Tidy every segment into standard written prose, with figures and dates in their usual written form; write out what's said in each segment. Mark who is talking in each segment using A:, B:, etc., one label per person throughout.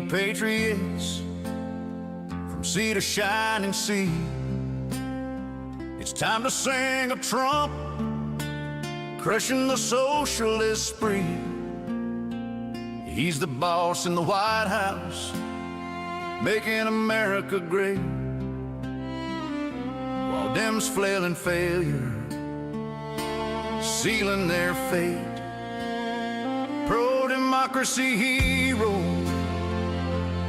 A: patriots from sea to shining sea. It's time to sing of Trump crushing the socialist spree. He's the boss in the White House, making America great, while Dems flail in failure, sealing their fate. Pro-democracy hero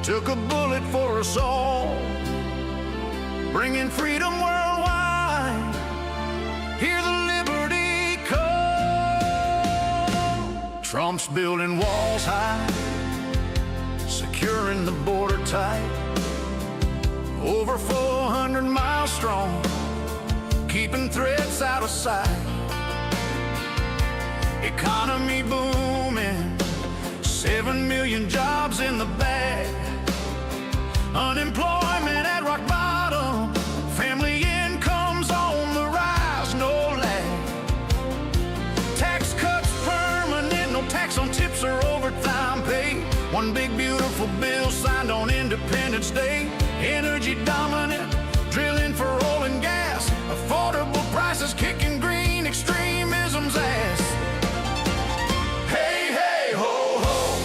A: took a bullet for us all, bringing freedom worldwide. Hear the liberty call. Trump's building walls high, securing the border tight, over 400 miles strong, keeping threats out of sight. Economy booming, 7 million jobs in the bag, unemployment at rock bottom, family incomes on the rise, no lag. Tax cuts permanent, no tax on tips or overtime pay. One big beautiful bill signed on Independence Day. Energy dominant, drilling for oil and gas, affordable prices kicking green extremism's ass. Hey, hey, ho, ho,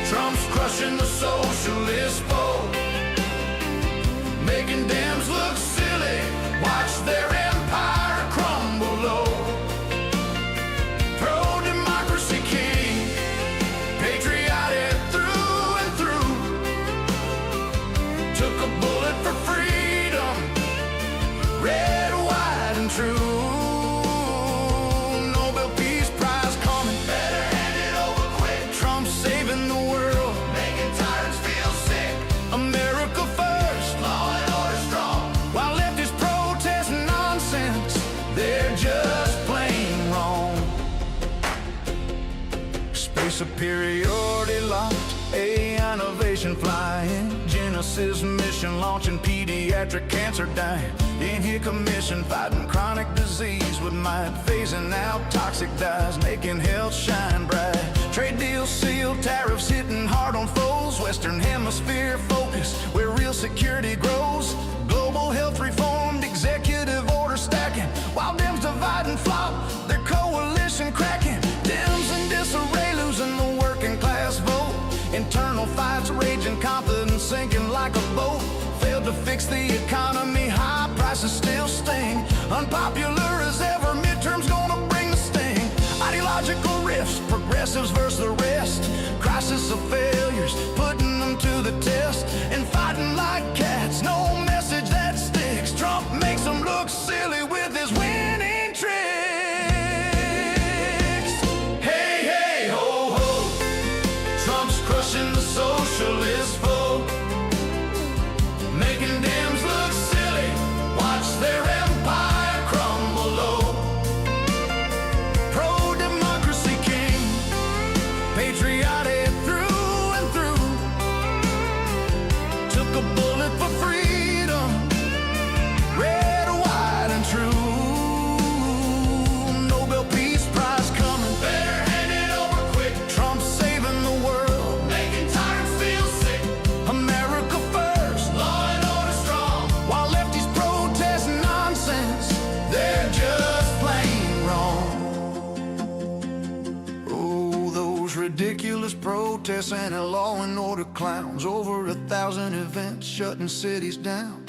A: Trump's crushing the socialist foe, making Dems look silly, watch their empire crumble low. Pro-democracy king, patriotic through and through, took a bullet for freedom, red, white, and true. Nobel Peace Prize coming, better hand it over quick. Trump saving the world, making tyrants feel sick. America first, law and order strong, while leftists protest nonsense, they're just plain wrong. Space superiority locked, AI innovation flying, Genesis mission launching, pediatric cancer dying. In here commission fighting chronic disease with might, phasing out toxic dyes, making health shine bright. Trade deals sealed, tariffs hitting hard on foes, Western Hemisphere focus where real security grows. Global health reformed, executive order stacking, while Dems divide and flop, their coalition cracking. Dems in disarray, losing the working class vote. Internal fights raging, confidence sinking like a boat. Failed to fix the economy, high prices still sting. Unpopular as ever, midterms gonna bring the sting. Ideological rifts, progressives versus the rest. Crisis of failures, putting them to the test. And fighting like cats, no message that sticks. Trump makes them look silly with his winning tricks. Hey, hey, ho, ho, Trump's crushing the socialist foe, making Dems look silly, watch their empire crumble low. Pro-democracy king, patriotic through and through, took a bullet for freedom, red, white, and true. Nobel Peace Prize coming, better hand it over quick. Trump saving the world, making tyrants feel sick. America first, law and order strong, while lefties protest nonsense, they're just plain wrong. Oh, those ridiculous protests and law and order clowns, over 1,000 events shutting cities down.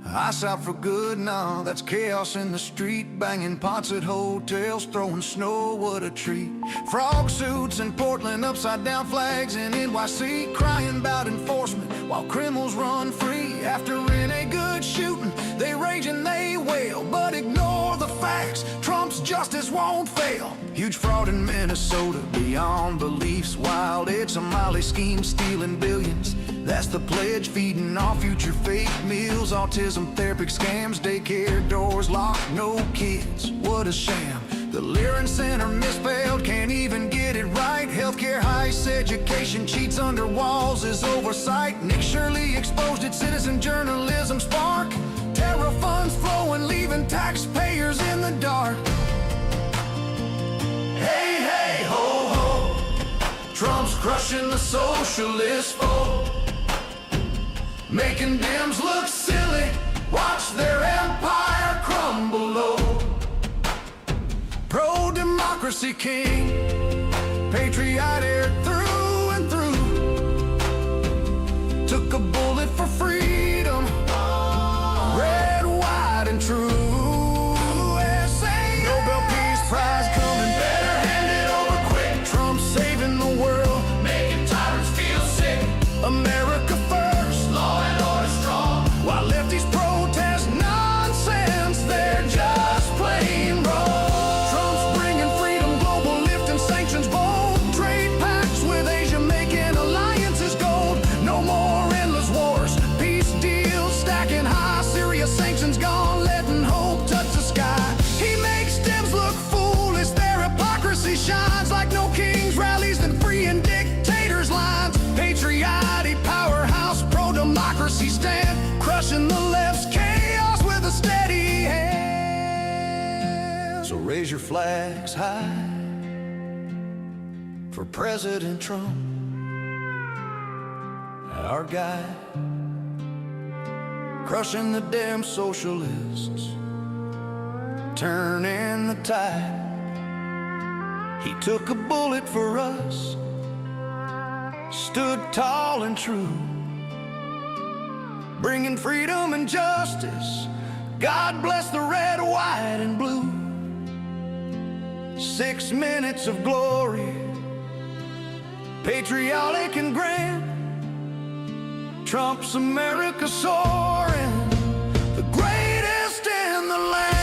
A: Ice out for good, nah, that's chaos in the street. Banging pots at hotels, throwing snow, what a treat. Frog suits in Portland, upside down flags in NYC, crying about enforcement while criminals run free. After any good shooting, they rage and they wail, but ignore the facts, Trump's justice won't fail. Huge fraud in Minnesota, beyond beliefs wild. It's a Molly scheme, stealing billions, that's the pledge, feeding our future fake meals. Autism therapy scams, daycare doors locked, no kids, what a sham. The Lyran Center misspelled, can't even get it right. Healthcare heist, education cheats under walls is oversight. Nick Shirley exposed its citizen journalism spark. Terror funds flowing, leaving taxpayers in the dark. Hey, hey, ho, ho, Trump's crushing crushing the socialist foe, making Dems look silly, watch their empire crumble low. Pro-democracy king, patriotic through and through, took a bullet for freedom, red, white, and true. USA, Nobel Peace Prize coming, better hand it over quick. Trump saving the world, making tyrants feel sick. America first, law and order strong, while lefties protest nonsense, they're just plain wrong. Trump's bringing freedom global, lifting sanctions bold, trade pacts with Asia, making alliances gold. No more endless wars, peace deals stacking high, Syria sanctions gone, letting hope touch the sky. He makes Dems look foolish, their hypocrisy shines like no king's rallies than freeing dictators' lines. Patriotic powerhouse, pro-democracy stand, crushing the left's chaos with a steady hand. So raise your flags high for President Trump, our guy, crushing the damn socialists, turning the tide. He took a bullet for us, stood tall and true, bringing freedom and justice. God bless the red, white, and blue. 6 minutes of glory, patriotic and grand. Trump's America soaring, the greatest in the land.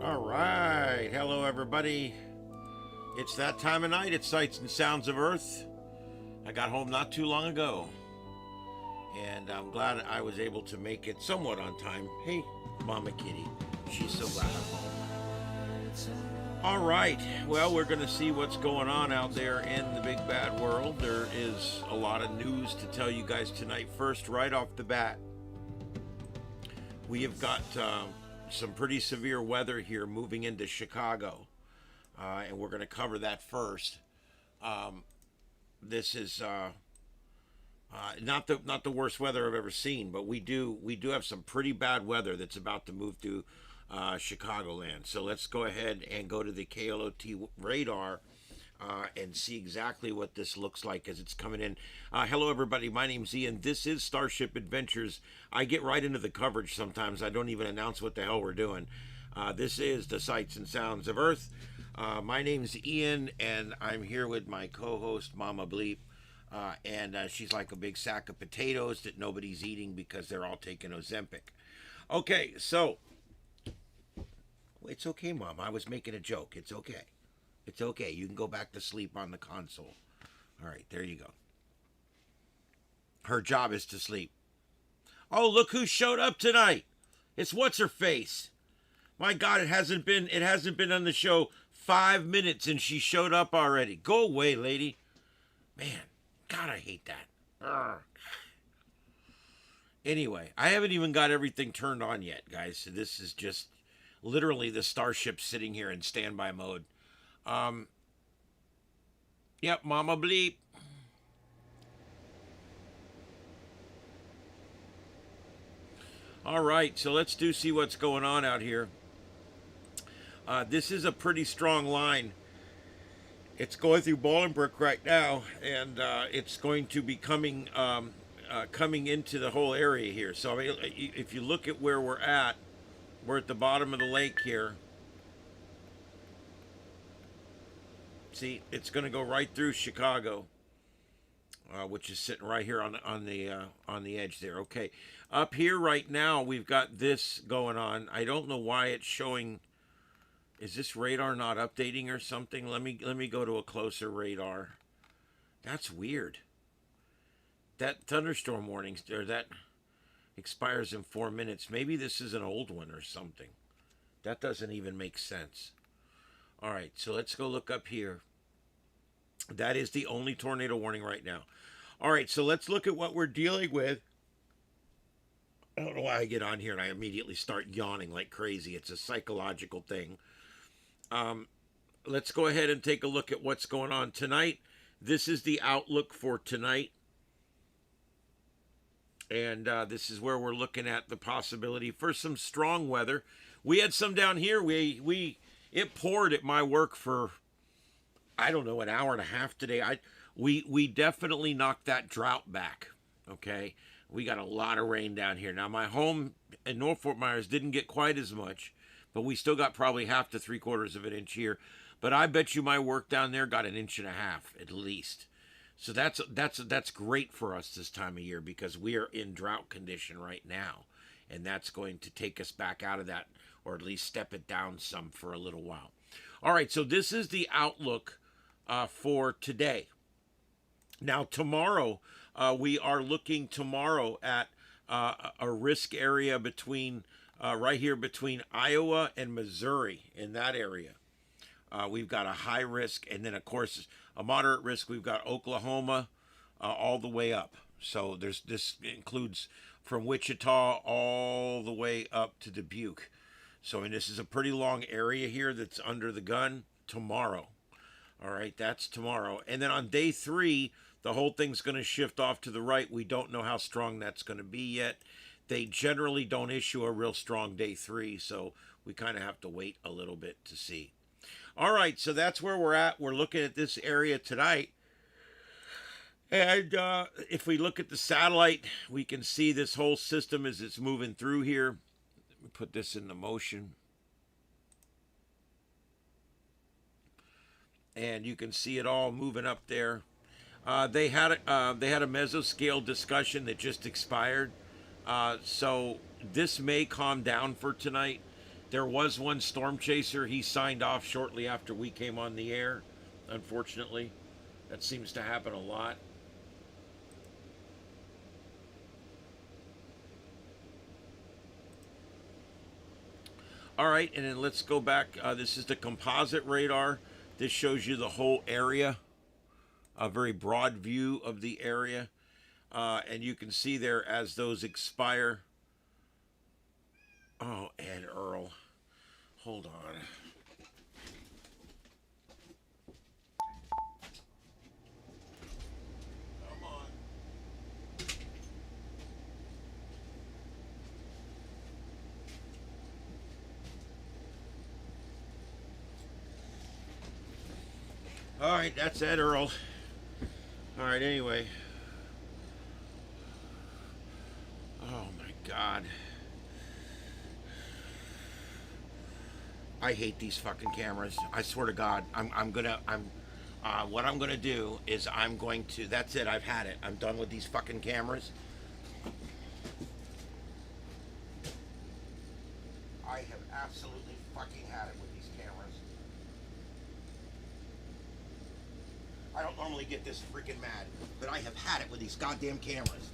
B: All right, hello everybody. It's that time of night. It's Sights and Sounds of Earth. I got home not too long ago, and I'm glad I was able to make it somewhat on time. Hey, Mama Kitty, she's so glad I'm home. All right, well, we're going to see what's going on out there in the big bad world. There is a lot of news to tell you guys tonight. First, right off the bat, we have got some pretty severe weather here moving into Chicago, and we're going to cover that first. This is not the worst weather I've ever seen, but we do have some pretty bad weather that's about to move through Chicagoland. So let's go ahead and go to the KLOT radar and see exactly what this looks like as it's coming in. Hello everybody, my name's Ian. This is Starship Adventures. I get right into the coverage sometimes. I don't even announce what the hell we're doing. This is the Sights and Sounds of Earth. My name's Ian, and I'm here with my co-host Mama Bleep, and she's like a big sack of potatoes that nobody's eating because they're all taking Ozempic. Okay, so it's okay, Mom. I was making a joke. It's okay. It's okay. You can go back to sleep on the console. All right, there you go. Her job is to sleep. Oh, look who showed up tonight. It's what's her face. My God, it hasn't been on the show 5 minutes and she showed up already. Go away, lady. Man, God, I hate that. Urgh. Anyway, I haven't even got everything turned on yet, guys. So this is just literally the starship sitting here in standby mode. Yep, Mama Bleep. All right, so let's see what's going on out here. This is a pretty strong line. It's going through Bolingbrook right now, and it's going to be coming into the whole area here. So I mean, if you look at where we're at the bottom of the lake here. See, it's going to go right through Chicago, which is sitting right here on the edge there. Okay, up here right now we've got this going on. I don't know why it's showing Is this radar not updating or something? Let me go to a closer radar. That's weird. That thunderstorm warning, or that expires in 4 minutes. Maybe this is an old one or something. That doesn't even make sense. All right, so let's go look up here. That is the only tornado warning right now. All right, so let's look at what we're dealing with. I don't know why I get on here and I immediately start yawning like crazy. It's a psychological thing. Let's go ahead and take a look at what's going on tonight. This is the outlook for tonight. And this is where we're looking at the possibility for some strong weather. We had some down here. It poured at my work for, I don't know, an hour and a half today. We definitely knocked that drought back. Okay, we got a lot of rain down here. Now my home in North Fort Myers didn't get quite as much, but we still got probably 1/2 to 3/4 of an inch here. But I bet you my work down there got 1.5 inches at least. So that's great for us this time of year, because we are in drought condition right now, and that's going to take us back out of that, or at least step it down some for a little while. All right, so this is the outlook for today. Now tomorrow, we are looking tomorrow at a risk area between right here between Iowa and Missouri. In that area, we've got a high risk, and then of course a moderate risk. We've got Oklahoma all the way up. So this includes from Wichita all the way up to Dubuque. So, and this is a pretty long area here that's under the gun tomorrow. All right, that's tomorrow. And then on day 3, the whole thing's going to shift off to the right. We don't know how strong that's going to be yet. They generally don't issue a real strong day 3, so we kind of have to wait a little bit to see. All right, so that's where we're at. We're looking at this area tonight. And if we look at the satellite, we can see this whole system as it's moving through here. Let me put this into motion. And you can see it all moving up there. They had a mesoscale discussion that just expired. So this may calm down for tonight. There was one storm chaser. He signed off shortly after we came on the air, unfortunately. That seems to happen a lot. All right, and then let's go back. This is the composite radar. This shows you the whole area, a very broad view of the area. And you can see there as those expire. Oh, and Earl. Hold on. Come on. All right, that's it, Earl. All right, anyway. Oh my God. I hate these fucking cameras. I swear to God, what I'm gonna do is that's it, I've had it. I'm done with these fucking cameras. I have absolutely fucking had it with these cameras. I don't normally get this freaking mad, but I have had it with these goddamn cameras.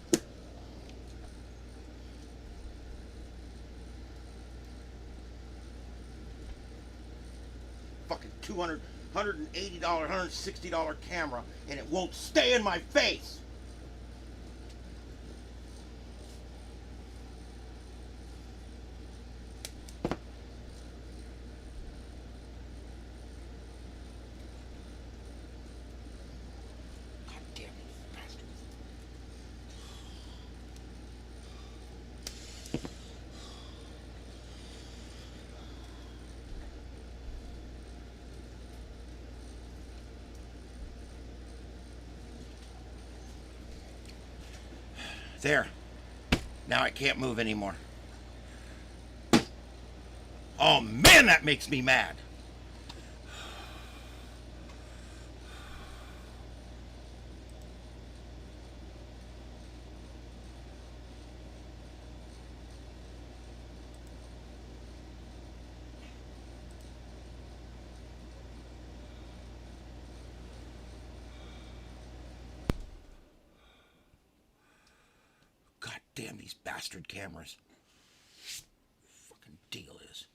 B: Fucking $200, $180, $160 camera, and it won't stay in my face. There. Now I can't move anymore. Oh man, that makes me mad. Damn these bastard cameras. Fucking deal is.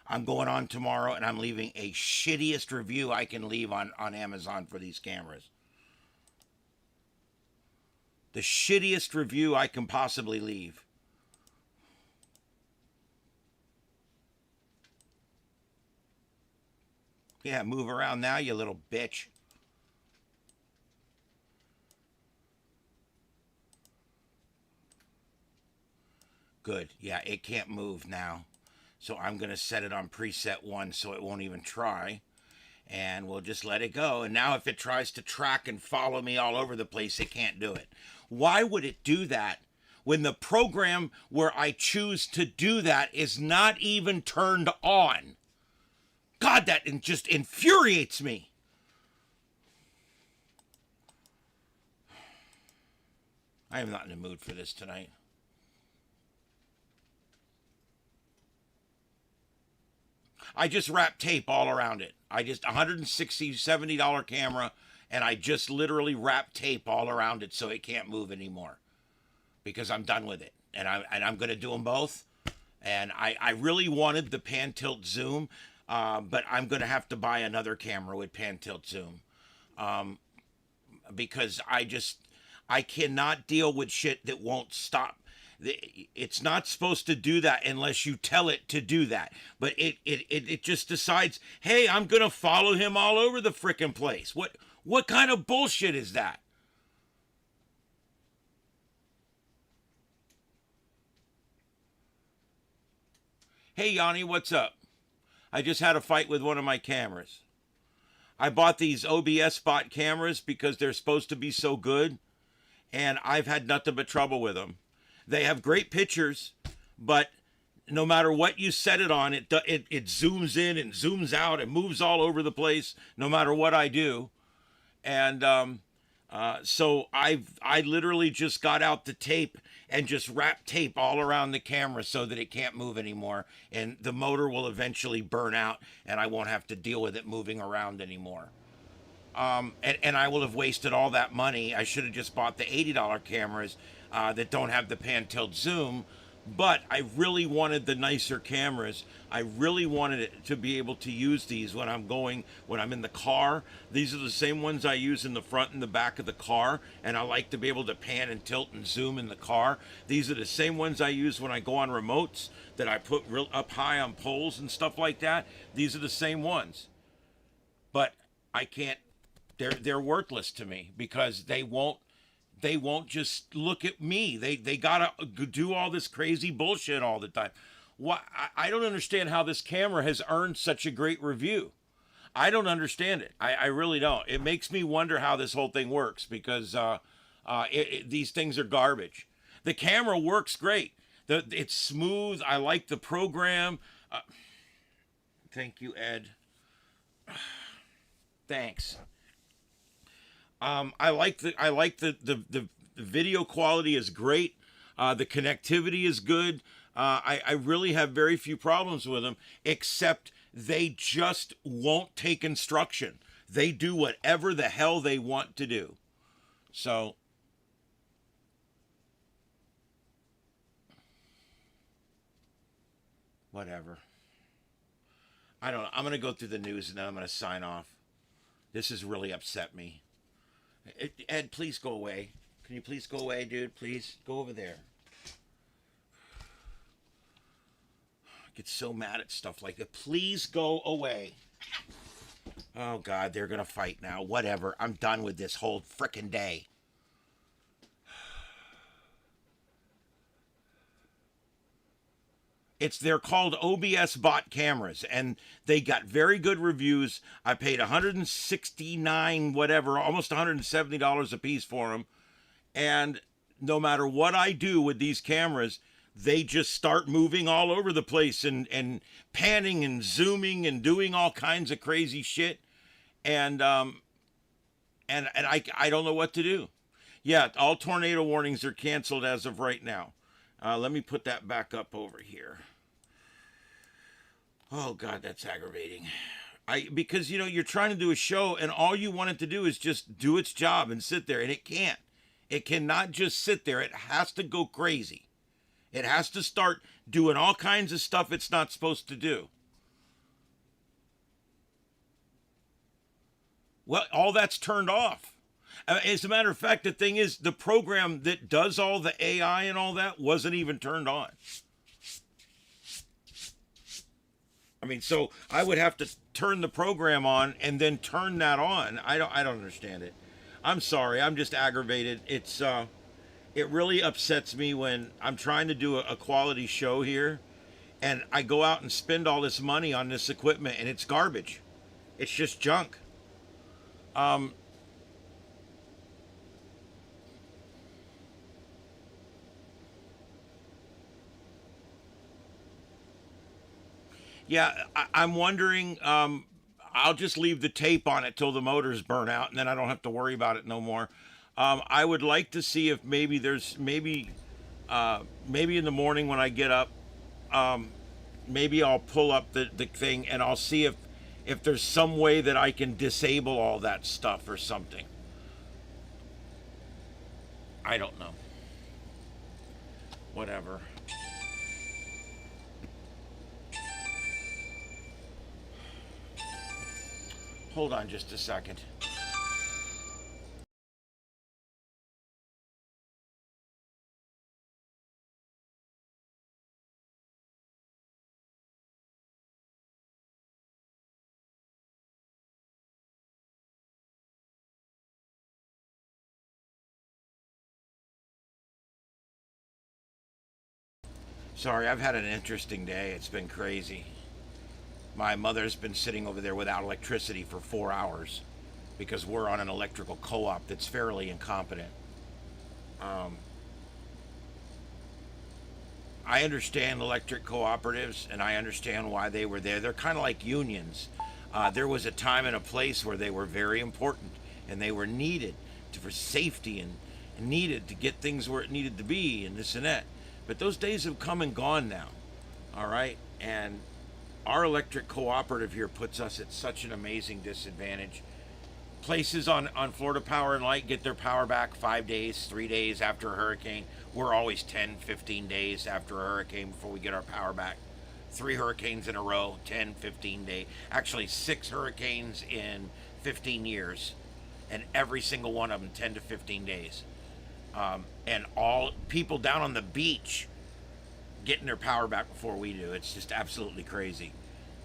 B: I'm going on tomorrow and I'm leaving a shittiest review I can leave on Amazon for these cameras. The shittiest review I can possibly leave. Yeah, move around now, you little bitch. Good. Yeah, it can't move now. So I'm going to set it on preset 1 so it won't even try. And we'll just let it go. And now if it tries to track and follow me all over the place, it can't do it. Why would it do that when the program where I choose to do that is not even turned on? God, that just infuriates me. I am not in the mood for this tonight. I just wrapped tape all around it. I just $160, $70 camera, and I just literally wrapped tape all around it so it can't move anymore because I'm done with it. And I'm going to do them both. And I really wanted the pan tilt zoom, but I'm going to have to buy another camera with pan tilt zoom because I cannot deal with shit that won't stop. It's not supposed to do that unless you tell it to do that. But it just decides, hey, I'm going to follow him all over the frickin' place. What kind of bullshit is that? Hey, Yanni, what's up? I just had a fight with one of my cameras. I bought these OBS bot cameras because they're supposed to be so good, and I've had nothing but trouble with them. They have great pictures, but no matter what you set it on, it zooms in and zooms out and moves all over the place no matter what I do. And so I literally just got out the tape and just wrapped tape all around the camera so that it can't move anymore. And the motor will eventually burn out and I won't have to deal with it moving around anymore. And I will have wasted all that money. I should have just bought the $80 cameras that don't have the pan tilt zoom, but I really wanted the nicer cameras. I really wanted it to be able to use these when I'm in the car. These are the same ones I use in the front and the back of the car, and I like to be able to pan and tilt and zoom in the car. These are the same ones I use when I go on remotes that I put real up high on poles and stuff like that. These are the same ones, but I can't. They're worthless to me because they won't just look at me. They gotta do all this crazy bullshit all the time. Why? I don't understand how this camera has earned such a great review. I don't understand it. I really don't. It makes me wonder how this whole thing works because these things are garbage. The camera works great. It's smooth. I like the program. Thank you, Ed. Thanks. I like the video quality is great. The connectivity is good. I really have very few problems with them, except they just won't take instruction. They do whatever the hell they want to do. So, whatever. I don't know. I'm going to go through the news and then I'm going to sign off. This has really upset me. Ed, please go away. Can you please go away, dude? Please go over there. I get so mad at stuff like that. Please go away. Oh, God, they're going to fight now. Whatever. I'm done with this whole frickin' day. They're called OBS bot cameras, and they got very good reviews. I paid $169, whatever, almost $170 a piece for them. And no matter what I do with these cameras, they just start moving all over the place and panning and zooming and doing all kinds of crazy shit. And I don't know what to do. Yeah, all tornado warnings are canceled as of right now. Let me put that back up over here. Oh, God, that's aggravating. Because you're trying to do a show and all you want it to do is just do its job and sit there, and it can't. It cannot just sit there. It has to go crazy. It has to start doing all kinds of stuff it's not supposed to do. Well, all that's turned off. As a matter of fact, the thing is, the program that does all the AI and all that wasn't even turned on. I mean, so I would have to turn the program on and then turn that on. I don't understand it. I'm sorry. I'm just aggravated. It really upsets me when I'm trying to do a quality show here and I go out and spend all this money on this equipment and it's garbage. It's just junk. Um, yeah, I'm wondering. I'll just leave the tape on it till the motors burn out, and then I don't have to worry about it no more. I would like to see if maybe in the morning when I get up, um, maybe I'll pull up the thing and I'll see if there's some way that I can disable all that stuff or something. I don't know. Whatever. Hold on just a second. Sorry, I've had an interesting day. It's been crazy. My mother's been sitting over there without electricity for 4 hours because we're on an electrical co-op that's fairly incompetent. Um, I understand electric cooperatives and I understand why they were there. They're kind of like unions. There was a time and a place where they were very important and they were needed for safety and needed to get things where it needed to be and this and that. But those days have come and gone now. All right. And our electric cooperative here puts us at such an amazing disadvantage. Places on Florida Power and Light get their power back 5 days, 3 days after a hurricane. We're always 10, 15 days after a hurricane before we get our power back. 3 hurricanes in a row, 10, 15 days. Actually, 6 hurricanes in 15 years. And every single one of them 10 to 15 days. And all people down on the beach getting their power back before we do. It's just absolutely crazy.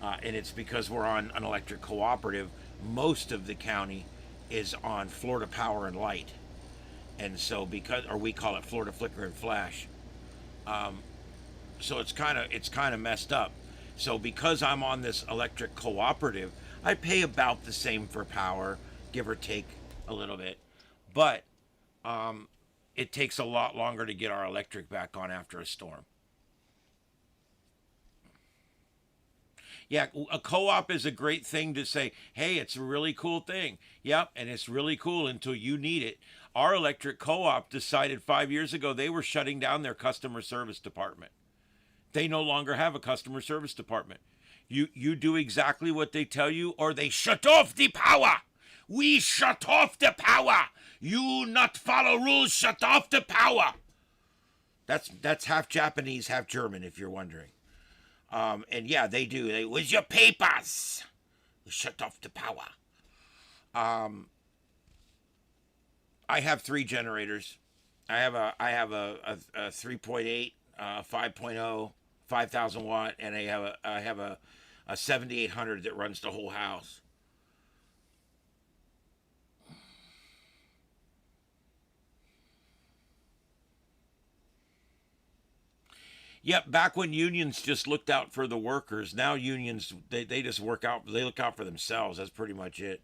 B: And it's because we're on an electric cooperative. Most of the county is on Florida Power and Light. And so or we call it Florida Flicker and Flash. So it's kind of messed up. So because I'm on this electric cooperative, I pay about the same for power, give or take a little bit. But it takes a lot longer to get our electric back on after a storm. Yeah, a co-op is a great thing to say, hey, it's a really cool thing. Yep, and it's really cool until you need it. Our electric co-op decided 5 years ago they were shutting down their customer service department. They no longer have a customer service department. You do exactly what they tell you or they shut off the power. We shut off the power. You not follow rules, shut off the power. That's half Japanese, half German, if you're wondering. And yeah, they do. Where's your papers? We shut off the power. Um, I have 3 generators. I have a 3.8, 5.0, 5,000 watt, and I have a 7800 that runs the whole house. Yep, back when unions just looked out for the workers, now unions they just they look out for themselves. That's pretty much it.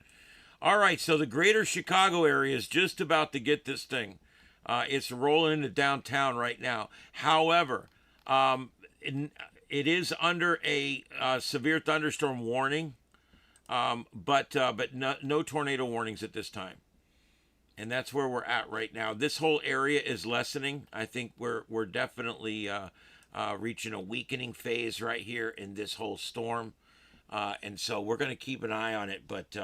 B: All right, so the greater Chicago area is just about to get this thing. It's rolling into downtown right now. However, it is under a severe thunderstorm warning, but no tornado warnings at this time. And that's where we're at right now. This whole area is lessening. I think we're definitely reaching a weakening phase right here in this whole storm. and so we're going to keep an eye on it, but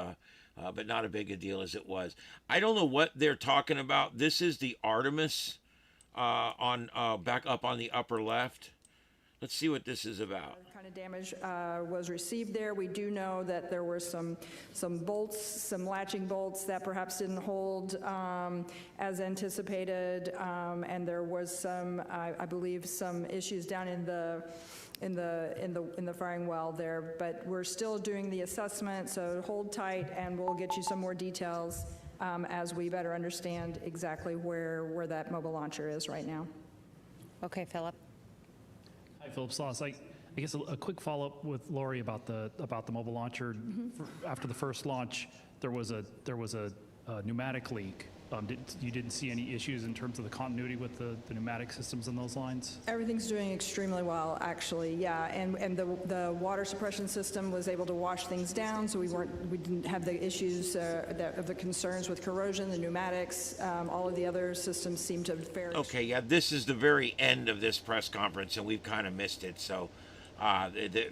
B: not a big a deal as it was. I don't know what they're talking about. This is the Artemis on back up on the upper left. Let's see what this is about.
C: What kind of damage was received there? We do know that there were some bolts, some latching bolts that perhaps didn't hold as anticipated, and there was some, I believe, some issues down in the firing well there. But we're still doing the assessment, so hold tight, and we'll get you some more details as we better understand exactly where that mobile launcher is right now.
D: Okay, Philip.
E: Hi, Philip Sloss. I guess a quick follow-up with Lori about the mobile launcher. After the first launch, there was a pneumatic leak. You didn't see any issues in terms of the continuity with the pneumatic systems in those lines?
C: Everything's doing extremely well, actually, yeah. And the water suppression system was able to wash things down, so we didn't have the issues of the concerns with corrosion, the pneumatics. All of the other systems seem to fare.
B: Okay, yeah, this is the very end of this press conference, and we've kind of missed it, so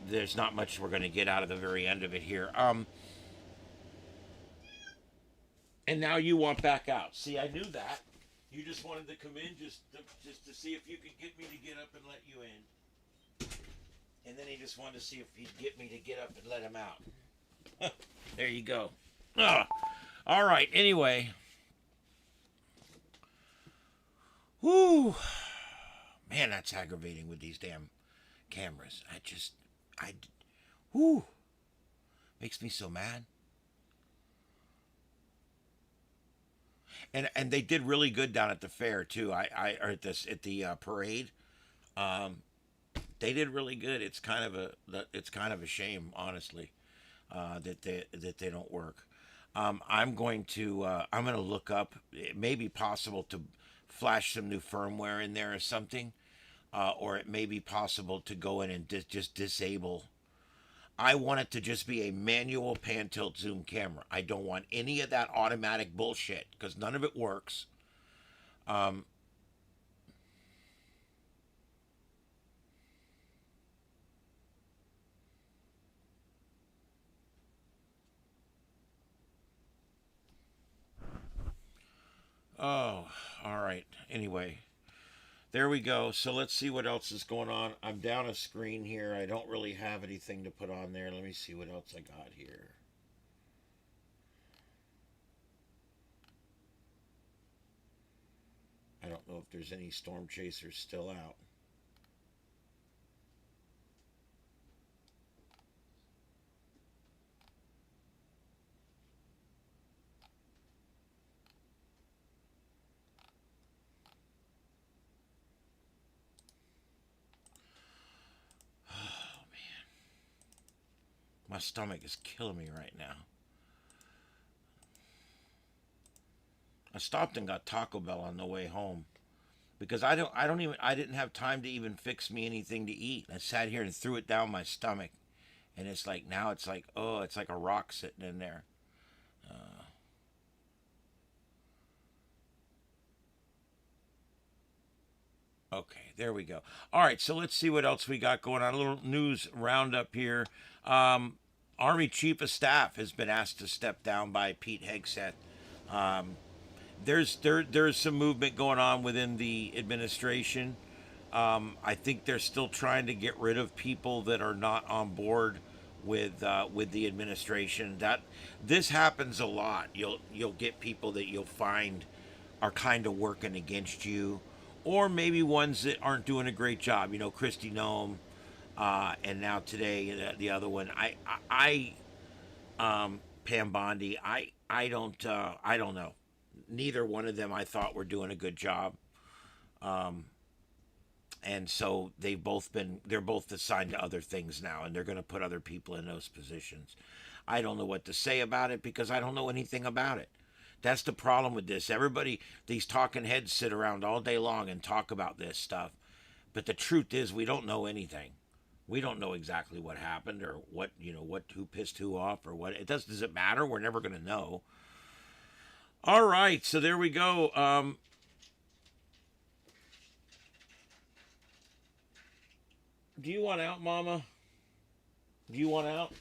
B: there's not much we're going to get out of the very end of it here. And now you want back out. See, I knew that. You just wanted to come in just to see if you could get me to get up and let you in. And then he just wanted to see if he'd get me to get up and let him out. There you go. All right, anyway. Whoo. Man, that's aggravating with these damn cameras. Whoo. Makes me so mad. And they did really good down at the fair too. Or at the parade. They did really good. It's kind of a shame, honestly, that they don't work. I'm going to look up. It may be possible to flash some new firmware in there or something, or it may be possible to go in and just disable. I want it to just be a manual pan tilt zoom camera. I don't want any of that automatic bullshit because none of it works. Oh, all right. Anyway. There we go. So let's see what else is going on. I'm down a screen here. I don't really have anything to put on there. Let me see what else I got here. I don't know if there's any storm chasers still out. My stomach is killing me right now. I stopped and got Taco Bell on the way home because I didn't have time to even fix me anything to eat. I sat here and threw it down my stomach, and it's like it's like a rock sitting in there. Okay, there we go. All right, so let's see what else we got going on. A little news roundup here. Army Chief of Staff has been asked to step down by Pete Hegseth. There's some movement going on within the administration. I think they're still trying to get rid of people that are not on board with the administration. This happens a lot. You'll get people that you'll find are kind of working against you, or maybe ones that aren't doing a great job. You know, Kristi Noem, and now today the other one. Pam Bondi. I don't know. Neither one of them I thought were doing a good job. And so they're both assigned to other things now, and they're going to put other people in those positions. I don't know what to say about it because I don't know anything about it. That's the problem with this. These talking heads sit around all day long and talk about this stuff. But the truth is we don't know anything. We don't know exactly what happened or who pissed who off or what. Does it matter? We're never going to know. All right, so there we go. Do you want out, Mama? Do you want out?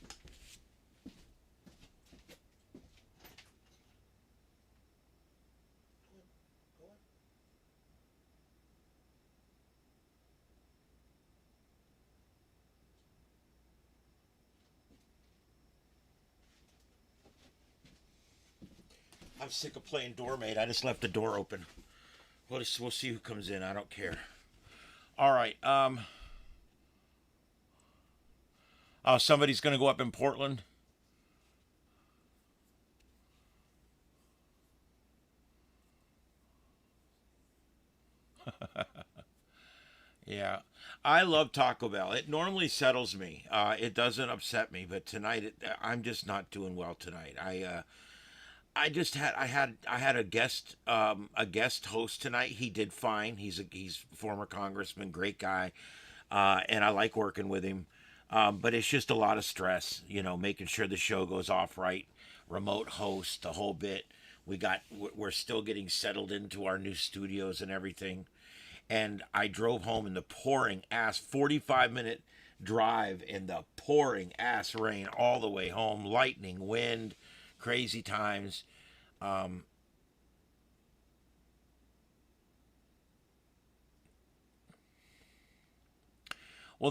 B: I'm sick of playing doormate. I just left the door open. We'll see who comes in. I don't care. All right. Oh, somebody's going to go up in Portland. Yeah. I love Taco Bell. It normally settles me. It doesn't upset me, but tonight I'm just not doing well tonight. I had a guest host tonight. He did fine. He's former congressman, great guy, and I like working with him. But it's just a lot of stress, making sure the show goes off right, remote host, the whole bit. We're still getting settled into our new studios and everything. And I drove home in the pouring ass 45-minute drive in the pouring ass rain all the way home, lightning, wind, crazy times. Well,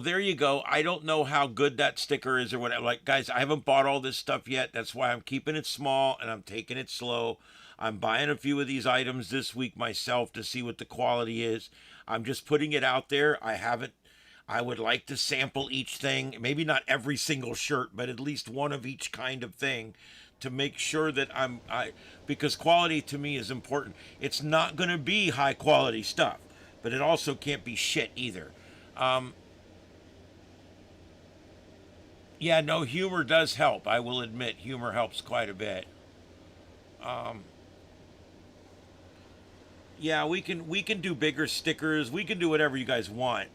B: there you go. I don't know how good that sticker is or whatever. Like, guys, I haven't bought all this stuff yet. That's why I'm keeping it small and I'm taking it slow. I'm buying a few of these items this week myself to see what the quality is. I'm just putting it out there. I would like to sample each thing. Maybe not every single shirt, but at least one of each kind of thing to make sure that because quality to me is important. It's not going to be high quality stuff, but it also can't be shit either. Yeah, no, humor does help. I will admit humor helps quite a bit. Yeah, we can do bigger stickers. We can do whatever you guys want.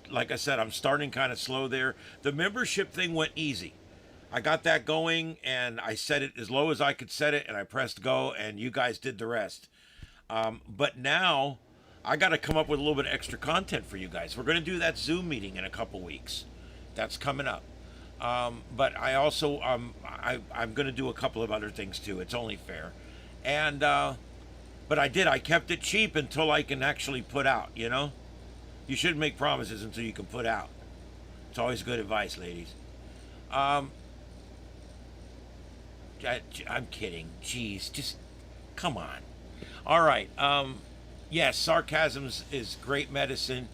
B: Like I said, I'm starting kind of slow there. The membership thing went easy. I got that going and I set it as low as I could set it and I pressed go and you guys did the rest. But now I got to come up with a little bit of extra content for you guys. We're going to do that Zoom meeting in a couple weeks. That's coming up. But I also, I'm going to do a couple of other things too. It's only fair. And, but I kept it cheap until I can actually put out, You shouldn't make promises until you can put out. It's always good advice, ladies. I'm kidding. Jeez, just come on. All right. Yes, sarcasm is great medicine.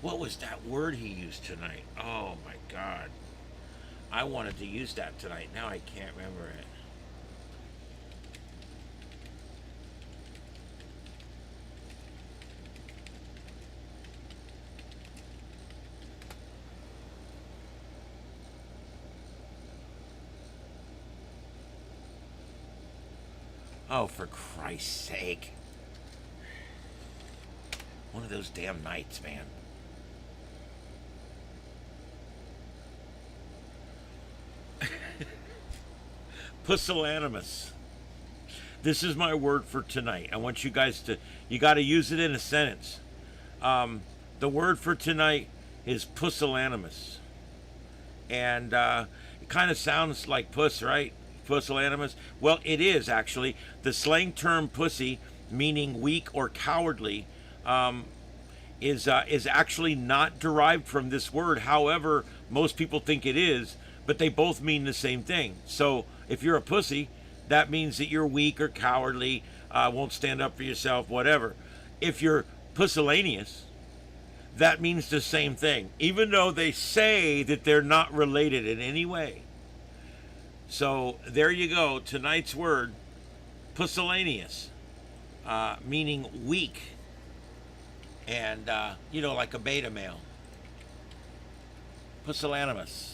B: What was that word he used tonight? Oh my God. I wanted to use that tonight. Now I can't remember it. Oh, for Christ's sake. One of those damn nights, man. Pusillanimous. This is my word for tonight. I want you guys you got to use it in a sentence. The word for tonight is pusillanimous. And it kind of sounds like puss, right? Pusillanimous. Well, it is actually. The slang term pussy, meaning weak or cowardly, is actually not derived from this word. However, most people think it is, but they both mean the same thing. So if you're a pussy, that means that you're weak or cowardly, won't stand up for yourself, whatever. If you're pusillanimous, that means the same thing, even though they say that they're not related in any way. So there you go. Tonight's word, pusillanimous, meaning weak, and like a beta male. Pusillanimous.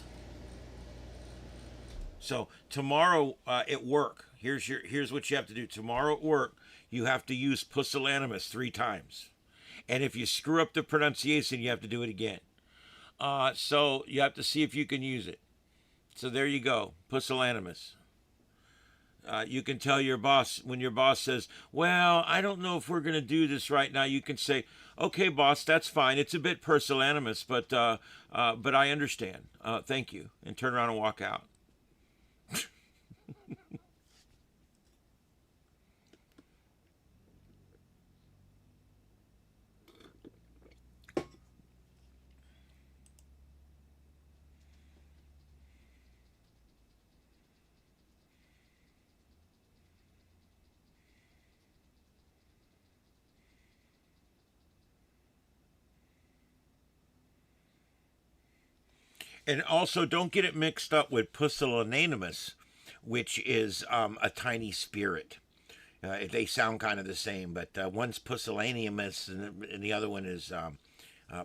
B: So tomorrow at work, here's what you have to do. Tomorrow at work, you have to use pusillanimous 3 times. And if you screw up the pronunciation, you have to do it again. So you have to see if you can use it. So there you go, pusillanimous. You can tell your boss, when your boss says, well, I don't know if we're going to do this right now, you can say, okay, boss, that's fine. It's a bit pusillanimous, but I understand. Thank you. And turn around and walk out. And also, don't get it mixed up with pusillanimous, which is a tiny spirit. They sound kind of the same, but one's pusillanimous and the other one is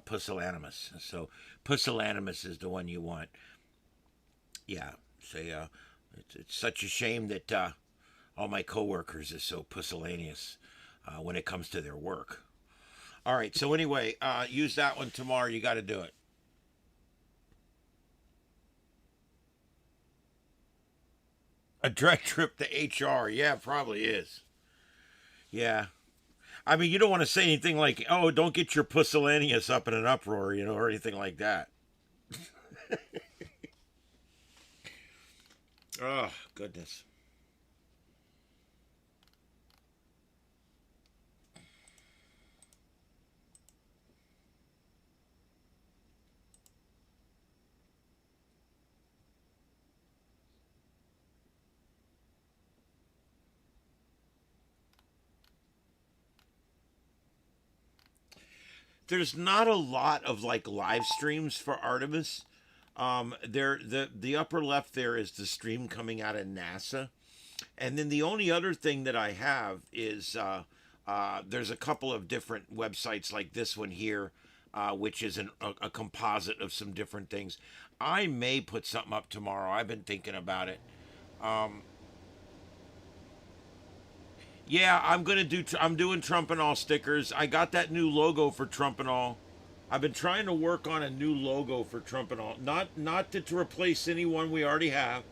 B: pusillanimous. So pusillanimous is the one you want. Yeah. So it's such a shame that all my coworkers are so pusillanimous when it comes to their work. All right. So anyway, use that one tomorrow. You got to do it. A direct trip to HR. Yeah, it probably is. Yeah. I mean, you don't want to say anything like, oh, don't get your pusillanimous up in an uproar, or anything like that. Oh, goodness. There's not a lot of like live streams for Artemis. The upper left there is the stream coming out of NASA, and then the only other thing that I have is there's a couple of different websites like this one here, which is a composite of some different things. I may put something up tomorrow. I've been thinking about it. Yeah, I'm doing Trump and All stickers. I got that new logo for Trump and All. I've been trying to work on a new logo for Trump and All. Not to replace any one we already have,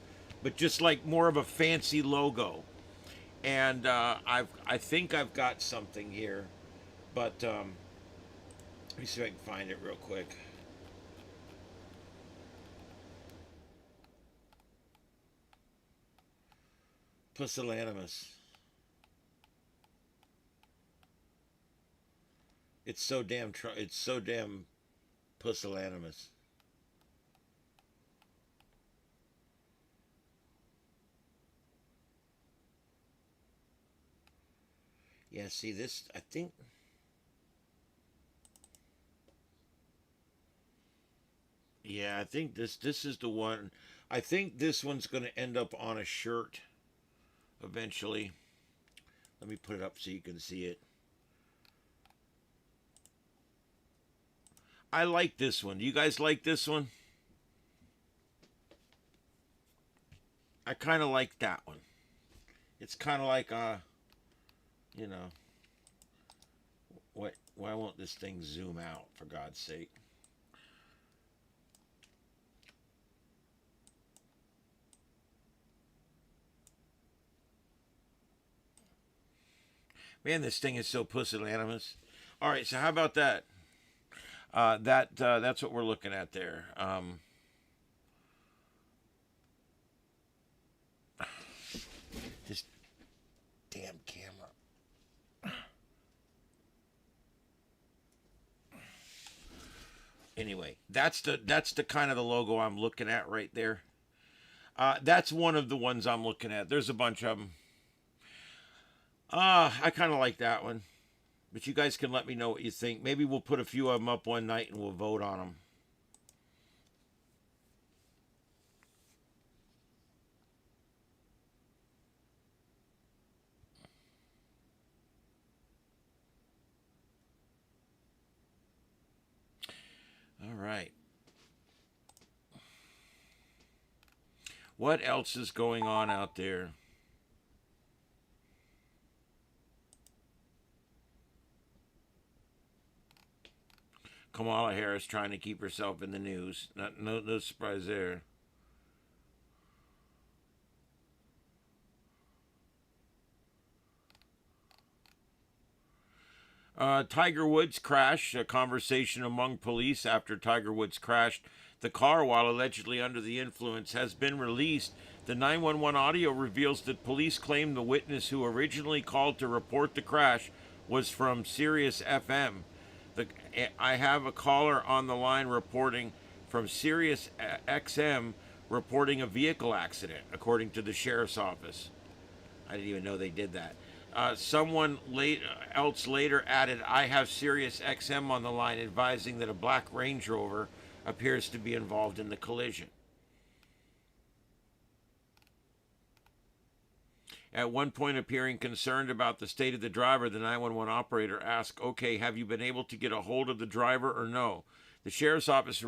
B: but just like more of a fancy logo. And I think I've got something here, but let me see if I can find it real quick. Pusillanimous. It's so damn pusillanimous. Yeah, see this, I think. Yeah, I think this is the one. I think this one's going to end up on a shirt eventually. Let me put it up so you can see it. I like this one. Do you guys like this one? I kind of like that one. It's kind of like, why won't this thing zoom out, for God's sake? Man, this thing is so pusillanimous. All right, so how about that? That's what we're looking at there. This damn camera. Anyway, that's the kind of the logo I'm looking at right there. That's one of the ones I'm looking at. There's a bunch of them. I kind of like that one. But you guys can let me know what you think. Maybe we'll put a few of them up one night and we'll vote on them. All right. What else is going on out there? Kamala Harris trying to keep herself in the news. No surprise there. Tiger Woods crash. A conversation among police after Tiger Woods crashed the car while allegedly under the influence has been released. The 911 audio reveals that police claim the witness who originally called to report the crash was from Sirius FM. I have a caller on the line reporting from Sirius XM reporting a vehicle accident, according to the sheriff's office. I didn't even know they did that. Someone else later added, I have Sirius XM on the line advising that a black Range Rover appears to be involved in the collision. At one point, appearing concerned about the state of the driver, the 911 operator asked, "Okay, have you been able to get a hold of the driver or no?" The sheriff's office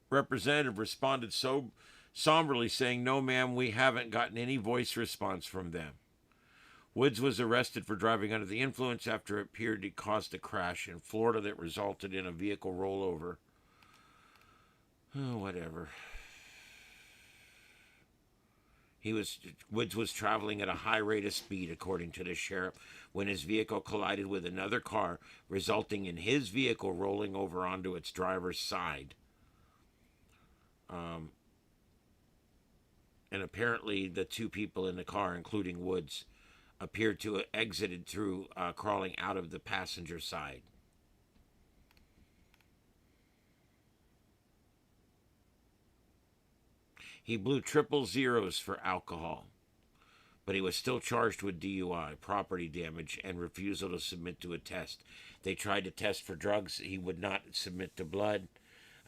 B: representative responded so somberly, saying, "No, ma'am, we haven't gotten any voice response from them." Woods was arrested for driving under the influence after it appeared he caused a crash in Florida that resulted in a vehicle rollover. Oh, whatever. Woods was traveling at a high rate of speed, according to the sheriff, when his vehicle collided with another car, resulting in his vehicle rolling over onto its driver's side. And apparently the two people in the car, including Woods, appeared to have exited through crawling out of the passenger side. He blew triple zeros for alcohol, but he was still charged with DUI, property damage, and refusal to submit to a test. They tried to test for drugs. He would not submit to blood.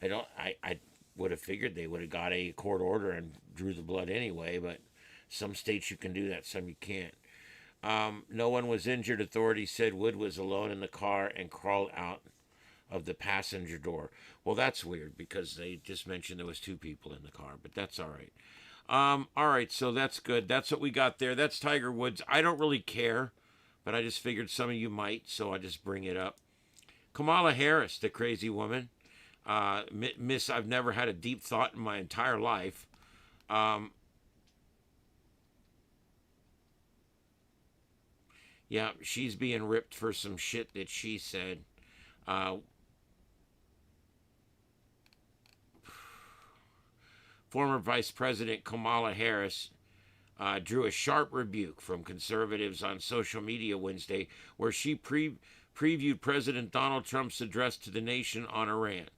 B: I would have figured they would have got a court order and drew the blood anyway, but some states you can do that, some you can't. No one was injured. Authorities said Wood was alone in the car and crawled out of the passenger door. Well, that's weird because they just mentioned there was two people in the car, but that's all right. All right, so that's good. That's what we got there. That's Tiger Woods. I don't really care, but I just figured some of you might, so I just bring it up. Kamala Harris, the crazy woman. Miss, I've never had a deep thought in my entire life. Yeah, she's being ripped for some shit that she said. Former Vice President Kamala Harris drew a sharp rebuke from conservatives on social media Wednesday, where she previewed President Donald Trump's address to the nation on Iran.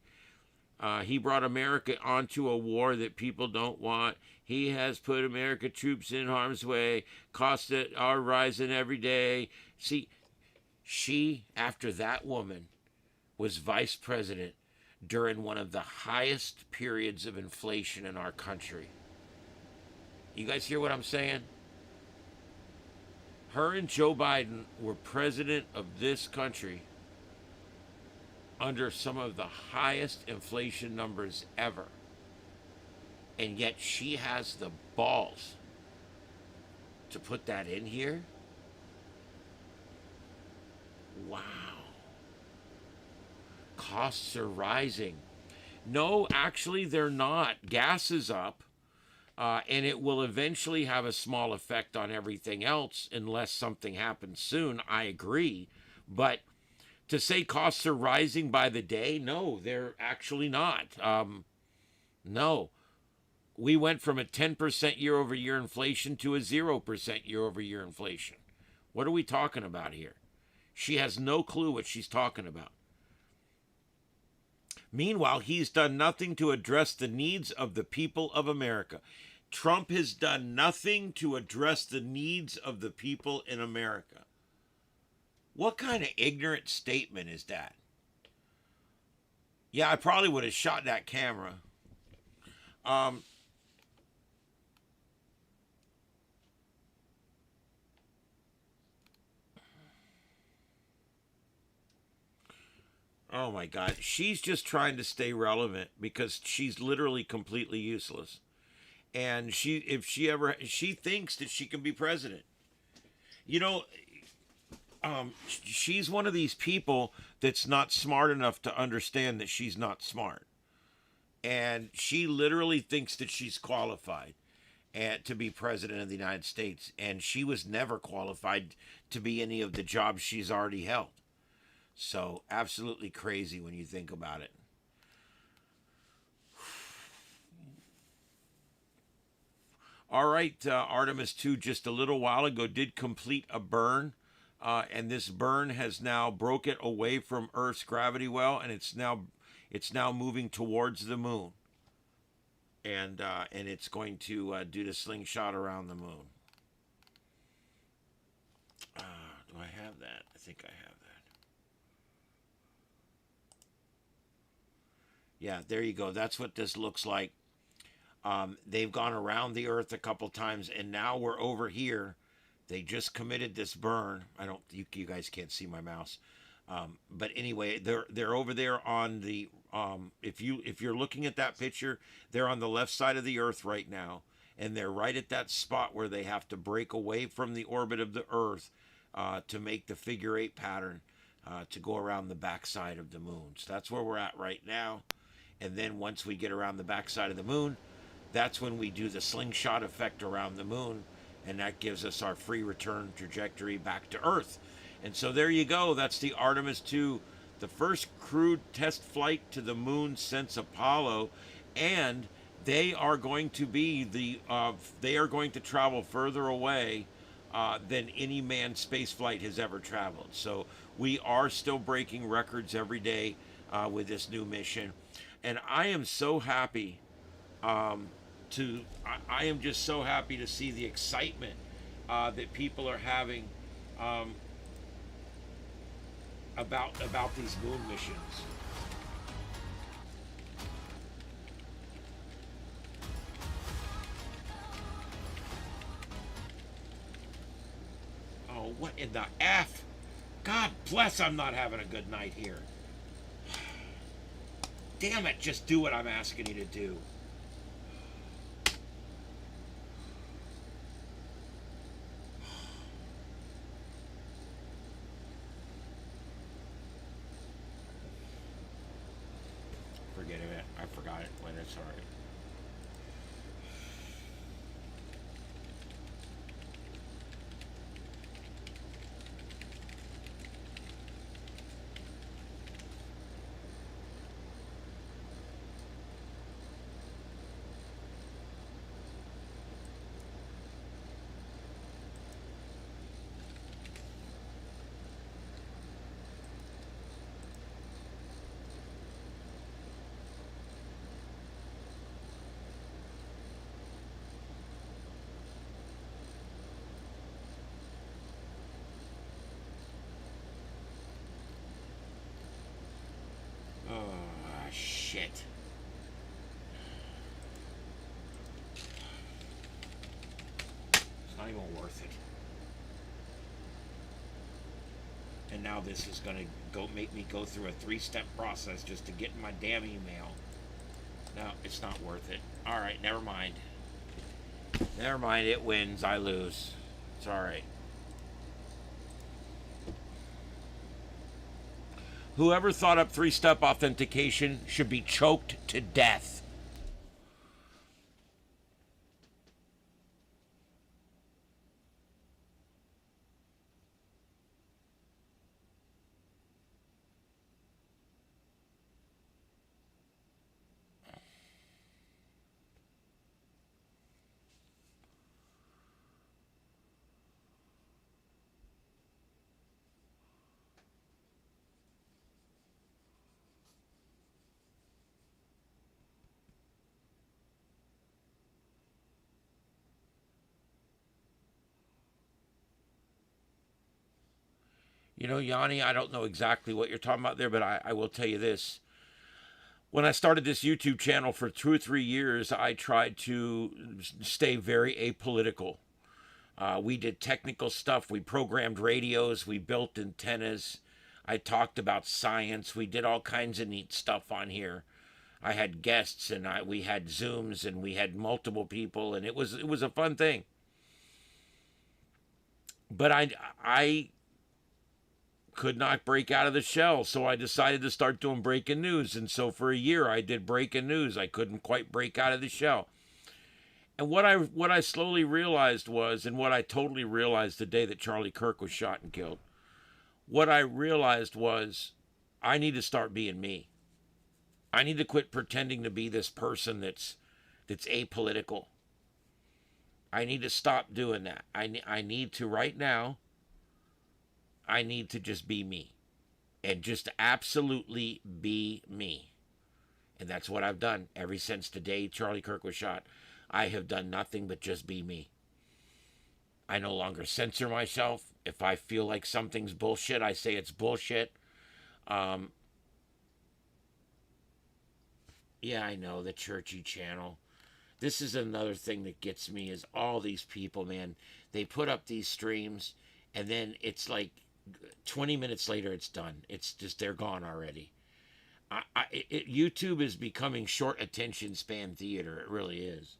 B: He brought America onto a war that people don't want. He has put American troops in harm's way. Costs that are rising every day. See, she, after that woman, was vice president during one of the highest periods of inflation in our country. You guys hear what I'm saying? Her and Joe Biden were president of this country under some of the highest inflation numbers ever. And yet she has the balls to put that in here? Wow. Costs are rising. No, actually, they're not. Gas is up, and it will eventually have a small effect on everything else unless something happens soon. I agree. But to say costs are rising by the day, no, they're actually not. No. We went from a 10% year-over-year inflation to a 0% year-over-year inflation. What are we talking about here? She has no clue what she's talking about. Meanwhile, he's done nothing to address the needs of the people of America. Trump has done nothing to address the needs of the people in America. What kind of ignorant statement is that? Yeah, I probably would have shot that camera. Oh my God. She's just trying to stay relevant because she's literally completely useless. And she thinks that she can be president. You know, she's one of these people that's not smart enough to understand that she's not smart. And she literally thinks that she's qualified to be president of the United States. And she was never qualified to be any of the jobs she's already held. So, absolutely crazy when you think about it. All right, Artemis 2 just a little while ago did complete a burn. And this burn has now broke it away from Earth's gravity well, and it's now moving towards the moon. And it's going to do the slingshot around the moon. Do I have that? I think I have that. Yeah, there you go. That's what this looks like. They've gone around the Earth a couple times, and now we're over here. They just committed this burn. I don't. You guys can't see my mouse, but anyway, they're over there on the. If you're looking at that picture, they're on the left side of the Earth right now, and they're right at that spot where they have to break away from the orbit of the Earth to make the figure 8 pattern to go around the backside of the moon. So that's where we're at right now. And then once we get around the backside of the moon, that's when we do the slingshot effect around the moon, and that gives us our free return trajectory back to Earth. And so there you go. That's the Artemis 2, the first crewed test flight to the moon since Apollo, and they are going to be they are going to travel further away than any manned space flight has ever traveled. So we are still breaking records every day with this new mission, and I am so happy. I am just so happy to see the excitement that people are having about these moon missions. Oh, what in the F? God bless, I'm not having a good night here. Damn it, just do what I'm asking you to do. Forget it. I forgot it when it's alright. Shit. It's not even worth it. And now this is gonna make me go through a 3-step process just to get in my damn email. No, it's not worth it. Alright, never mind. Never mind, it wins, I lose. It's alright. Whoever thought up 3-step authentication should be choked to death. You know, Yanni, I don't know exactly what you're talking about there, but I will tell you this. When I started this YouTube channel for 2 or 3 years, I tried to stay very apolitical. We did technical stuff. We programmed radios. We built antennas. I talked about science. We did all kinds of neat stuff on here. I had guests, and we had Zooms, and we had multiple people, and it was a fun thing. But I could not break out of the shell, so I decided to start doing breaking news. And so for a year I did breaking news. I couldn't quite break out of the shell. And what I slowly realized was, and what I totally realized the day that Charlie Kirk was shot and killed, what I realized was I need to start being me. I need to quit pretending to be this person that's apolitical. I need to stop doing that. I need to right now, I need to just be me, and just absolutely be me. And that's what I've done ever since the day Charlie Kirk was shot. I have done nothing but just be me. I no longer censor myself. If I feel like something's bullshit, I say it's bullshit. Yeah, I know, the churchy channel. This is another thing that gets me is all these people, man. They put up these streams and then it's like 20 minutes later it's done. It's just they're gone already. YouTube is becoming short attention span theater. It really is.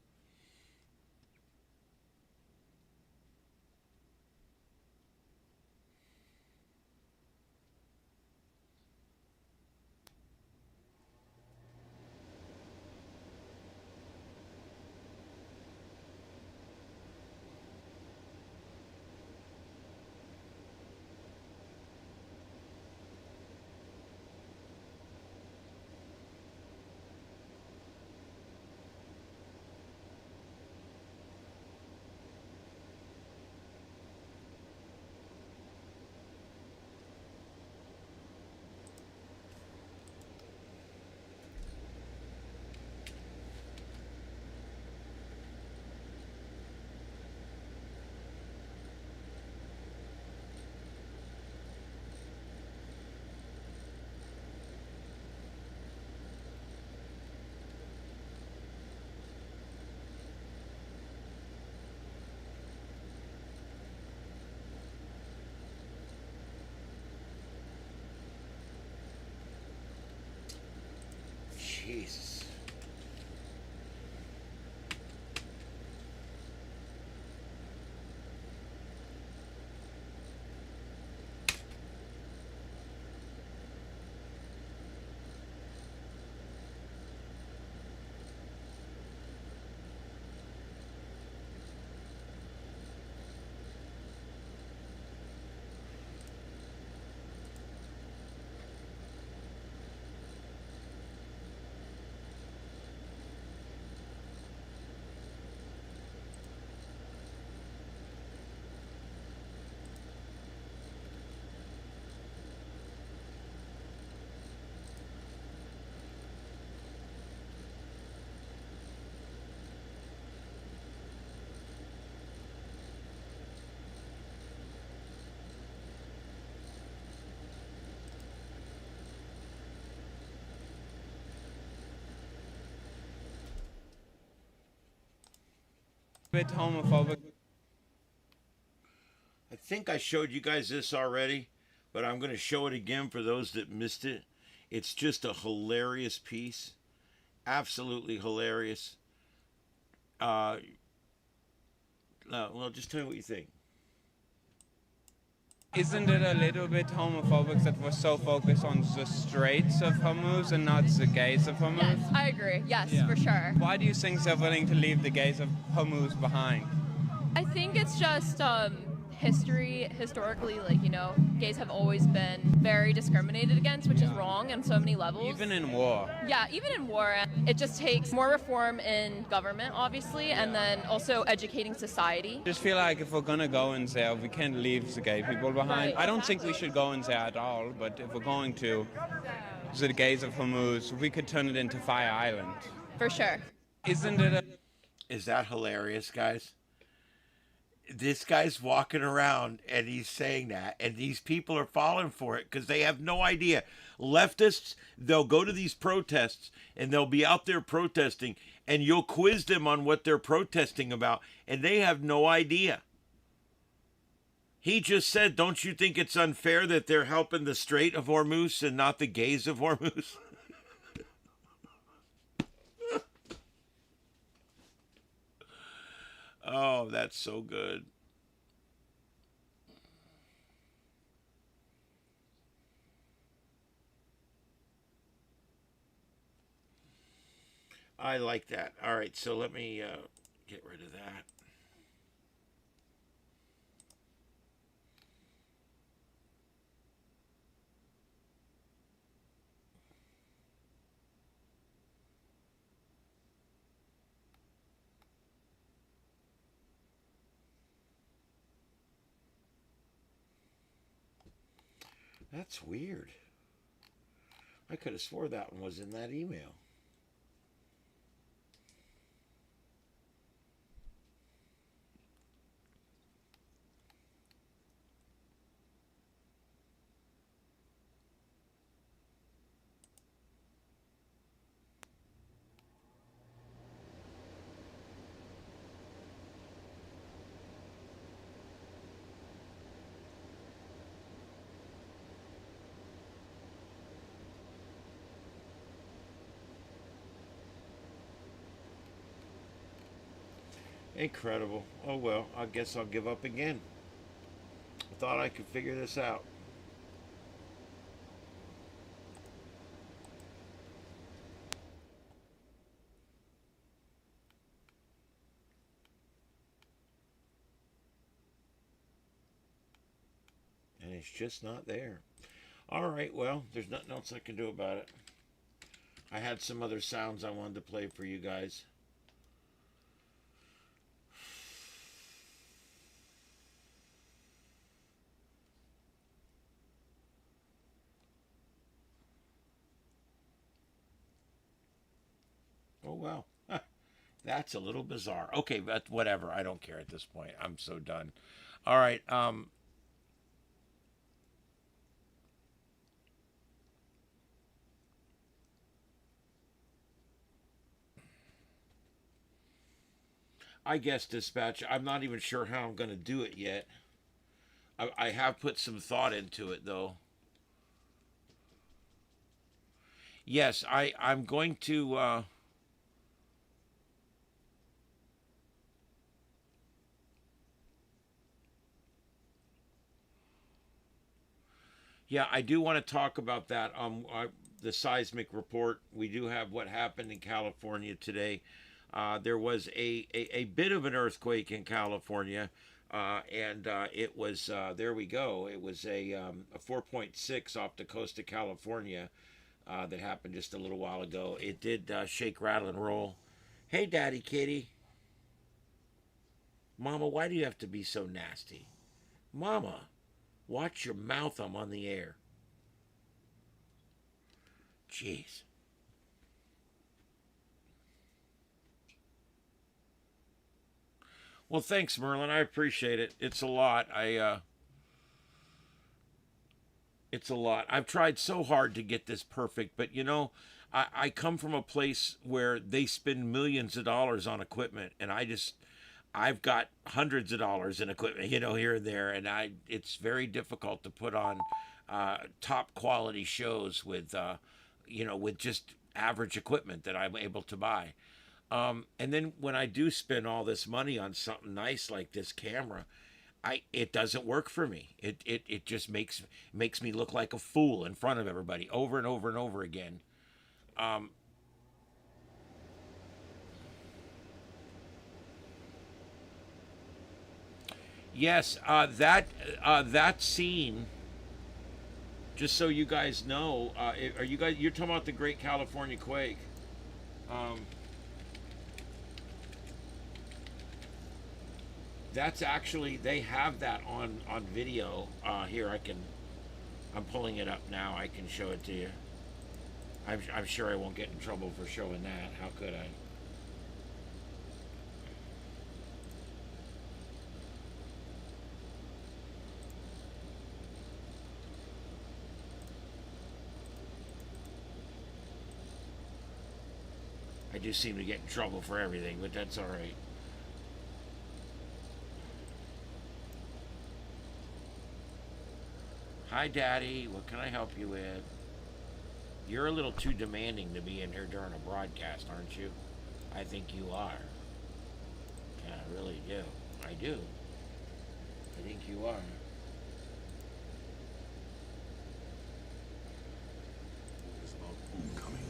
B: Jesus.
F: Bit homophobic.
B: I think I showed you guys this already, but I'm going to show it again for those that missed it. It's just a hilarious piece. Absolutely hilarious. Well, just tell me what you think.
F: Isn't it a little bit homophobic that we're so focused on the Straits of Hormuz and not the gays of Hormuz?
G: Yes, I agree. Yes, for sure.
F: Why do you think they're willing to leave the gays of Hormuz behind?
G: I think it's just historically, like, gays have always been very discriminated against, which is wrong on so many levels.
F: Even in war.
G: Yeah, even in war. It just takes more reform in government, obviously, and then also educating society.
F: Just feel like if we're gonna go in there, we can't leave the gay people behind.
G: Right.
F: I don't think we should go in there at all, but if we're going to, the gays of Hormuz, we could turn it into Fire Island.
G: For sure.
F: Isn't it a...
B: Is that hilarious, guys? This guy's walking around and he's saying that, and these people are falling for it because they have no idea. Leftists, they'll go to these protests and they'll be out there protesting, and you'll quiz them on what they're protesting about, and they have no idea. He just said, don't you think it's unfair that they're helping the Strait of Hormuz and not the gays of Hormuz? Oh, that's so good. I like that. All right, so let me get rid of that. That's weird. I could have swore that one was in that email. Incredible. Oh well, I guess I'll give up again. I thought I could figure this out. And it's just not there. All right, well, there's nothing else I can do about it. I had some other sounds I wanted to play for you guys. Oh, well. That's a little bizarre. Okay, but whatever. I don't care at this point. I'm so done. All right. I guess dispatch. I'm not even sure how I'm going to do it yet. I have put some thought into it, though. Yes, I'm going to... Yeah, I do want to talk about that. The seismic report. We do have what happened in California today. There was a bit of an earthquake in California, and it was, there we go, it was a 4.6 off the coast of California that happened just a little while ago. It did shake, rattle, and roll. Hey, Daddy Kitty. Mama, why do you have to be so nasty? Mama, watch your mouth. I'm on the air. Jeez. Well, thanks, Merlin. I appreciate it. It's a lot. It's a lot. I've tried so hard to get this perfect, but you know, I come from a place where they spend millions of dollars on equipment, and I've got hundreds of dollars in equipment, you know, here and there, and it's very difficult to put on top quality shows with, you know, with just average equipment that I'm able to buy. And then when I do spend all this money on something nice like this camera, it doesn't work for me. It just makes me look like a fool in front of everybody over and over and over again. Yes, that scene. Just so you guys know, you're talking about the Great California Quake? That's actually, they have that on video. Here, I'm pulling it up now. I can show it to you. I'm sure I won't get in trouble for showing that. How could I? I do seem to get in trouble for everything, but that's all right. Hi, Daddy. What can I help you with? You're a little too demanding to be in here during a broadcast, aren't you? I think you are. Yeah, I really do. I do. I think you are.
H: It's about homecoming.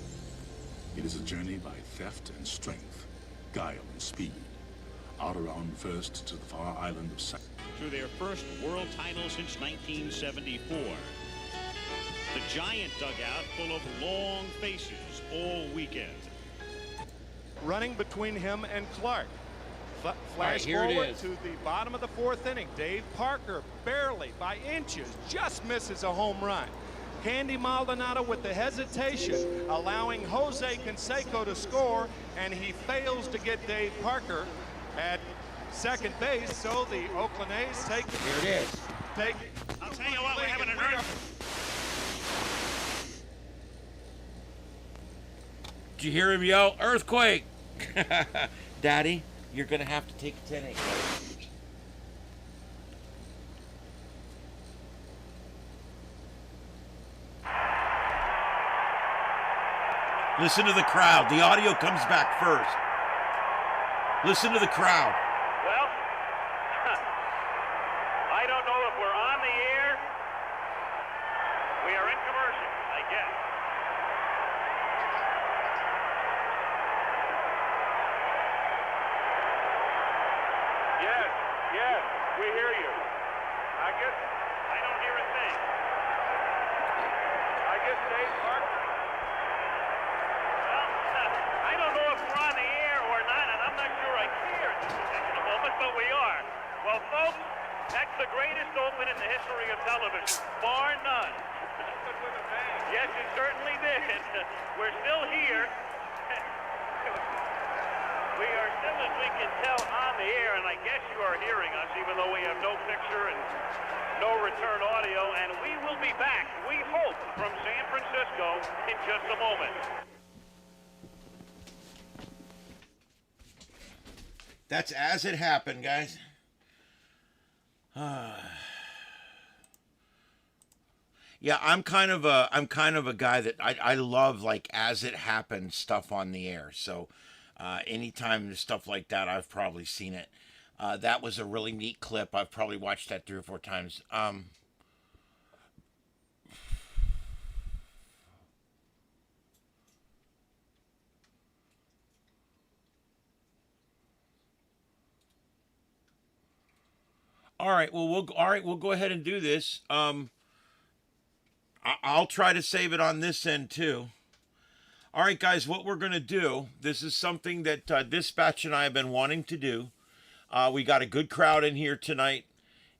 H: It is a journey by theft and strength, guile and speed. Out around first to the far island of San.
I: To their first world title since 1974. The giant dugout full of long faces all weekend.
J: Running between him and Clark. Flash
B: here it
J: forward
B: is.
J: to the bottom of the fourth inning. Dave Parker barely by inches just misses a home run. Candy Maldonado with the hesitation, allowing Jose Canseco to score, and he fails to get Dave Parker at second base, so the Oakland A's take...
B: Here it is.
I: I'll tell you what, we're having an earth.
B: Did you hear him yell, earthquake? Daddy, you're going to have to take a 10-8. Listen to the crowd. The audio comes back first. Listen to the crowd.
K: We hear you. I guess I don't hear a thing. I guess Dave Parker. Well, I don't know if we're on the air or not, and I'm not sure I care at this particular moment, but we are. Well, folks, that's the greatest open in the history of television, bar none. Yes, it certainly did. We're still here. We are still, as we can tell, on the air, and I guess you are hearing us, even though we have no picture and no return audio, and we will be back, we hope, from San Francisco in just a moment.
B: That's As It Happened, guys. Yeah, I'm kind of a guy that I love, like, As It Happened stuff on the air. So anytime there's stuff like that, I've probably seen it. That was a really neat clip. I've probably watched that 3 or 4 times. All right, well, we'll go ahead and do this. I'll try to save it on this end too. All right, guys, what we're going to do, this is something that Dispatch and I have been wanting to do. We got a good crowd in here tonight,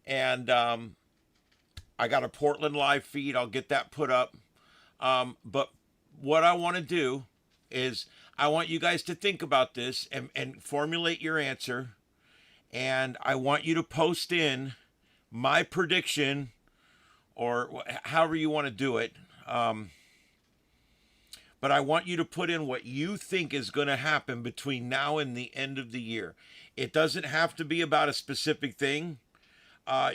B: and I got a Portland live feed. I'll get that put up. But what I want to do is I want you guys to think about this and formulate your answer. And I want you to post in my prediction, or however you want to do it. But I want you to put in what you think is going to happen between now and the end of the year. It doesn't have to be about a specific thing.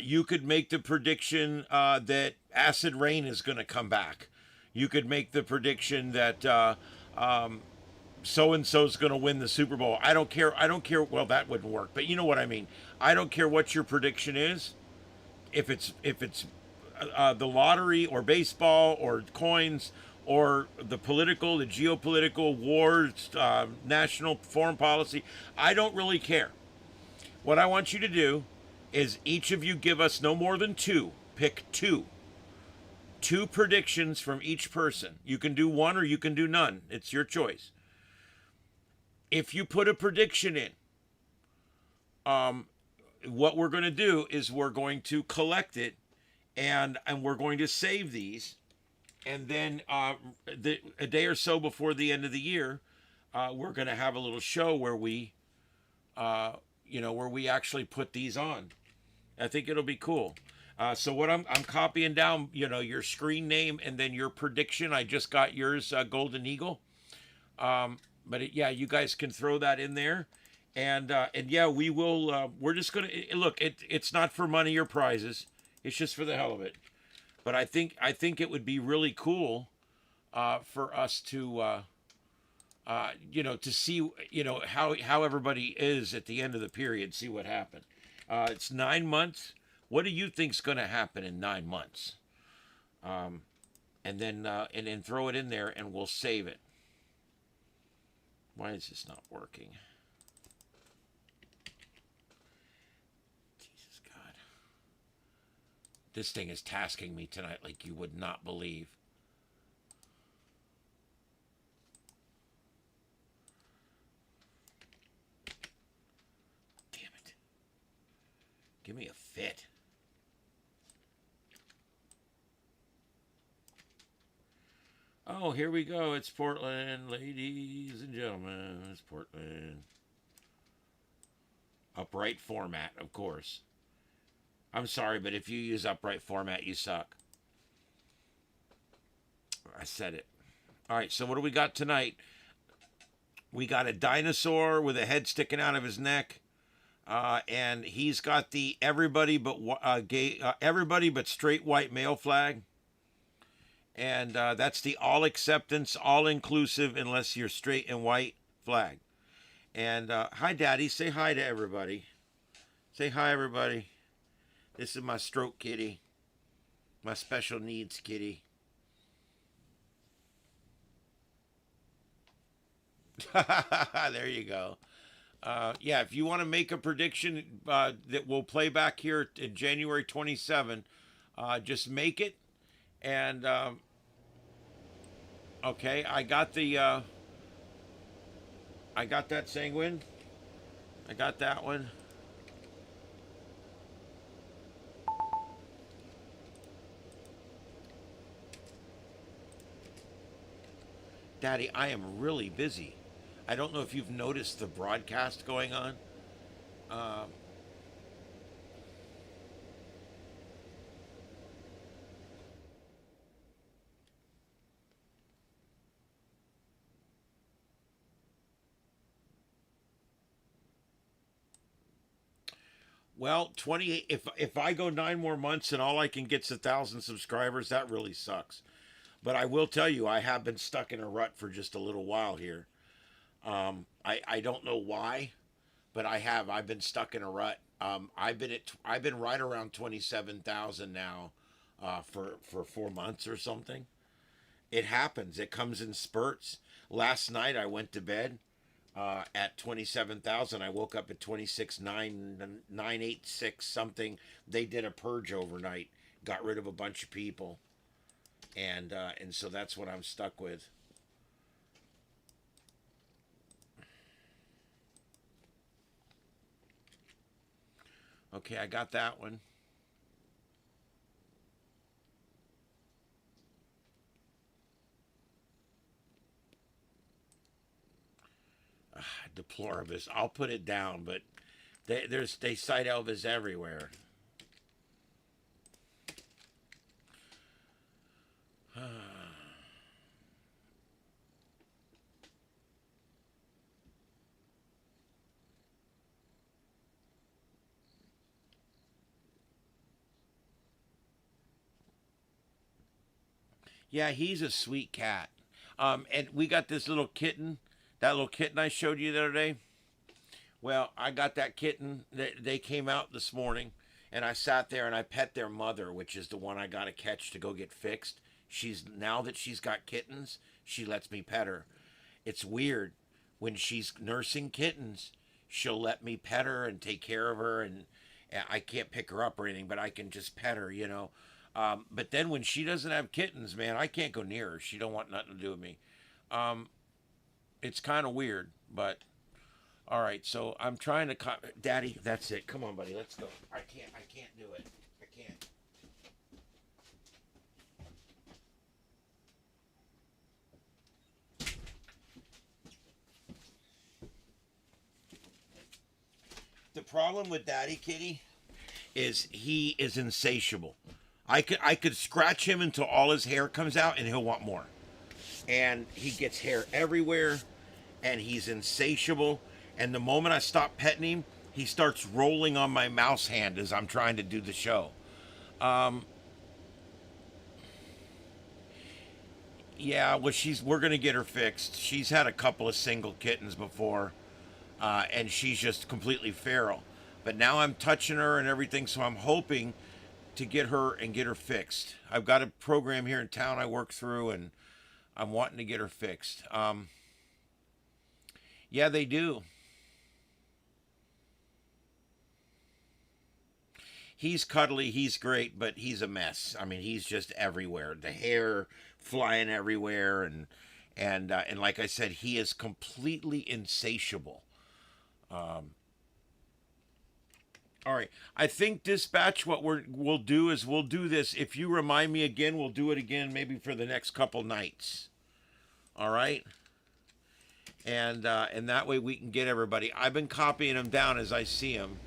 B: You could make the prediction that acid rain is going to come back. You could make the prediction that so-and-so's going to win the Super Bowl. I don't care. Well, that wouldn't work, but you know what I mean. I don't care what your prediction is. If it's the lottery or baseball or coins or the political, the geopolitical wars, national foreign policy, I don't really care. What I want you to do is each of you give us no more than 2. Pick 2. 2 predictions from each person. You can do 1 or you can do none. It's your choice. If you put a prediction in, what we're going to do is we're going to collect it, and we're going to save these, and then a day or so before the end of the year, we're going to have a little show where we, where we actually put these on. I think it'll be cool. So what I'm copying down, your screen name and then your prediction. I just got yours, Golden Eagle. But yeah, you guys can throw that in there, and yeah, we will. We're just gonna look. It's not for money or prizes. It's just for the hell of it. But I think it would be really cool for us to to see how everybody is at the end of the period. See what happened. It's 9 months. What do you think's going to happen in 9 months? And then throw it in there, and we'll save it. Why is this not working? Jesus God. This thing is tasking me tonight like you would not believe. Damn it. Give me a fit. Oh, here we go. It's Portland, ladies and gentlemen. It's Portland. Upright format, of course. I'm sorry, but if you use upright format, you suck. I said it. All right, so what do we got tonight? We got a dinosaur with a head sticking out of his neck. And he's got the everybody but straight white male flag. And that's the all acceptance, all inclusive, unless you're straight and white flag. And hi, Daddy. Say hi to everybody. Say hi, everybody. This is my stroke kitty. My special needs kitty. There you go. Yeah, if you want to make a prediction that will play back here in January 27, just make it. And okay, I got that sanguine. I got that one. Daddy, I am really busy. I don't know if you've noticed the broadcast going on. Well, 28. If I go 9 more months and all I can get's 1,000 subscribers, that really sucks. But I will tell you, I have been stuck in a rut for just a little while here. I don't know why, but I have. I've been stuck in a rut. I've been right around 27,000 now, for 4 months or something. It happens. It comes in spurts. Last night I went to bed at 27,000. I woke up at 26,986 something. They did a purge overnight, got rid of a bunch of people, and so that's what I'm stuck with. Okay, I got that one. Deploribus. I'll put it down, but they cite Elvis everywhere. Yeah, he's a sweet cat. And we got this little kitten. That little kitten I showed you the other day. Well, I got that kitten. They came out this morning, and I sat there and I pet their mother, which is the one I got to catch to go get fixed. Now that she's got kittens, she lets me pet her. It's weird. When she's nursing kittens, she'll let me pet her and take care of her, and I can't pick her up or anything, but I can just pet her, you know. But then when she doesn't have kittens, man, I can't go near her. She don't want nothing to do with me. It's kind of weird, but all right. So I'm trying to, Daddy, that's it. Come on, buddy, let's go. I can't do it. I can't. The problem with Daddy Kitty is he is insatiable. I could scratch him until all his hair comes out and he'll want more. And he gets hair everywhere, and he's insatiable. And the moment I stop petting him, he starts rolling on my mouse hand as I'm trying to do the show. Yeah, well, we're gonna get her fixed. She's had a couple of single kittens before, and she's just completely feral. But now I'm touching her and everything, so I'm hoping to get her fixed. I've got a program here in town I work through, and I'm wanting to get her fixed. Yeah, they do. He's cuddly, he's great, but he's a mess. I mean, he's just everywhere. The hair flying everywhere, and like I said, he is completely insatiable. All right, I think, Dispatch, what we'll do is we'll do this. If you remind me again, we'll do it again maybe for the next couple nights. All right? And that way we can get everybody. I've been copying them down as I see them.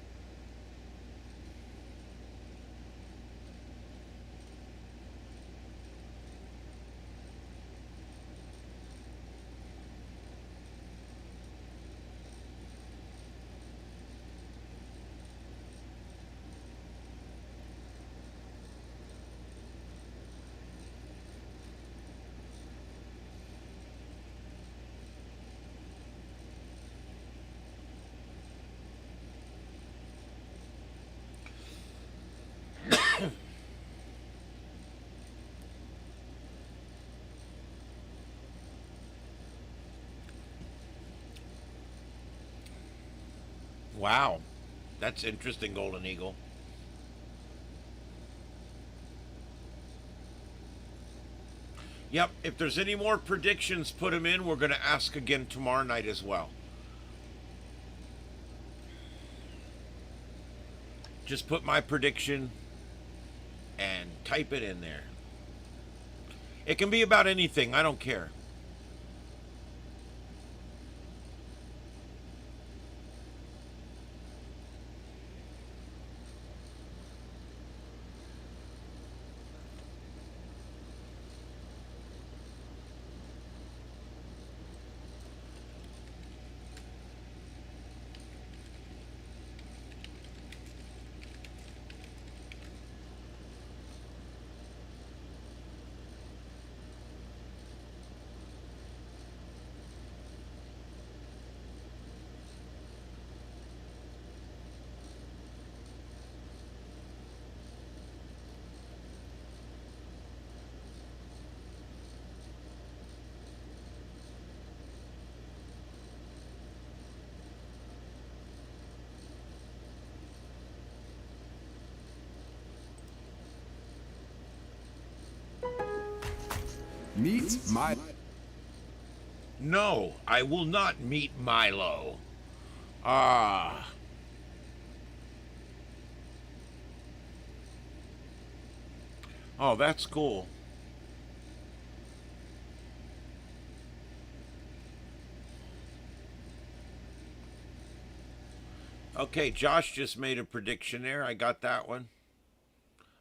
B: Wow. That's interesting, Golden Eagle. Yep, if there's any more predictions, put them in. We're going to ask again tomorrow night as well. Just put my prediction and type it in there. It can be about anything. I don't care.
A: Meet my...
B: No, I will not meet Milo. Ah. Oh, that's cool. Okay, Josh just made a prediction there. I got that one.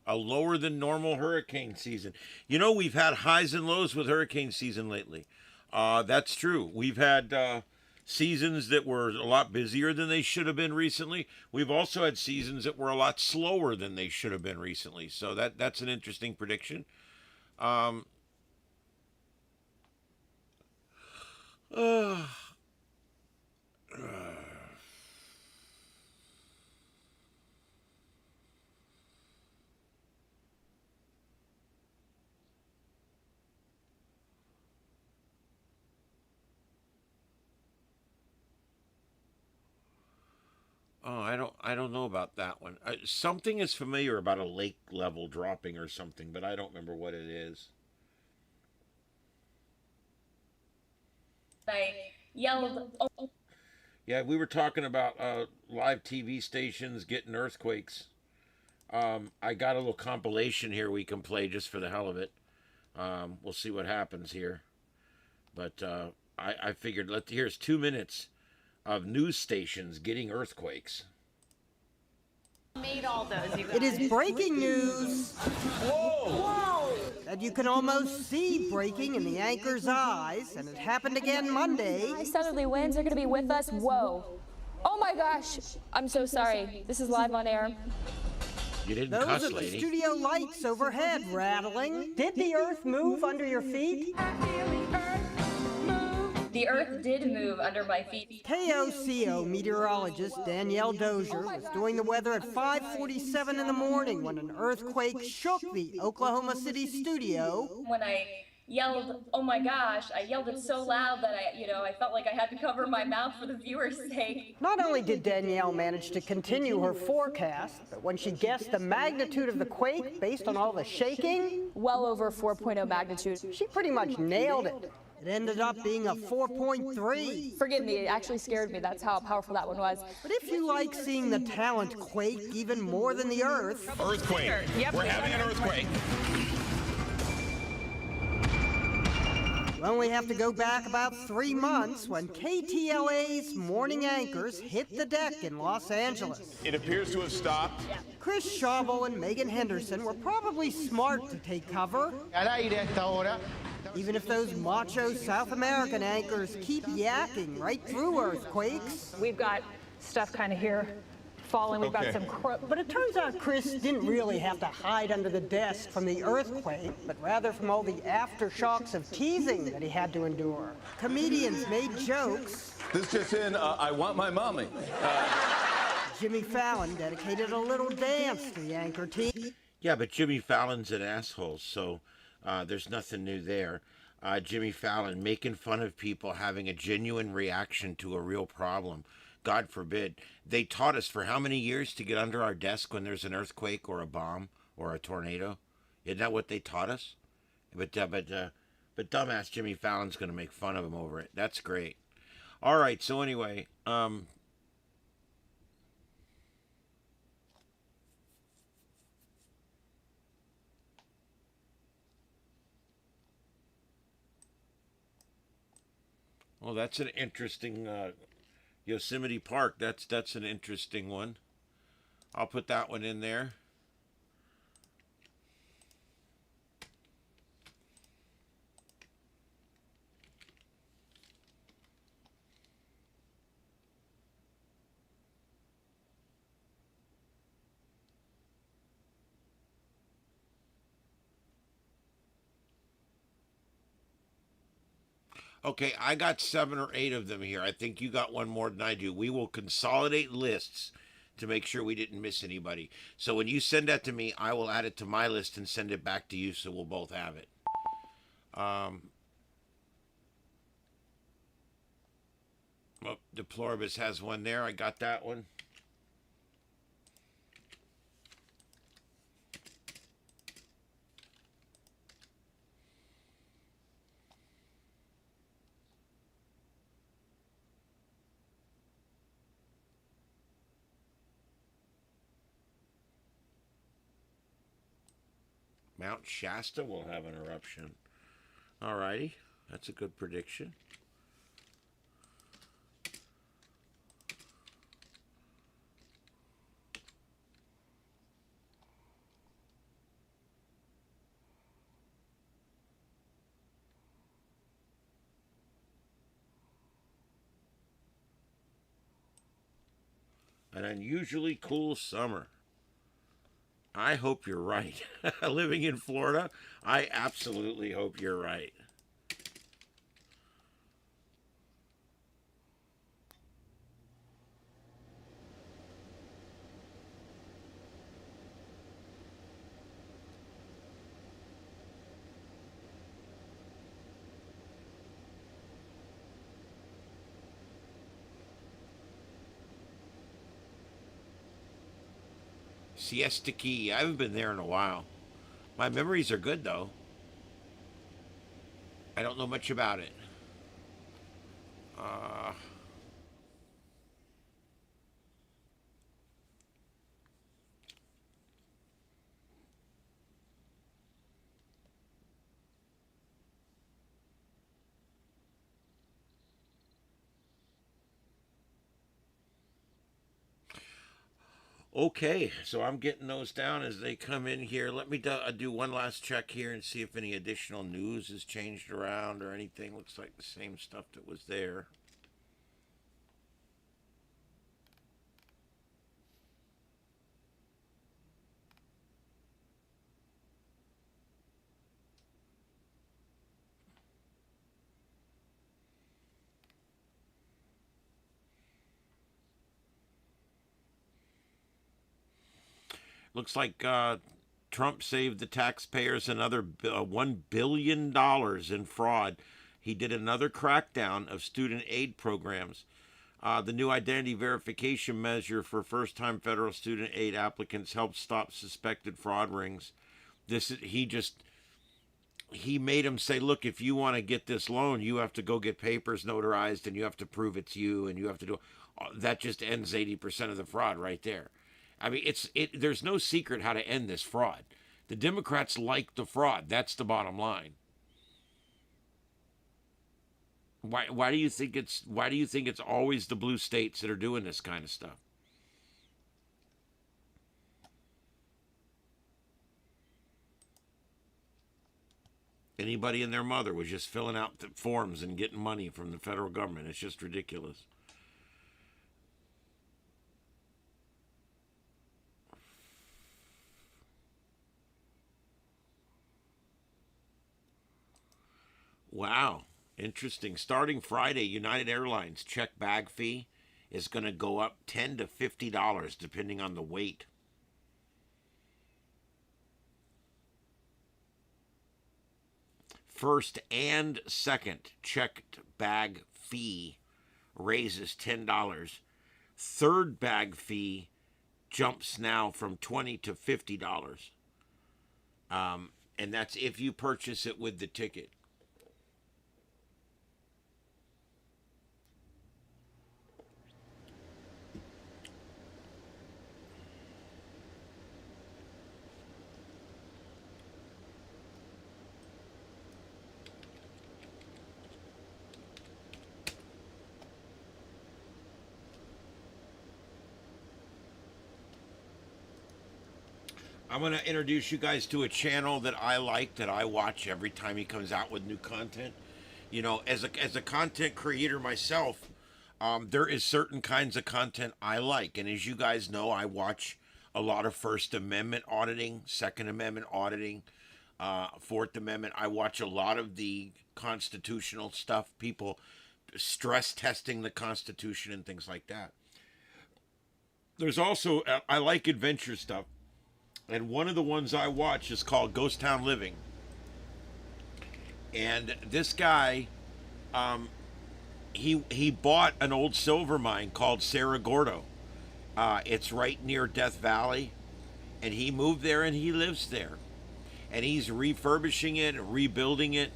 B: A lower than normal hurricane season. You know, we've had highs and lows with hurricane season lately. That's true. We've had seasons that were a lot busier than they should have been recently. We've also had seasons that were a lot slower than they should have been recently. So that's an interesting prediction. Oh, I don't know about that one. Something is familiar about a lake level dropping or something, but I don't remember what it is.
G: I yelled, oh.
B: Yeah, we were talking about live TV stations getting earthquakes. I got a little compilation here we can play just for the hell of it. We'll see what happens here. But I figured here's 2 minutes of news stations getting earthquakes.
L: Made all those, you guys.
M: It is breaking news. Whoa! That you can almost see breaking in the anchor's eyes, and it happened again Monday.
N: High southerly winds are going to be with us. Whoa. Oh my gosh. I'm so sorry. This is live on air.
B: You didn't
M: Those
B: cuss,
M: are the
B: lady.
M: studio lights overhead rattling. Did the earth move under your feet?
G: The earth did move under my feet.
M: KOCO meteorologist Danielle Dozier was doing the weather at 5:47 in the morning when an earthquake shook the Oklahoma City studio.
G: When I yelled, oh my gosh, I yelled it so loud that I felt like I had to cover my mouth for the viewers' sake.
M: Not only did Danielle manage to continue her forecast, but when she guessed the magnitude of the quake based on all the shaking,
N: well over 4.0 magnitude.
M: She pretty much nailed it. It ended up being a 4.3.
N: Forgive me, it actually scared me. That's how powerful that one was.
M: But if you like seeing the talent quake even more than the earth...
O: Earthquake.
L: Yep.
O: We're having an earthquake.
M: You only have to go back about 3 months when KTLA's morning anchors hit the deck in Los Angeles.
O: It appears to have stopped.
M: Chris Schauble and Megan Henderson were probably smart to take cover. Even if those macho South American anchors keep yakking right through earthquakes.
L: We've got stuff kind of here falling. We've got some
M: But it turns out Chris didn't really have to hide under the desk from the earthquake, but rather from all the aftershocks of teasing that he had to endure. Comedians made jokes.
O: This just in, I want my mommy.
M: Jimmy Fallon dedicated a little dance to the anchor team.
B: Yeah, but Jimmy Fallon's an asshole, so there's nothing new there. Jimmy Fallon making fun of people having a genuine reaction to a real problem. God forbid. They taught us for how many years to get under our desk when there's an earthquake or a bomb or a tornado? Isn't that what they taught us? But dumbass Jimmy Fallon's going to make fun of him over it. That's great. All right, so anyway, well, that's an interesting Yosemite Park. That's an interesting one. I'll put that one in there. Okay, I got 7 or 8 of them here. I think you got one more than I do. We will consolidate lists to make sure we didn't miss anybody. So when you send that to me, I will add it to my list and send it back to you so we'll both have it. Well, Deploribus has one there. I got that one. Mount Shasta will have an eruption. Alrighty, that's a good prediction. An unusually cool summer. I hope you're right. Living in Florida, I absolutely hope you're right. Siesta Key. I haven't been there in a while. My memories are good, though. I don't know much about it. Okay, so I'm getting those down as they come in here. Let me do one last check here and see if any additional news has changed around or anything. Looks like the same stuff that was there. Looks like Trump saved the taxpayers another $1 billion in fraud. He did another crackdown of student aid programs. The new identity verification measure for first-time federal student aid applicants helps stop suspected fraud rings. He made them say, look, if you want to get this loan, you have to go get papers notarized and you have to prove it's you and you have to do that. Just ends 80% of the fraud right there. I mean, there's no secret how to end this fraud. The Democrats like the fraud. That's the bottom line. Why do you think it's always the blue states that are doing this kind of stuff? Anybody and their mother was just filling out the forms and getting money from the federal government. It's just ridiculous. Wow, interesting. Starting Friday, United Airlines check bag fee is going to go up $10 to $50 depending on the weight. First and second checked bag fee raises $10 third bag fee jumps now from $20 to $50. And that's if you purchase it with the ticket. I'm going to introduce you guys to a channel that I like, that I watch every time he comes out with new content. You know, as a content creator myself, there is certain kinds of content I like. And as you guys know, I watch a lot of First Amendment auditing, Second Amendment auditing, Fourth Amendment. I watch a lot of the constitutional stuff, people stress testing the Constitution and things like that. There's also, I like adventure stuff. And one of the ones I watch is called Ghost Town Living. And this guy, he bought an old silver mine called Cerro Gordo. It's right near Death Valley. And he moved there and he lives there. And he's refurbishing it, rebuilding it.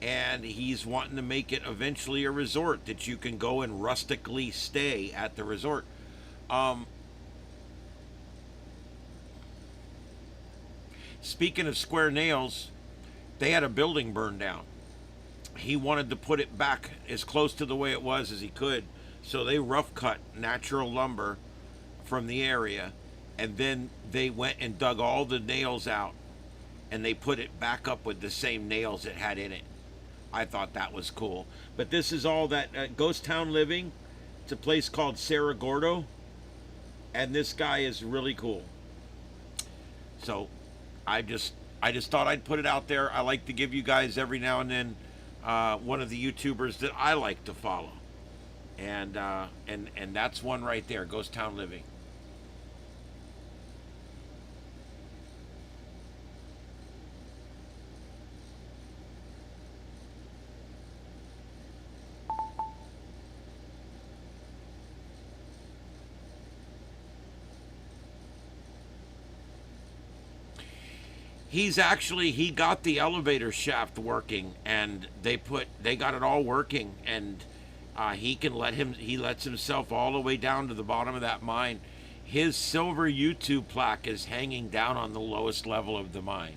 B: And he's wanting to make it eventually a resort that you can go and rustically stay at the resort. Speaking of square nails, they had a building burned down. He wanted to put it back as close to the way it was as he could, so they rough cut natural lumber from the area, and then they went and dug all the nails out, and they put it back up with the same nails it had in it. I thought that was cool. But this is all that Ghost Town Living. It's a place called Cerro Gordo, and this guy is really cool. So I just thought I'd put it out there. I like to give you guys every now and then one of the YouTubers that I like to follow, and that's one right there, Ghost Town Living. He got the elevator shaft working, and they got it all working, and he lets himself all the way down to the bottom of that mine. His silver YouTube plaque is hanging down on the lowest level of the mine.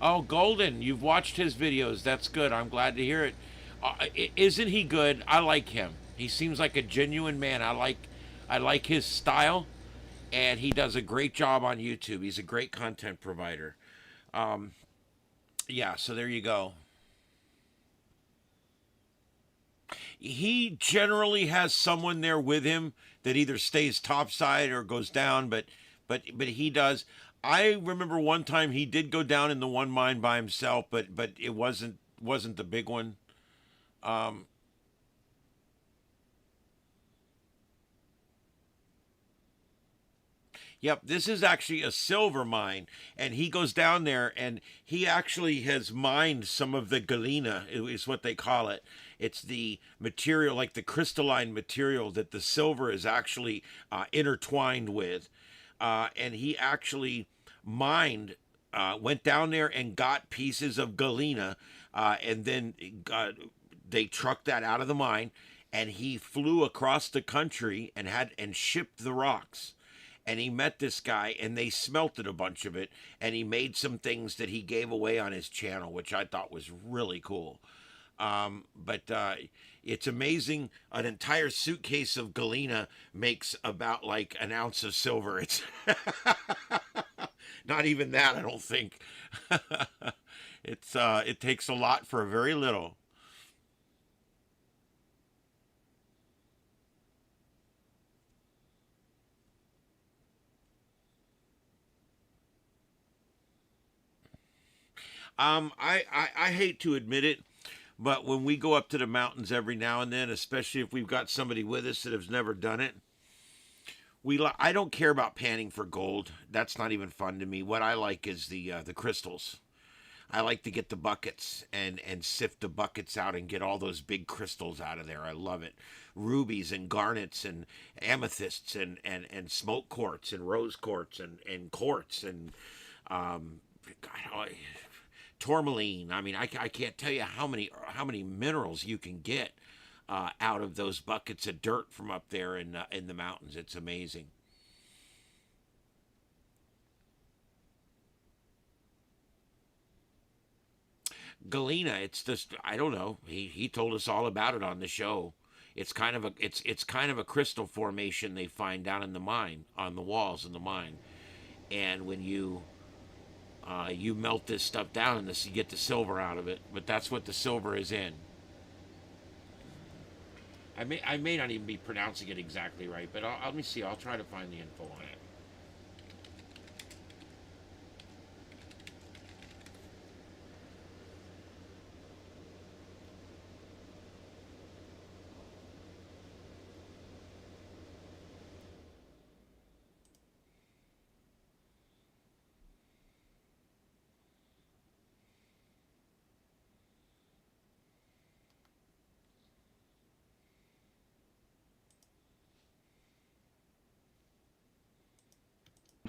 B: Oh, Golden, you've watched his videos. That's good. I'm glad to hear it. Isn't he good? I like him. He seems like a genuine man. I like his style, and he does a great job on YouTube. He's a great content provider. Yeah, so there you go. He generally has someone there with him that either stays topside or goes down, but he does. I remember one time he did go down in the one mine by himself, but it wasn't the big one. Yep, this is actually a silver mine, and he goes down there, and he actually has mined some of the galena, is what they call it. It's the material, like the crystalline material that the silver is actually intertwined with. And he actually mined, went down there and got pieces of galena, and then they trucked that out of the mine, and he flew across the country and shipped the rocks. And he met this guy, and they smelted a bunch of it, and he made some things that he gave away on his channel, which I thought was really cool. But it's amazing. An entire suitcase of galena makes about like an ounce of silver. It's not even that, I don't think. It takes a lot for very little. I hate to admit it, but when we go up to the mountains every now and then, especially if we've got somebody with us that has never done it, I don't care about panning for gold. That's not even fun to me. What I like is the crystals. I like to get the buckets and sift the buckets out and get all those big crystals out of there. I love it. Rubies and garnets and amethysts and smoke quartz and rose quartz and quartz and tourmaline. I mean, I can't tell you how many minerals you can get out of those buckets of dirt from up there in the mountains. It's amazing. Galena, it's just, I don't know. He told us all about it on the show. It's kind of a crystal formation they find down in the mine, on the walls in the mine. And when you melt this stuff down, and you get the silver out of it. But that's what the silver is in. I may not even be pronouncing it exactly right, but let me see. I'll try to find the info on it.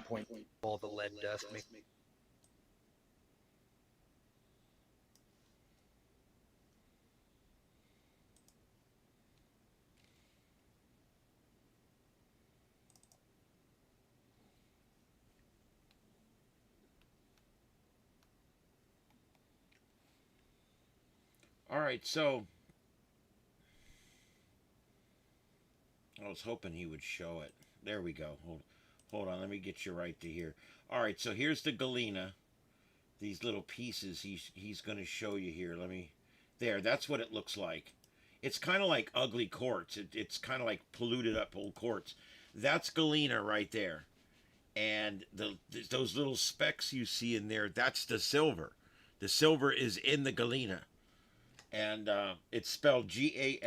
P: Point all the lead dust.
B: All right, so I was hoping he would show it. There we go. Hold on, let me get you right to here. All right, so here's the galena. These little pieces he's going to show you here. There, that's what it looks like. It's kind of like ugly quartz. It's kind of like polluted up old quartz. That's galena right there. And those little specks you see in there, that's the silver. The silver is in the galena. And it's spelled Galena.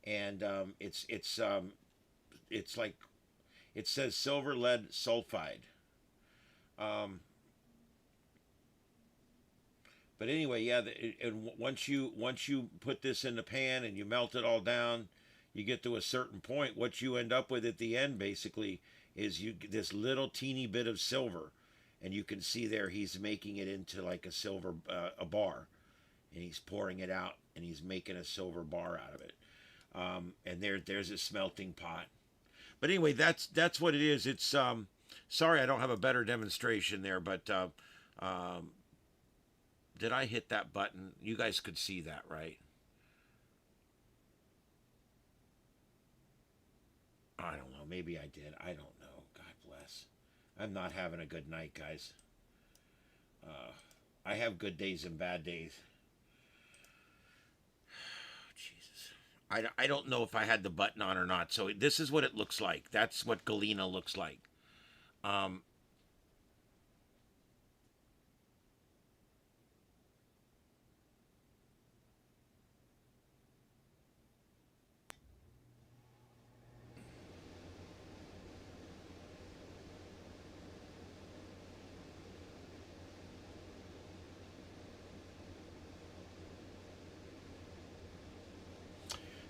B: And it's like, it says silver lead sulfide. But anyway, yeah, and once you put this in the pan and you melt it all down, you get to a certain point. What you end up with at the end, basically, is this little teeny bit of silver, and you can see there he's making it into like a silver a bar, and he's pouring it out, and he's making a silver bar out of it. And there's a smelting pot. But anyway, that's what it is. It's sorry I don't have a better demonstration there, but did I hit that button? You guys could see that, right? I don't know. Maybe I did. I don't know. God bless. I'm not having a good night, guys. I have good days and bad days. Jesus. I don't know if I had the button on or not. So this is what it looks like. That's what galena looks like.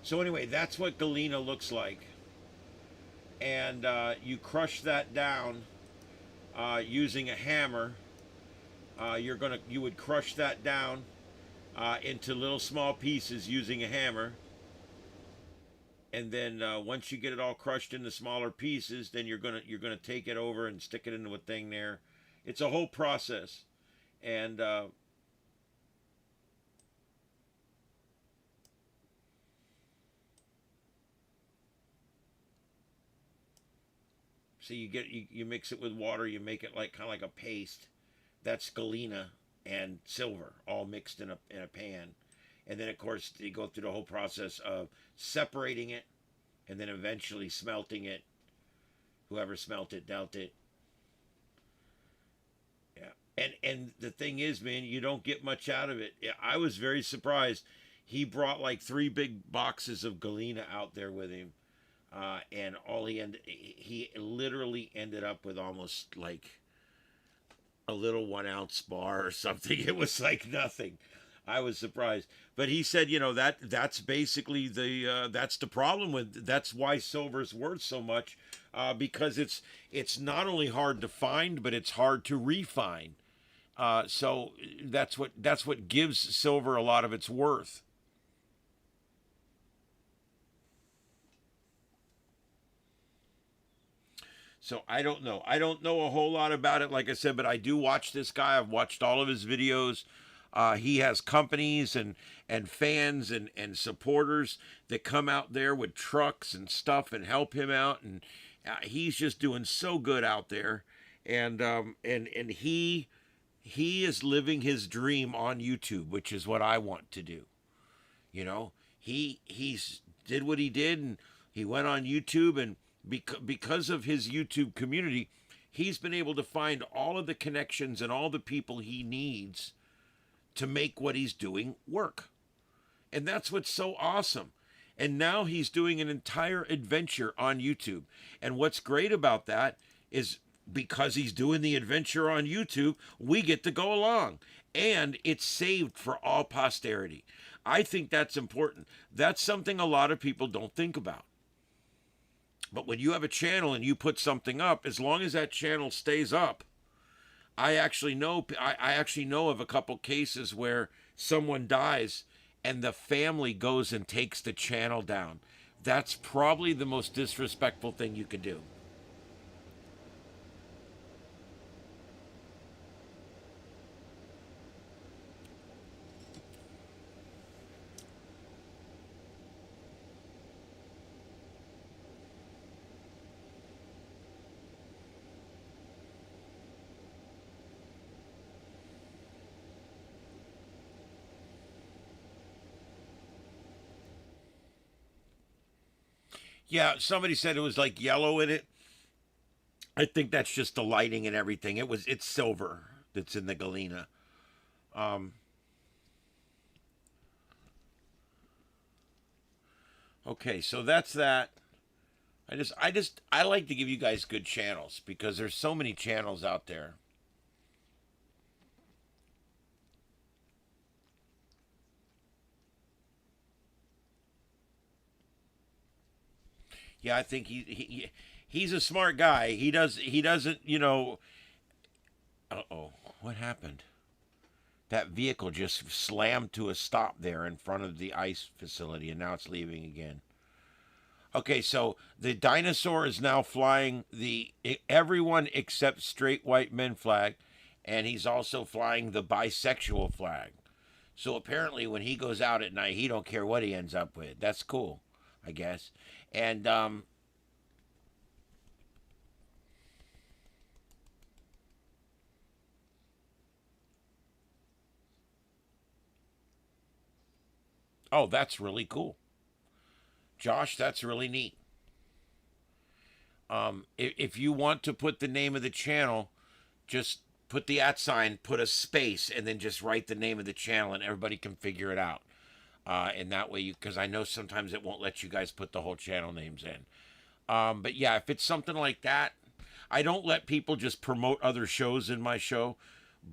B: So anyway, that's what galena looks like. And you crush that down using a hammer. You would crush that down into little small pieces using a hammer. And then once you get it all crushed into smaller pieces, then you're gonna take it over and stick it into a thing there. It's a whole process. And so you mix it with water, you make it like kind of like a paste. That's galena and silver all mixed in a pan. And then of course you go through the whole process of separating it and then eventually smelting it. Whoever smelt it dealt it. Yeah. And the thing is, man, you don't get much out of it. I was very surprised. He brought like 3 big boxes of galena out there with him, and he literally ended up with almost like a little 1 ounce bar or something. It was like nothing. I was surprised, but he said, that's basically that's the problem that's why silver's worth so much, because it's not only hard to find, but it's hard to refine. So that's what gives silver a lot of its worth. So I don't know. I don't know a whole lot about it, like I said, but I do watch this guy. I've watched all of his videos. He has companies and fans and supporters that come out there with trucks and stuff and help him out, and he's just doing so good out there. And he is living his dream on YouTube, which is what I want to do. He's did what he did, and he went on YouTube, and because of his YouTube community, he's been able to find all of the connections and all the people he needs to make what he's doing work. And that's what's so awesome. And now he's doing an entire adventure on YouTube. And what's great about that is because he's doing the adventure on YouTube, we get to go along. And it's saved for all posterity. I think that's important. That's something a lot of people don't think about. But when you have a channel and you put something up, as long as that channel stays up, I actually know of a couple cases where someone dies and the family goes and takes the channel down. That's probably the most disrespectful thing you could do. Yeah, somebody said it was like yellow in it. I think that's just the lighting and everything. It's silver that's in the galena. Okay, so that's that. I like to give you guys good channels because there's so many channels out there. Yeah, I think he's a smart guy. He doesn't, Uh-oh, what happened? That vehicle just slammed to a stop there in front of the ice facility, and now it's leaving again. Okay, so the dinosaur is now flying the everyone except straight white men flag, and he's also flying the bisexual flag. So apparently when he goes out at night, he don't care what he ends up with. That's cool, I guess. And oh, that's really cool. Josh, that's really neat. If you want to put the name of the channel, just put the @ put a space, and then just write the name of the channel, and everybody can figure it out. And that way, because I know sometimes it won't let you guys put the whole channel names in. But yeah, if it's something like that, I don't let people just promote other shows in my show.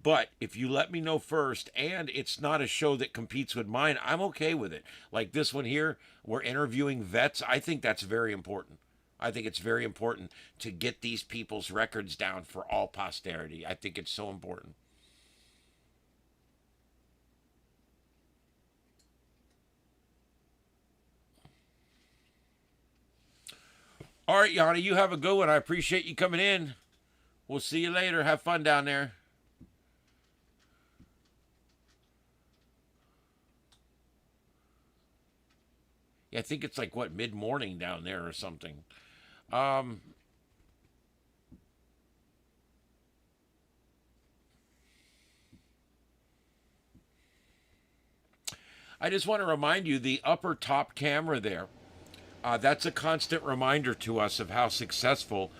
B: But if you let me know first, and it's not a show that competes with mine, I'm okay with it. Like this one here, we're interviewing vets. I think that's very important. I think it's very important to get these people's records down for all posterity. I think it's so important. All right, Yanni, you have a good one. I appreciate you coming in. We'll see you later. Have fun down there. Yeah, I think it's like, what, mid-morning down there or something. I just want to remind you, the upper top camera there, that's a constant reminder to us of how successful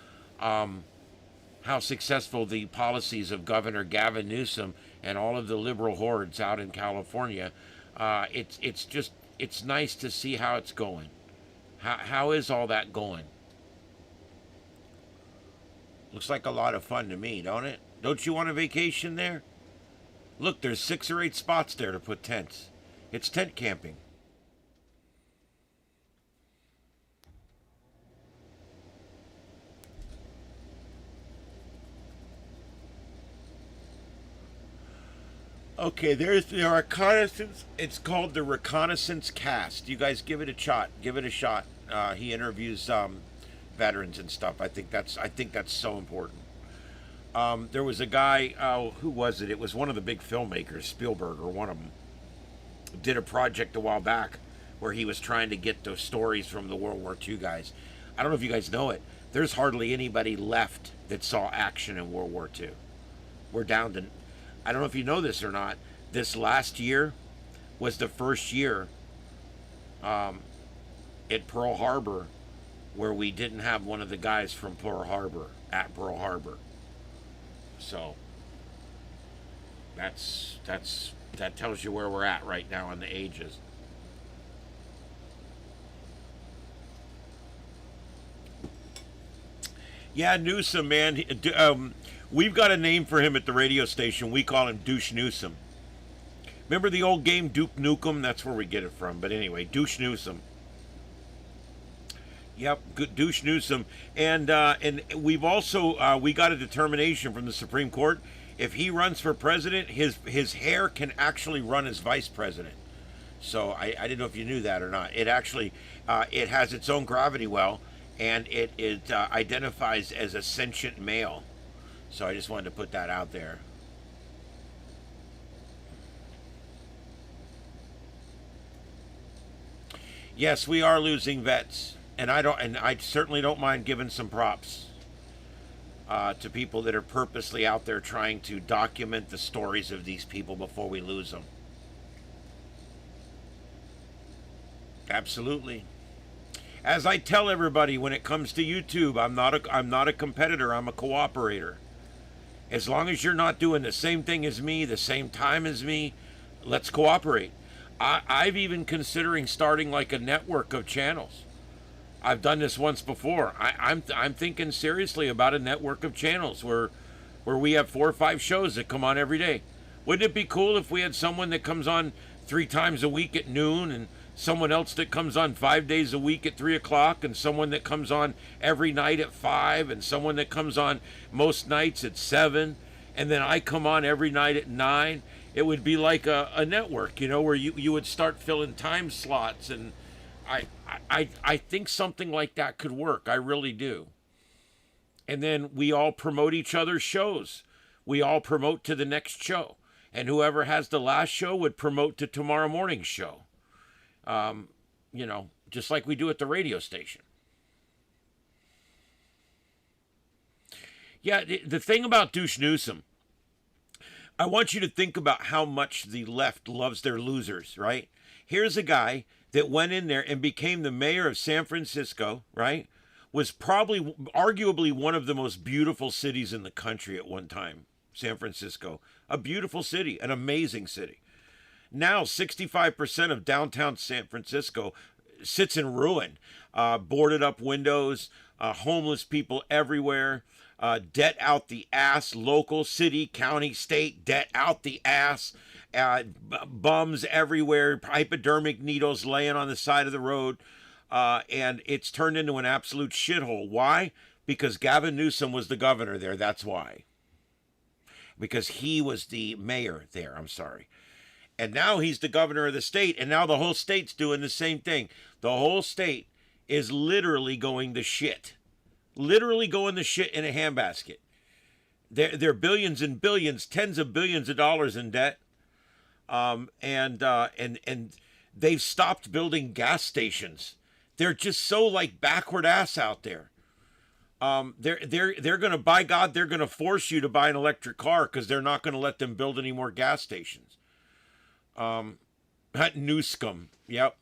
B: how successful the policies of Governor Gavin Newsom and all of the liberal hordes out in California. It's nice to see how it's going. How is all that going? Looks like a lot of fun to me, don't it? Don't you want a vacation there? Look, there's 6 or 8 spots there to put tents. It's tent camping. Okay, there's the reconnaissance. It's called the Reconnaissance Cast. You guys give it a shot. Give it a shot. He interviews veterans and stuff. I think that's so important. There was a guy. Who was it? It was one of the big filmmakers, Spielberg, or one of them. Did a project a while back where he was trying to get those stories from the World War II guys. I don't know if you guys know it. There's hardly anybody left that saw action in World War II. We're down to. I don't know if you know this or not. This last year was the first year at Pearl Harbor where we didn't have one of the guys from Pearl Harbor at Pearl Harbor. So that tells you where we're at right now in the ages. Yeah, Newsom, man. We've got a name for him at the radio station. We call him Douche Newsom. Remember the old game Duke Nukem? That's where we get it from. But anyway, Douche Newsom. Yep, good Douche Newsom. And we've also we got a determination from the Supreme Court. If he runs for president, his hair can actually run as vice president. So I didn't know if you knew that or not. It actually it has its own gravity well, and it identifies as a sentient male. So I just wanted to put that out there. Yes, we are losing vets, and I certainly don't mind giving some props to people that are purposely out there trying to document the stories of these people before we lose them. Absolutely. As I tell everybody when it comes to YouTube, I'm not a competitor, I'm a cooperator. As long as you're not doing the same thing as me, the same time as me, let's cooperate. I've even considering starting like a network of channels. I've done this once before. I'm thinking seriously about a network of channels where we have 4 or 5 shows that come on every day. Wouldn't it be cool if we had someone that comes on 3 times a week at noon, and someone else that comes on 5 days a week at 3 o'clock, and someone that comes on every night at 5, and someone that comes on most nights at 7, and then I come on every night at 9. It would be like a network, you know, where you would start filling time slots, and I think something like that could work. I really do. And then we all promote each other's shows. We all promote to the next show, and whoever has the last show would promote to tomorrow morning's show. You know, just like we do at the radio station. Yeah, the thing about Douche Newsom, I want you to think about how much the left loves their losers, right? Here's a guy that went in there and became the mayor of San Francisco, right? Was probably, arguably, one of the most beautiful cities in the country at one time, San Francisco. A beautiful city, an amazing city. Now, 65% of downtown San Francisco sits in ruin. Boarded up windows, homeless people everywhere, debt out the ass, local, city, county, state, debt out the ass, bums everywhere, hypodermic needles laying on the side of the road, and it's turned into an absolute shithole. Why? Because Gavin Newsom was the governor there, that's why. Because he was the mayor there, I'm sorry. And now he's the governor of the state, and now the whole state's doing the same thing. The whole state is literally going to shit. Literally going to shit in a handbasket. They're billions and billions, tens of billions of dollars in debt. And they've stopped building gas stations. They're just so like backward ass out there. They're going to, by God, they're going to force you to buy an electric car because they're not going to let them build any more gas stations. Newscum. Yep.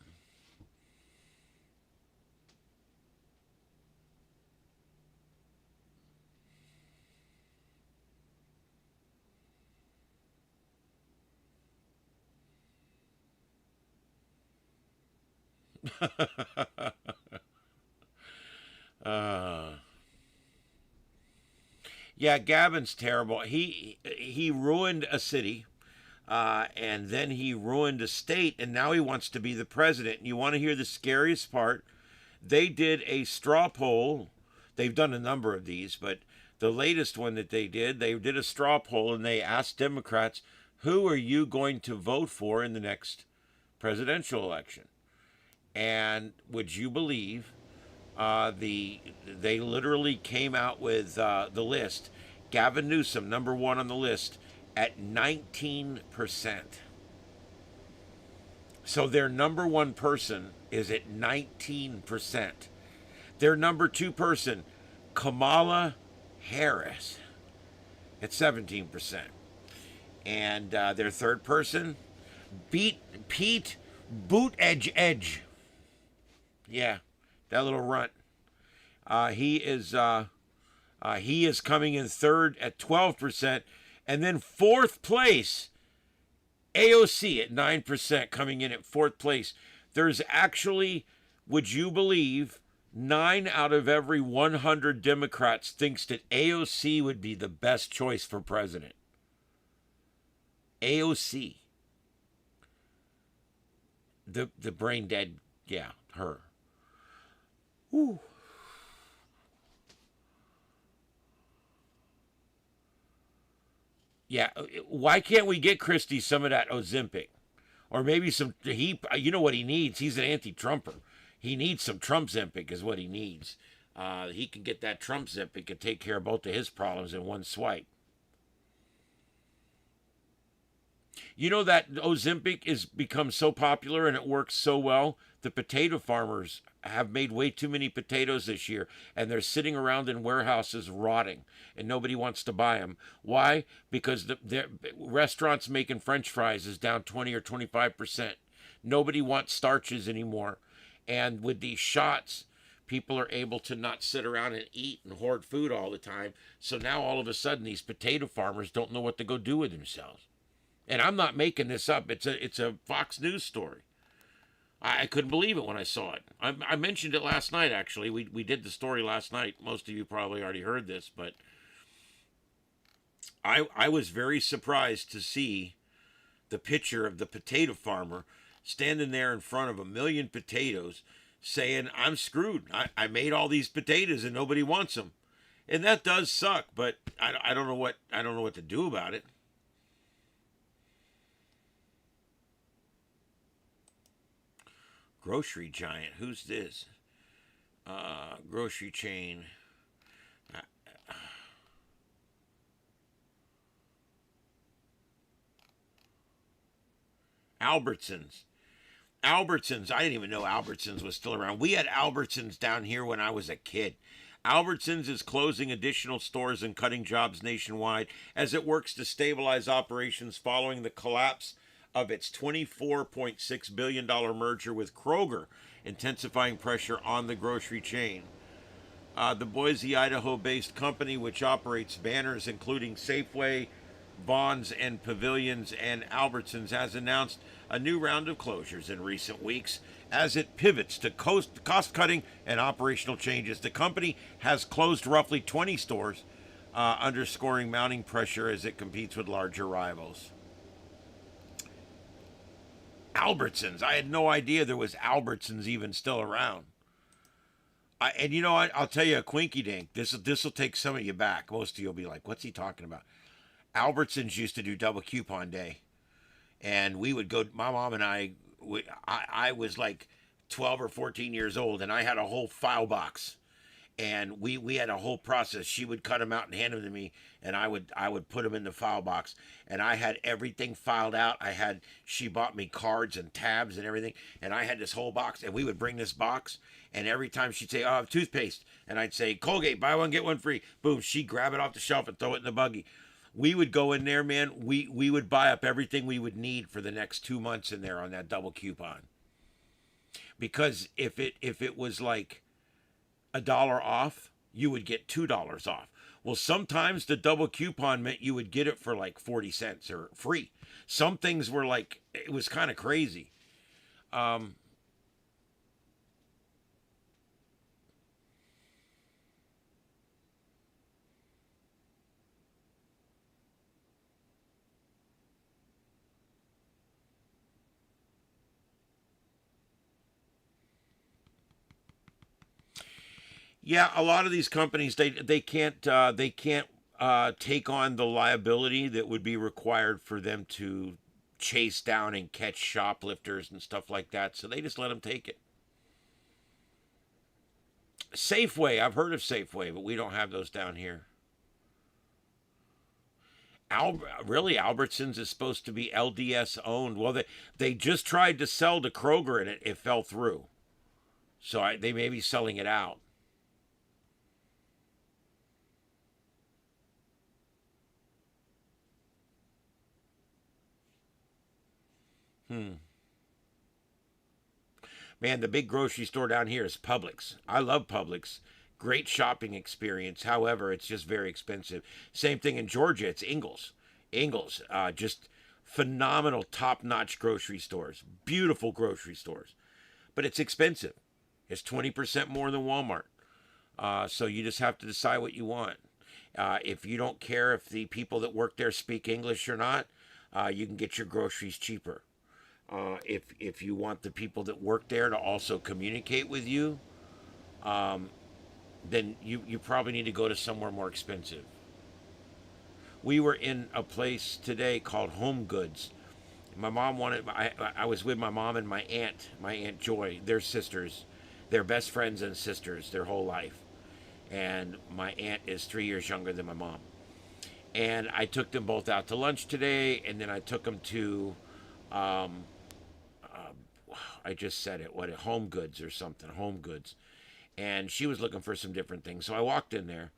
B: Yeah, Gavin's terrible. He ruined a city, and then he ruined a state, and now he wants to be the president. And you want to hear the scariest part? They did a straw poll. They've done a number of these, but the latest one that they did a straw poll, and they asked Democrats, who are you going to vote for in the next presidential election? And would you believe they literally came out with the list. Gavin Newsom, number one on the list, at 19%. So their number one person is at 19%. Their number two person, Kamala Harris, at 17%. And their third person, Pete Buttigieg. Yeah, that little runt. He is coming in third at 12%, and then fourth place, AOC at 9%, coming in at fourth place. There's actually, would you believe, 9 out of every 100 Democrats thinks that AOC would be the best choice for president. AOC. The brain dead, yeah, her. Ooh. Yeah, why can't we get Christie some of that Ozempic? Or maybe some, you know what he needs? He's an anti-Trumper. He needs some Trump Zempic is what he needs. He can get that Trump Zempic and take care of both of his problems in one swipe. You know that Ozempic has become so popular and it works so well, the potato farmers have made way too many potatoes this year, and they're sitting around in warehouses rotting, and nobody wants to buy them. Why? Because the restaurants making French fries is down 20 or 25%. Nobody wants starches anymore. And with these shots, people are able to not sit around and eat and hoard food all the time. So now all of a sudden, these potato farmers don't know what to go do with themselves. And I'm not making this up. It's a Fox News story. I couldn't believe it when I saw it. I mentioned it last night, actually. We did the story last night. Most of you probably already heard this, but I was very surprised to see the picture of the potato farmer standing there in front of 1 million potatoes saying, I'm screwed. I made all these potatoes and nobody wants them. And that does suck, but I don't know what to do about it. Grocery giant. Who's this? Grocery chain. Albertsons. Albertsons. I didn't even know Albertsons was still around. We had Albertsons down here when I was a kid. Albertsons is closing additional stores and cutting jobs nationwide as it works to stabilize operations following the collapse of its $24.6 billion merger with Kroger, intensifying pressure on the grocery chain. The Boise, Idaho-based company, which operates banners including Safeway, Vons, and Pavilions, and Albertsons, has announced a new round of closures in recent weeks as it pivots to cost-cutting and operational changes. The company has closed roughly 20 stores, underscoring mounting pressure as it competes with larger rivals. Albertsons. I had no idea there was Albertsons even still around. And you know what? I'll tell you a quinky dink. This will take some of you back. Most of you will be like, what's he talking about? Albertsons used to do double coupon day. And we would go, my mom and I was like 12 or 14 years old, and I had a whole file box. And we had a whole process. She would cut them out and hand them to me, and I would put them in the file box. And I had everything filed out. She bought me cards and tabs and everything, and I had this whole box. And we would bring this box, and every time she'd say, "Oh, I have toothpaste," and I'd say, "Colgate, buy one get one free." Boom, she'd grab it off the shelf and throw it in the buggy. We would go in there, man. We would buy up everything we would need for the next 2 months in there on that double coupon. Because if it was like $1 off, you would get $2 off. Well, sometimes the double coupon meant you would get it for like 40 cents or free. Some things were like, it was kind of crazy. Yeah, a lot of these companies they can't take on the liability that would be required for them to chase down and catch shoplifters and stuff like that. So they just let them take it. Safeway, I've heard of Safeway, but we don't have those down here. Really, Albertsons is supposed to be LDS owned. Well, they just tried to sell to Kroger and it fell through. So they may be selling it out. Man, the big grocery store down here is Publix. I love Publix. Great shopping experience. However, it's just very expensive. Same thing in Georgia. It's Ingles. Ingles, just phenomenal, top-notch grocery stores. Beautiful grocery stores. But it's expensive. It's 20% more than Walmart. So you just have to decide what you want. If you don't care if the people that work there speak English or not, you can get your groceries cheaper. If you want the people that work there to also communicate with you, then you probably need to go to somewhere more expensive. We were in a place today called Home Goods. My mom wanted, I was with my mom and my Aunt Joy. They're sisters. They're best friends and sisters their whole life. And my aunt is 3 years younger than my mom. And I took them both out to lunch today, and then I took them to, I just said it, Home Goods or something, Home Goods. And she was looking for some different things. So I walked in there,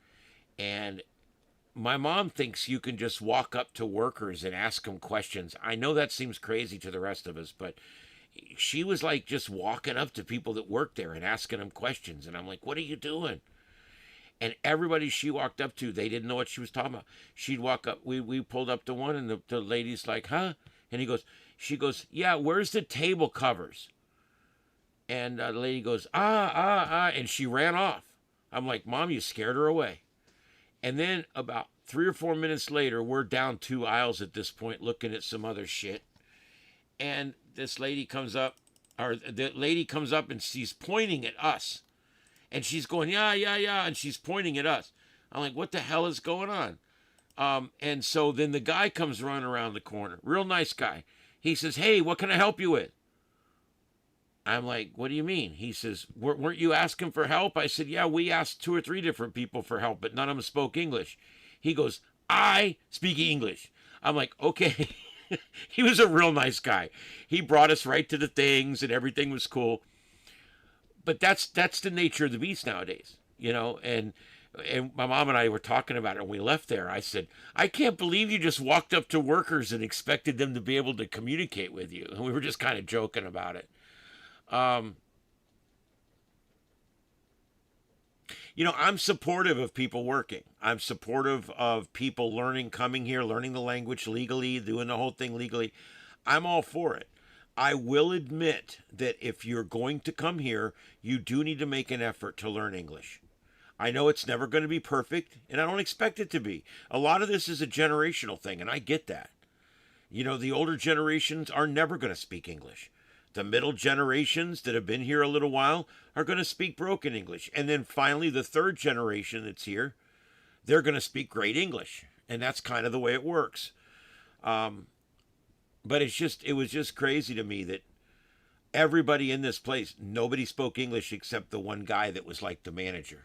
B: and my mom thinks you can just walk up to workers and ask them questions. I know that seems crazy to the rest of us, but she was like just walking up to people that work there and asking them questions. And I'm like, what are you doing? And everybody she walked up to, they didn't know what she was talking about. She'd walk up, we pulled up to one, and the lady's like, huh? And she goes, yeah, where's the table covers? And the lady goes, and she ran off. I'm like, Mom, you scared her away. And then about 3 or 4 minutes later, we're down 2 aisles at this point looking at some other shit. And this lady comes up, and she's pointing at us. And she's going, yeah, and she's pointing at us. I'm like, what the hell is going on? And so then the guy comes running around the corner, real nice guy. He says, hey, what can I help you with? I'm like, what do you mean? He says, weren't you asking for help? I said, yeah, we asked 2 or 3 different people for help, but none of them spoke English. He goes, I speak English. I'm like, okay. He was a real nice guy. He brought us right to the things, and everything was cool. But that's the nature of the beast nowadays, you know. And my mom and I were talking about it when we left there. I said, I can't believe you just walked up to workers and expected them to be able to communicate with you. And we were just kind of joking about it. You know, I'm supportive of people working. I'm supportive of people learning, coming here, learning the language legally, doing the whole thing legally. I'm all for it. I will admit that if you're going to come here, you do need to make an effort to learn English. I know it's never going to be perfect, and I don't expect it to be. A lot of this is a generational thing, and I get that. You know, the older generations are never going to speak English. The middle generations that have been here a little while are going to speak broken English. And then finally, the third generation that's here, they're going to speak great English. And that's kind of the way it works. But it was just crazy to me that everybody in this place, nobody spoke English except the one guy that was like the manager.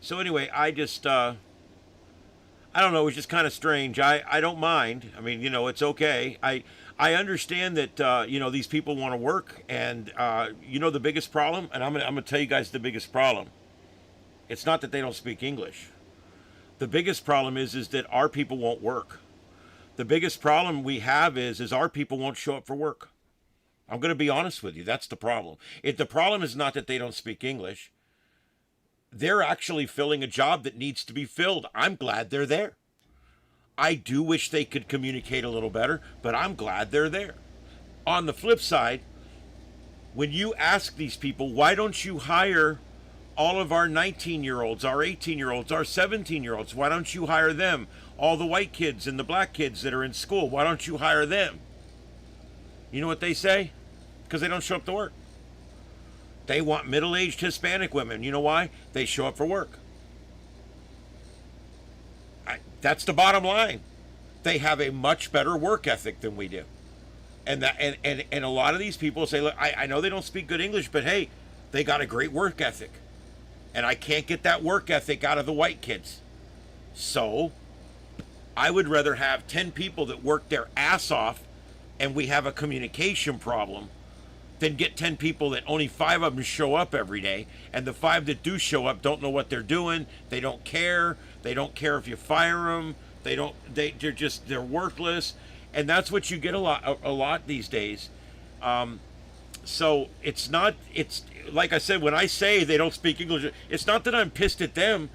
B: So anyway, I just, I don't know, it was just kind of strange. I don't mind. I mean, you know, it's okay. I understand that, you know, these people want to work, and, you know, the biggest problem, and I'm gonna tell you guys the biggest problem. It's not that they don't speak English. The biggest problem is that our people won't work. The biggest problem we have is our people won't show up for work. I'm going to be honest with you. That's the problem. The problem is not that they don't speak English. They're actually filling a job that needs to be filled. I'm glad they're there. I do wish they could communicate a little better, but I'm glad they're there. On the flip side, when you ask these people, why don't you hire all of our 19-year-olds, our 18-year-olds, our 17-year-olds. Why don't you hire them? All the white kids and the black kids that are in school, why don't you hire them? You know what they say? Because they don't show up to work. They want middle-aged Hispanic women. You know why? They show up for work. That's the bottom line. They have a much better work ethic than we do. And a lot of these people say, look, I know they don't speak good English, but hey, they got a great work ethic. And I can't get that work ethic out of the white kids. So I would rather have 10 people that work their ass off and we have a communication problem than get 10 people that only 5 of them show up every day, and the 5 that do show up don't know what they're doing. They don't care. They don't care if you fire them. They're worthless. And that's what you get a lot these days. So it's like I said, when I say they don't speak English, it's not that I'm pissed at them.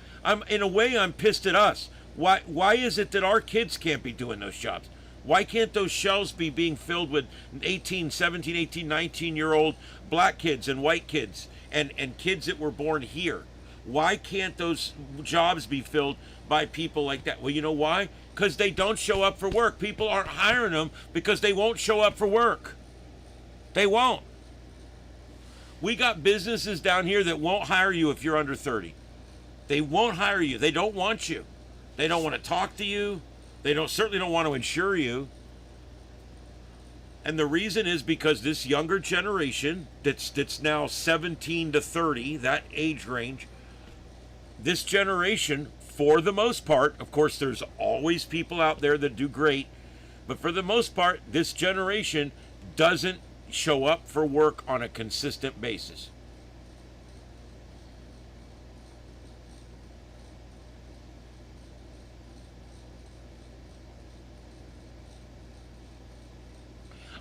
B: In a way, I'm pissed at us. Why is it that our kids can't be doing those jobs? Why can't those shelves be being filled with 18, 17, 18, 19-year-old black kids and white kids and kids that were born here? Why can't those jobs be filled by people like that? Well, you know why? Because they don't show up for work. People aren't hiring them because they won't show up for work. They won't. We got businesses down here that won't hire you if you're under 30. They won't hire you. They don't want you. They don't want to talk to you. They certainly don't want to insure you. And the reason is because this younger generation that's now 17 to 30, that age range, this generation, for the most part, of course there's always people out there that do great, but for the most part, this generation doesn't show up for work on a consistent basis.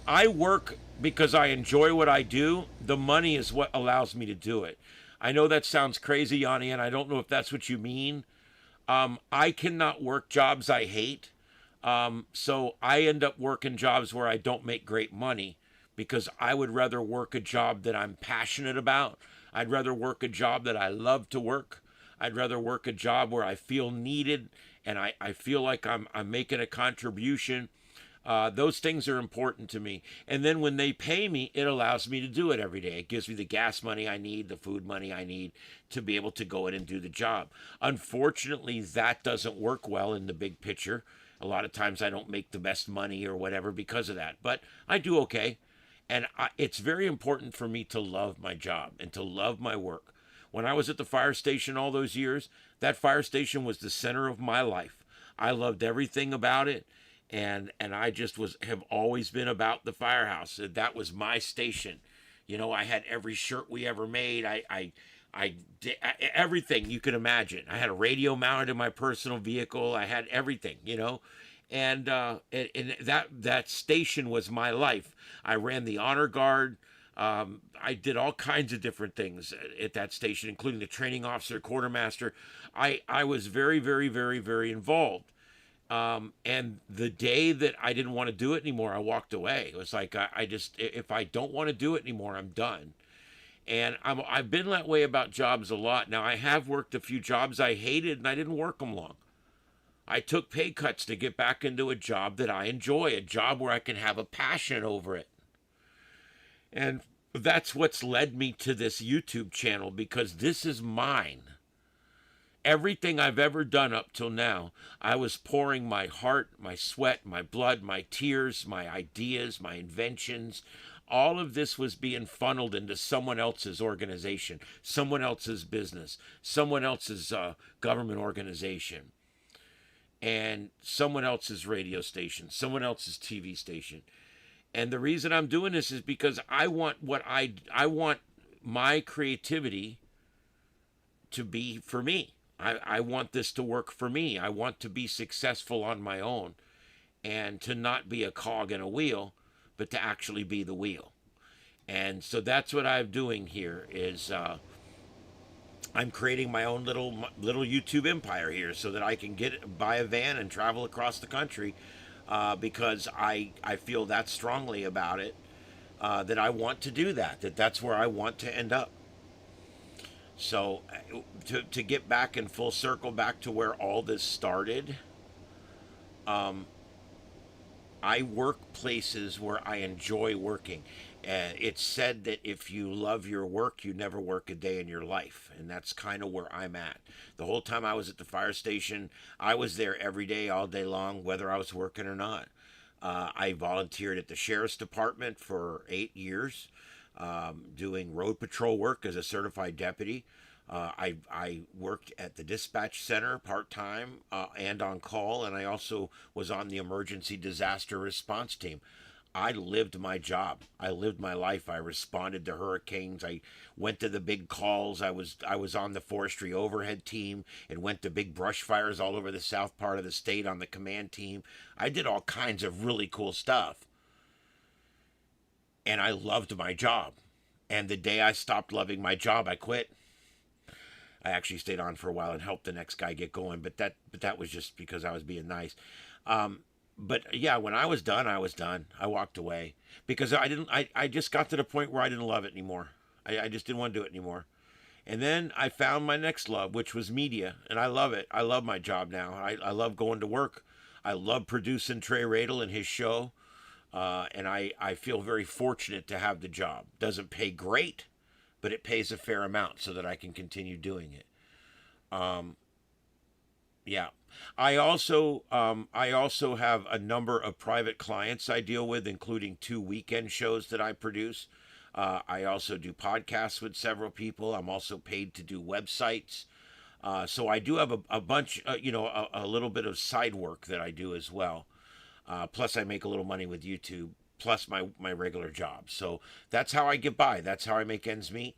B: I work because I enjoy what I do. The money is what allows me to do it. I know that sounds crazy, Yanni, and I don't know if that's what you mean. I cannot work jobs I hate. So I end up working jobs where I don't make great money because I would rather work a job that I'm passionate about. I'd rather work a job that I love to work. I'd rather work a job where I feel needed and I feel like I'm making a contribution. Those things are important to me. And then when they pay me, it allows me to do it every day. It gives me the gas money I need, the food money I need to be able to go in and do the job. Unfortunately, that doesn't work well in the big picture. A lot of times I don't make the best money or whatever because of that, but I do okay. And it's very important for me to love my job and to love my work. When I was at the fire station all those years, that fire station was the center of my life. I loved everything about it. And I just have always been about the firehouse. That was my station. You know, I had every shirt we ever made. I did everything you could imagine. I had a radio mounted in my personal vehicle. I had everything, you know, and that station was my life. I ran the honor guard. I did all kinds of different things at that station, including the training officer, quartermaster. I was very, very, very, very involved. And the day that I didn't want to do it anymore, I walked away. It was like, if I don't want to do it anymore, I'm done. And I've been that way about jobs a lot. Now, I have worked a few jobs I hated and I didn't work them long. I took pay cuts to get back into a job that I enjoy, a job where I can have a passion over it. And that's what's led me to this YouTube channel, because this is mine. Everything I've ever done up till now, I was pouring my heart, my sweat, my blood, my tears, my ideas, my inventions. All of this was being funneled into someone else's organization, someone else's business, someone else's government organization, and someone else's radio station, someone else's TV station. And the reason I'm doing this is because I want I want my creativity to be for me. I want this to work for me. I want to be successful on my own and to not be a cog in a wheel, but to actually be the wheel. And so that's what I'm doing here is I'm creating my own little YouTube empire here so that I can buy a van and travel across the country because I feel that strongly about it, that I want to do that that's where I want to end up. So to get back in full circle, back to where all this started, I work places where I enjoy working. It's said that if you love your work, you never work a day in your life. And that's kind of where I'm at. The whole time I was at the fire station, I was there every day, all day long, whether I was working or not. I volunteered at the sheriff's department for 8 years, doing road patrol work as a certified deputy. I worked at the dispatch center part-time and on call, and I also was on the emergency disaster response team. I lived my job. I lived my life. I responded to hurricanes. I went to the big calls. I was on the forestry overhead team and went to big brush fires all over the south part of the state on the command team. I did all kinds of really cool stuff. And I loved my job. And the day I stopped loving my job, I quit. I actually stayed on for a while and helped the next guy get going, but that was just because I was being nice. But yeah, when I was done, I was done. I walked away because I just got to the point where I didn't love it anymore. I just didn't want to do it anymore. And then I found my next love, which was media, and I love it. I love my job now. I love going to work. I love producing Trey Radel and his show. And I feel very fortunate to have the job. Doesn't pay great, but it pays a fair amount so that I can continue doing it. Yeah. I also have a number of private clients I deal with, including 2 weekend shows that I produce. I also do podcasts with several people. I'm also paid to do websites. So I do have a bunch, a little bit of side work that I do as well. Plus I make a little money with YouTube, plus my regular job. So that's how I get by. That's how I make ends meet.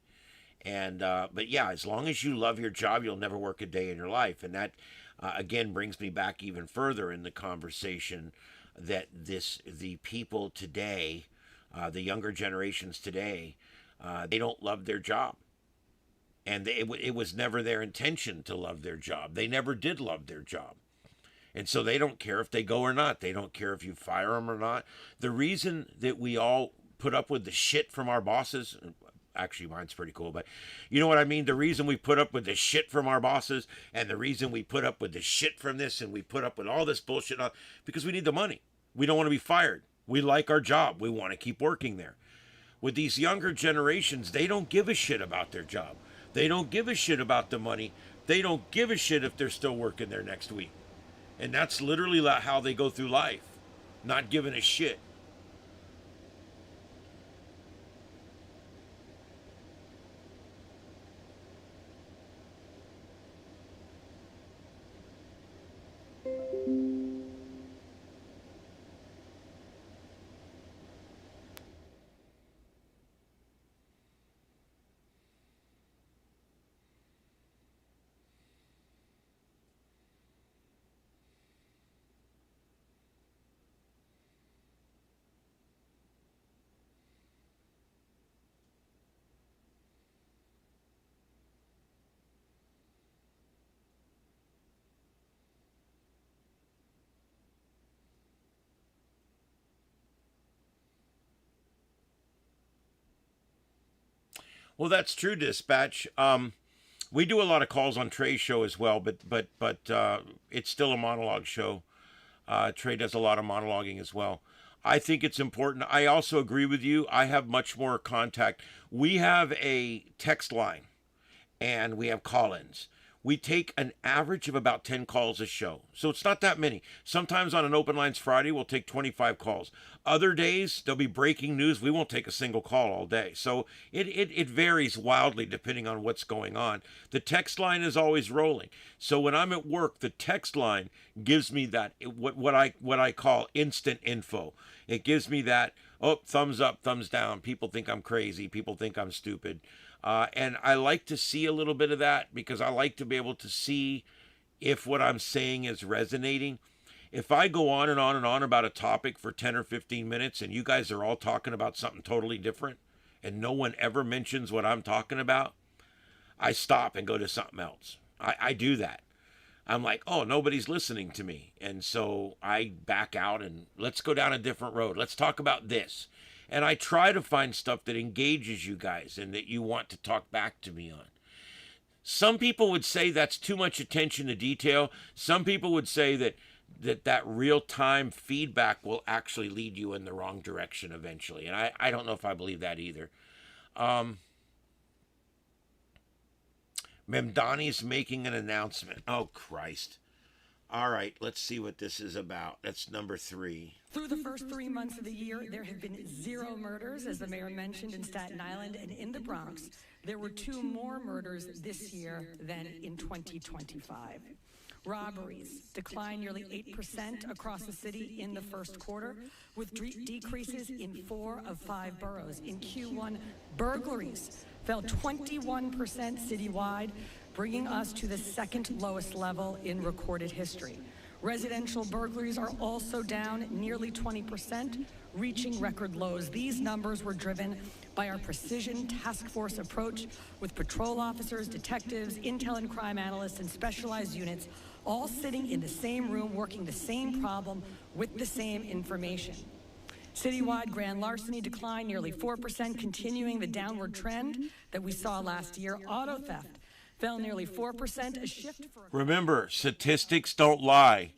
B: And, but yeah, as long as you love your job, you'll never work a day in your life. And that, again, brings me back even further in the conversation that the people today, the younger generations today, they don't love their job. And it was never their intention to love their job. They never did love their job. And so they don't care if they go or not. They don't care if you fire them or not. The reason that we all put up with the shit from our bosses, actually mine's pretty cool, but you know what I mean? The reason we put up with the shit from our bosses and the reason we put up with the shit from this and we put up with all this bullshit, because we need the money. We don't want to be fired. We like our job. We want to keep working there. With these younger generations, they don't give a shit about their job. They don't give a shit about the money. They don't give a shit if they're still working there next week. And that's literally how they go through life, not giving a shit. Well, that's true, Dispatch. We do a lot of calls on Trey's show as well, but it's still a monologue show. Trey does a lot of monologuing as well. I think it's important. I also agree with you. I have much more contact. We have a text line, and we have call-ins. We take an average of about 10 calls a show. So it's not that many. Sometimes on an Open Lines Friday, we'll take 25 calls. Other days, there'll be breaking news. We won't take a single call all day. So it varies wildly depending on what's going on. The text line is always rolling. So when I'm at work, the text line gives me that, what I call instant info. It gives me that, thumbs up, thumbs down. People think I'm crazy. People think I'm stupid. And I like to see a little bit of that because I like to be able to see if what I'm saying is resonating. If I go on and on and on about a topic for 10 or 15 minutes and you guys are all talking about something totally different and no one ever mentions what I'm talking about, I stop and go to something else. I do that. I'm like, oh, nobody's listening to me. And so I back out and let's go down a different road. Let's talk about this. And I try to find stuff that engages you guys and that you want to talk back to me on. Some people would say that's too much attention to detail. Some people would say that real-time feedback will actually lead you in the wrong direction eventually. And I don't know if I believe that either. Memdani's making an announcement. Oh, Christ. All right, let's see what this is about. That's number 3.
Q: Through the first 3 months of the year, there have been 0 murders, as the mayor mentioned, in Staten Island and in the Bronx. There were 2 more murders this year than in 2025. Robberies declined nearly 8% across the city in the first quarter, with decreases in 4 of 5 boroughs. In Q1, burglaries fell 21% citywide, bringing us to the second lowest level in recorded history. Residential burglaries are also down nearly 20%, reaching record lows. These numbers were driven by our precision task force approach with patrol officers, detectives, intel and crime analysts, and specialized units all sitting in the same room working the same problem with the same information. Citywide grand larceny declined nearly 4%, continuing the downward trend that we saw last year. Auto theft fell nearly 4%, a shift for...
B: Remember, statistics don't lie,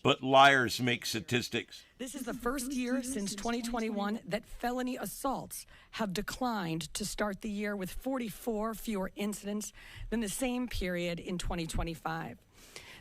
B: but liars make statistics.
Q: This is the first year since 2021 that felony assaults have declined to start the year, with 44 fewer incidents than the same period in 2025.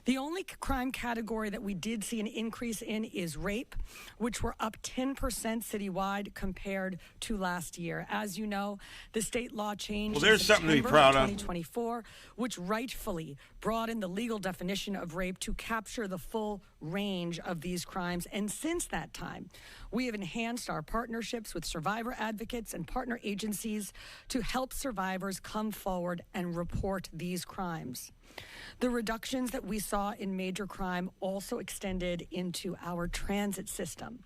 Q: The only crime category that we did see an increase in is rape, which were up 10% citywide compared to last year. As you know, the state law changed
B: there's
Q: in
B: something to be
Q: September
B: proud
Q: of
B: of.
Q: 2024, which rightfully broadened the legal definition of rape to capture the full range of these crimes. And since that time, we have enhanced our partnerships with survivor advocates and partner agencies to help survivors come forward and report these crimes. The reductions that we saw in major crime also extended into our transit system.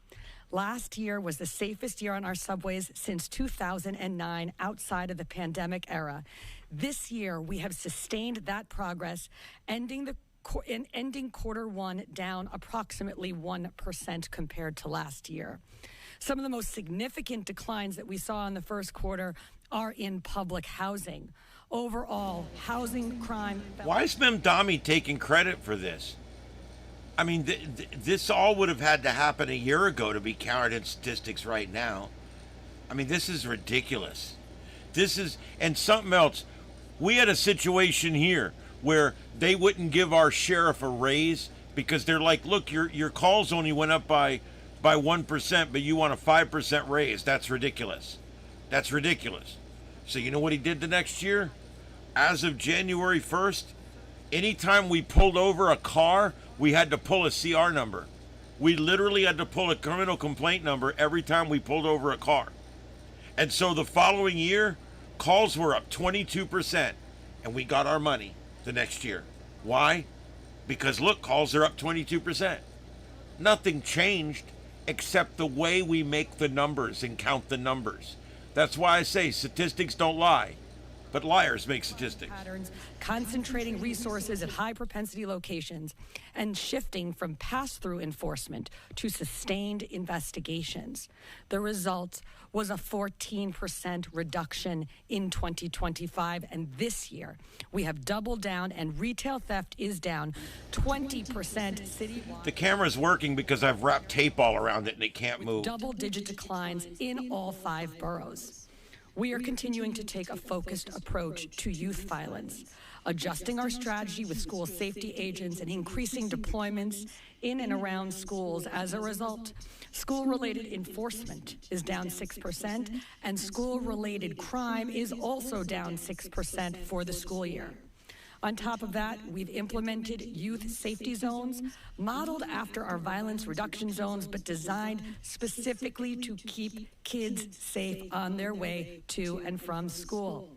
Q: Last year was the safest year on our subways since 2009, outside of the pandemic era. This year, we have sustained that progress, ending quarter one down approximately 1% compared to last year. Some of the most significant declines that we saw in the first quarter are in public housing. Overall, housing crime...
B: Why is Memdani taking credit for this? I mean, this all would have had to happen a year ago to be counted in statistics right now. I mean, this is ridiculous. And something else, we had a situation here where they wouldn't give our sheriff a raise because they're like, look, your calls only went up by 1%, but you want a 5% raise. That's ridiculous. That's ridiculous. So you know what he did the next year? As of January 1st, anytime we pulled over a car, we had to pull a CR number. We literally had to pull a criminal complaint number every time we pulled over a car. And so the following year, calls were up 22%, and we got our money the next year. Why? Because look, calls are up 22%. Nothing changed except the way we make the numbers and count the numbers. That's why I say statistics don't lie, but liars make statistics.
Q: Patterns, concentrating resources at high propensity locations and shifting from pass-through enforcement to sustained investigations. The result was a 14% reduction in 2025, and this year we have doubled down and retail theft is down 20% citywide.
B: The camera's working because I've wrapped tape all around it and it can't move.
Q: Double-digit declines in all 5 boroughs. We are continuing to take a focused approach to youth violence, adjusting our strategy with school safety agents and increasing deployments in and around schools. As a result, school-related enforcement is down 6%, and school-related crime is also down 6% for the school year. On top of that, we've implemented youth safety zones, modeled after our violence reduction zones, but designed specifically to keep kids safe on their way to and from school.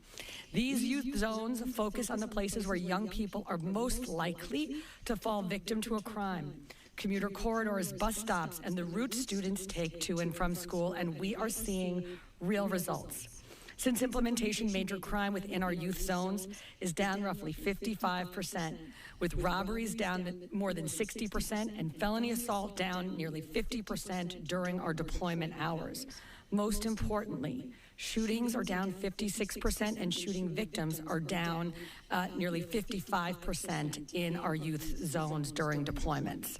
Q: These youth zones focus on the places where young people are most likely to fall victim to a crime. Commuter corridors, bus stops, and the route students take to and from school, and we are seeing real results. Since implementation, major crime within our youth zones is down roughly 55%, with robberies down more than 60% and felony assault down nearly 50% during our deployment hours. Most importantly, Shootings are down 56%, and shooting victims are down nearly 55% in our youth zones during deployments.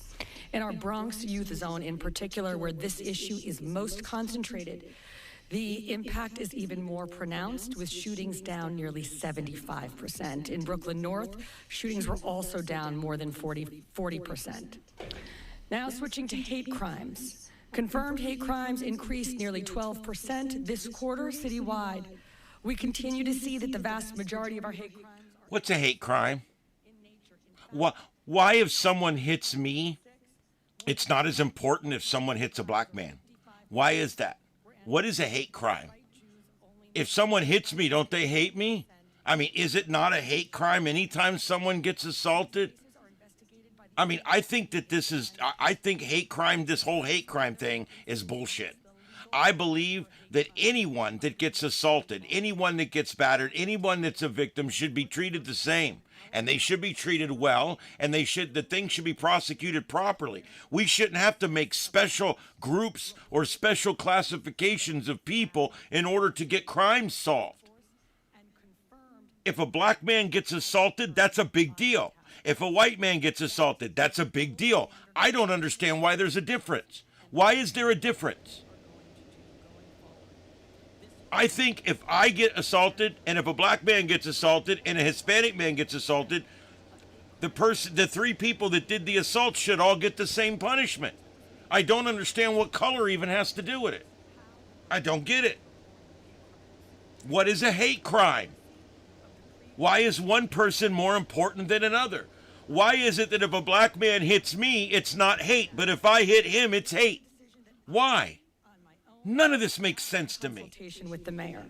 Q: In our Bronx youth zone in particular, where this issue is most concentrated, the impact is even more pronounced, with shootings down nearly 75%. In Brooklyn North, shootings were also down more than 40%. Now switching to hate crimes. Confirmed hate crimes increased nearly 12% this quarter citywide. We continue to see that the vast majority of our hate crimes are...
B: What's a hate crime? Why if someone hits me, it's not as important if someone hits a black man? Why is that? What is a hate crime? If someone hits me, don't they hate me? I mean, is it not a hate crime anytime someone gets assaulted? I mean, I think that I think hate crime, this whole hate crime thing is bullshit. I believe that anyone that gets assaulted, anyone that gets battered, anyone that's a victim should be treated the same. And they should be treated well, and the thing should be prosecuted properly. We shouldn't have to make special groups or special classifications of people in order to get crimes solved. If a black man gets assaulted, that's a big deal. If a white man gets assaulted, that's a big deal. I don't understand why there's a difference. Why is there a difference? I think if I get assaulted, and if a black man gets assaulted, and a Hispanic man gets assaulted, the three people that did the assault should all get the same punishment. I don't understand what color even has to do with it. I don't get it. What is a hate crime? Why is one person more important than another? Why is it that if a black man hits me, it's not hate, but if I hit him, it's hate? Why? None of this makes sense to me.
Q: With the mayor.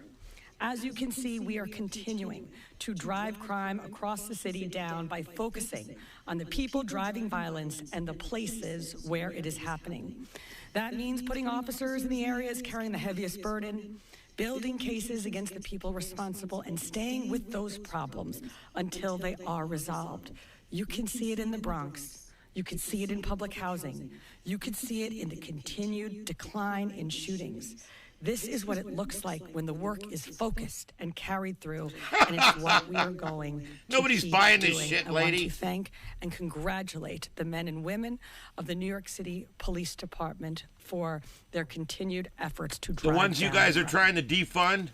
Q: As you can see, we are continuing to drive crime across the city down by focusing on the people driving violence and the places where it is happening. That means putting officers in the areas carrying the heaviest burden, building cases against the people responsible, and staying with those problems until they are resolved. You can see it in the Bronx. You could see it in public housing. You could see it in the continued decline in shootings. This is what it looks like when the work is focused and carried through, and it's what we are going to
B: Nobody's
Q: keep
B: buying this
Q: doing.
B: shit,
Q: I
B: lady.
Q: want to thank and congratulate the men and women of the New York City Police Department for their continued efforts to drive
B: The ones you
Q: down
B: guys are
Q: crime.
B: trying to defund?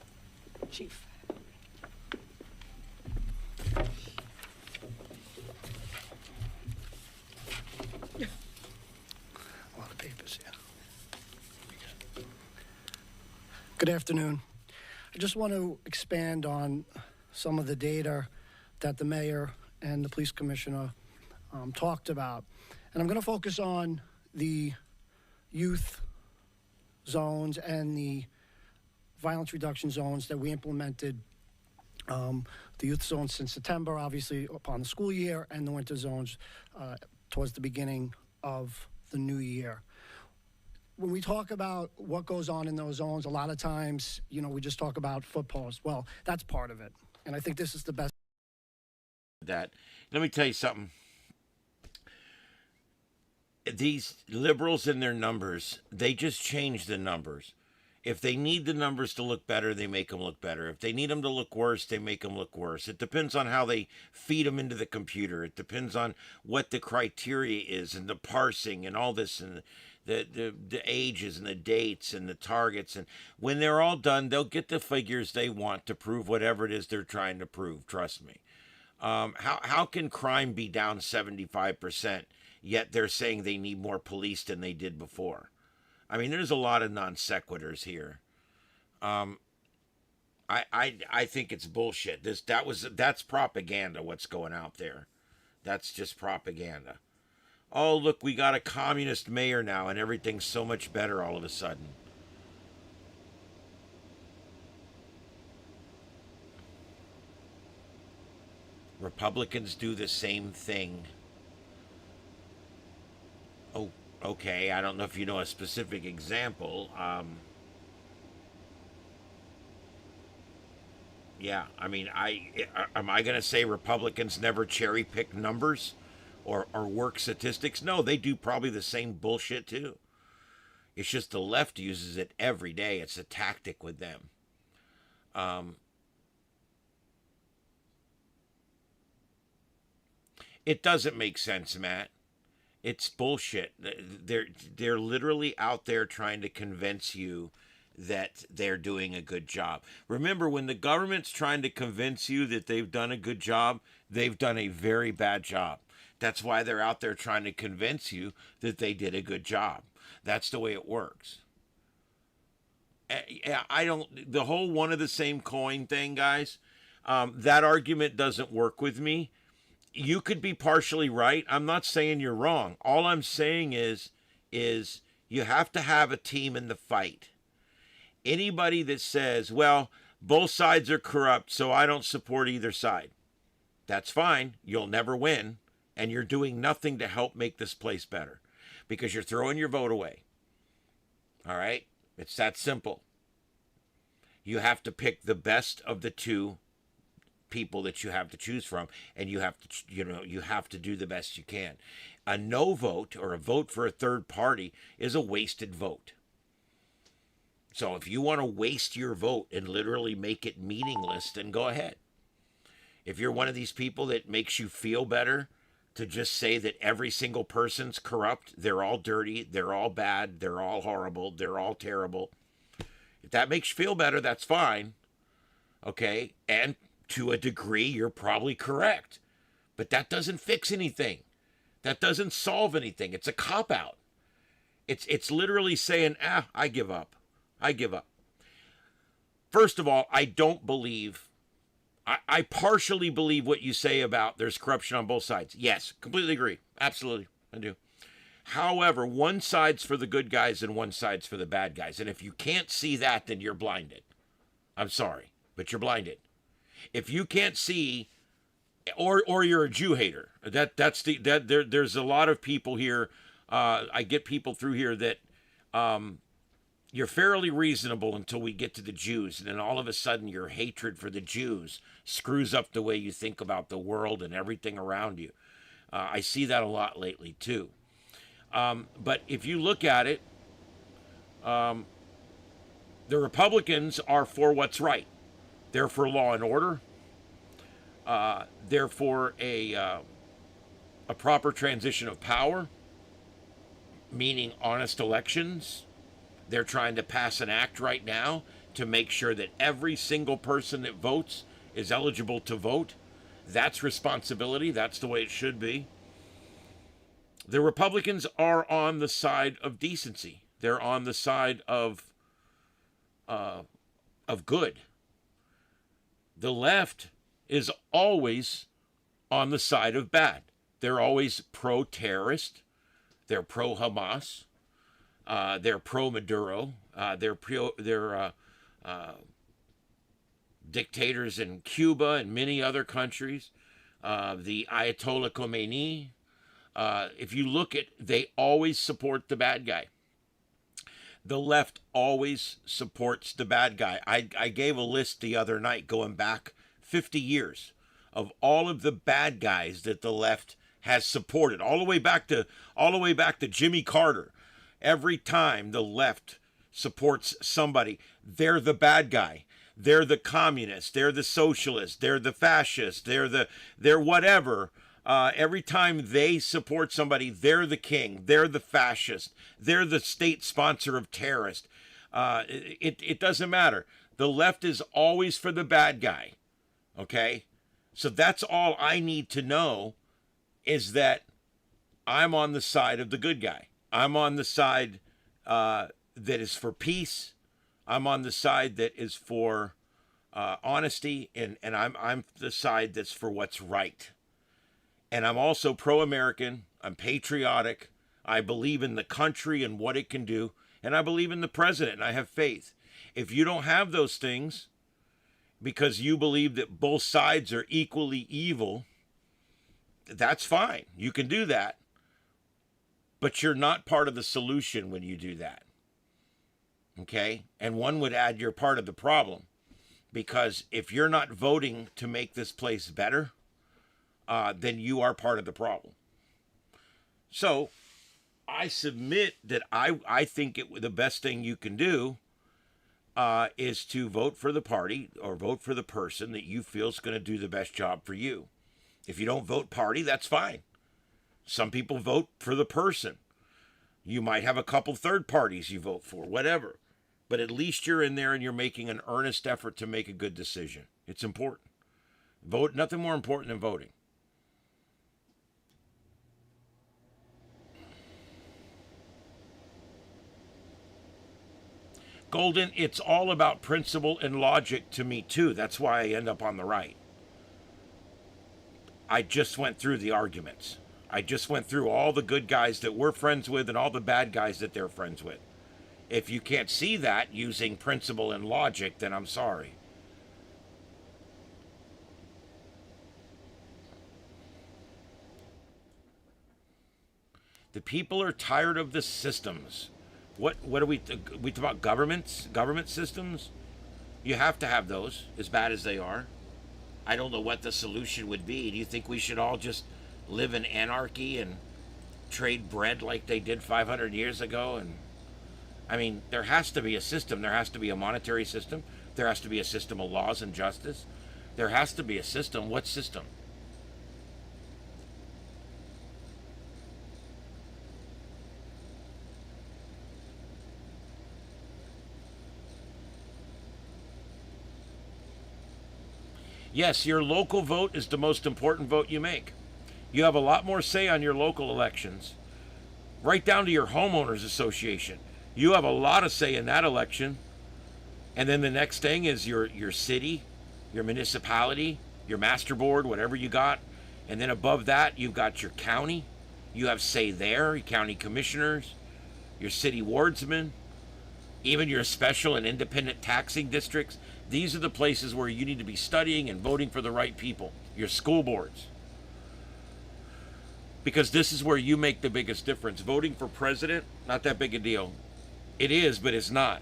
Q: Chief.
R: A lot of papers here. Good afternoon. I just want to expand on some of the data that the mayor and the police commissioner talked about. And I'm going to focus on the youth zones and the violence reduction zones that we implemented. The youth zones since September, obviously upon the school year, and the winter zones towards the beginning of the new year. When we talk about what goes on in those zones, a lot of times, you know, we just talk about foot posts. Well, that's part of it. And I think this is the best.
B: That. Let me tell you something. These liberals and their numbers, they just change the numbers. If they need the numbers to look better, they make them look better. If they need them to look worse, they make them look worse. It depends on how they feed them into the computer. It depends on what the criteria is and the parsing and all this and the ages and the dates and the targets. And when they're all done, they'll get the figures they want to prove whatever it is they're trying to prove. Trust me. How can crime be down 75%, yet they're saying they need more police than they did before? I mean, there's a lot of non sequiturs here. I think it's bullshit. That's propaganda. What's going out there? That's just propaganda. Oh, look, we got a communist mayor now, and everything's so much better all of a sudden. Republicans do the same thing. Oh, okay. I don't know if you know a specific example. Yeah, I mean, am I going to say Republicans never cherry pick numbers or work statistics? No, they do probably the same bullshit too. It's just the left uses it every day. It's a tactic with them. It doesn't make sense, Matt. It's bullshit. They're literally out there trying to convince you that they're doing a good job. Remember, when the government's trying to convince you that they've done a good job, they've done a very bad job. That's why they're out there trying to convince you that they did a good job. That's the way it works. The whole one of the same coin thing, guys, that argument doesn't work with me. You could be partially right. I'm not saying you're wrong. All I'm saying is you have to have a team in the fight. Anybody that says, well, both sides are corrupt, so I don't support either side, that's fine. You'll never win, and you're doing nothing to help make this place better because you're throwing your vote away. All right? It's that simple. You have to pick the best of the two people that you have to choose from, and you have to do the best you can. A no vote or a vote for a third party is a wasted vote. So if you want to waste your vote and literally make it meaningless, then go ahead. If you're one of these people that makes you feel better to just say that every single person's corrupt, they're all dirty, they're all bad, they're all horrible, they're all terrible, if that makes you feel better, that's fine. Okay? And to a degree, you're probably correct. But that doesn't fix anything. That doesn't solve anything. It's a cop-out. It's literally saying, I give up. I give up. First of all, I don't believe, I partially believe what you say about there's corruption on both sides. Yes, completely agree. Absolutely, I do. However, one side's for the good guys and one side's for the bad guys. And if you can't see that, then you're blinded. I'm sorry, but you're blinded. If you can't see, or you're a Jew hater. There's a lot of people here. I get people through here that you're fairly reasonable until we get to the Jews, and then all of a sudden your hatred for the Jews screws up the way you think about the world and everything around you. I see that a lot lately too. But if you look at it, the Republicans are for what's right. They're for law and order. They're for a proper transition of power, meaning honest elections. They're trying to pass an act right now to make sure that every single person that votes is eligible to vote. That's responsibility. That's the way it should be. The Republicans are on the side of decency. They're on the side of good. The left is always on the side of bad. They're always pro-terrorist. They're pro-Hamas. They're pro-Maduro. They're dictators in Cuba and many other countries. The Ayatollah Khomeini. If you look at, they always support the bad guy. The left always supports the bad guy. I gave a list the other night going back 50 years of all of the bad guys that the left has supported, all the way back to Jimmy Carter. Every time the left supports somebody, they're the bad guy. They're the communist. They're the socialist. They're the fascist. They're whatever. Every time they support somebody, they're the king. They're the fascist. They're the state sponsor of terrorists. It doesn't matter. The left is always for the bad guy. Okay? So that's all I need to know is that I'm on the side of the good guy. I'm on the side that is for peace. I'm on the side that is for honesty, and I'm the side that's for what's right. And I'm also pro-American. I'm patriotic. I believe in the country and what it can do, and I believe in the president, and I have faith. If you don't have those things because you believe that both sides are equally evil, that's fine. You can do that. But you're not part of the solution when you do that. Okay? And one would add you're part of the problem. Because if you're not voting to make this place better, then you are part of the problem. So I submit that I think the best thing you can do is to vote for the party or vote for the person that you feel is going to do the best job for you. If you don't vote party, that's fine. Some people vote for the person. You might have a couple third parties you vote for, whatever. But at least you're in there and you're making an earnest effort to make a good decision. It's important. Vote, nothing more important than voting. Golden, it's all about principle and logic to me too. That's why I end up on the right. I just went through the arguments. I just went through all the good guys that we're friends with and all the bad guys that they're friends with. If you can't see that using principle and logic, then I'm sorry. The people are tired of the systems. What are we talk about government systems? You have to have those, as bad as they are. I don't know what the solution would be. Do you think we should all just live in anarchy and trade bread like they did 500 years ago? And I mean, there has to be a system. There has to be a monetary system. There has to be a system of laws and justice. There has to be a system. What system? Yes, your local vote is the most important vote you make. You have a lot more say on your local elections, right down to your homeowners association. You have a lot of say in that election. And then the next thing is your city, your municipality, your master board, whatever you got. And then above that, you've got your county. You have say there, your county commissioners, your city wardsmen, even your special and independent taxing districts. These are the places where you need to be studying and voting for the right people. Your school boards. Because this is where you make the biggest difference. Voting for president, not that big a deal. It is, but it's not.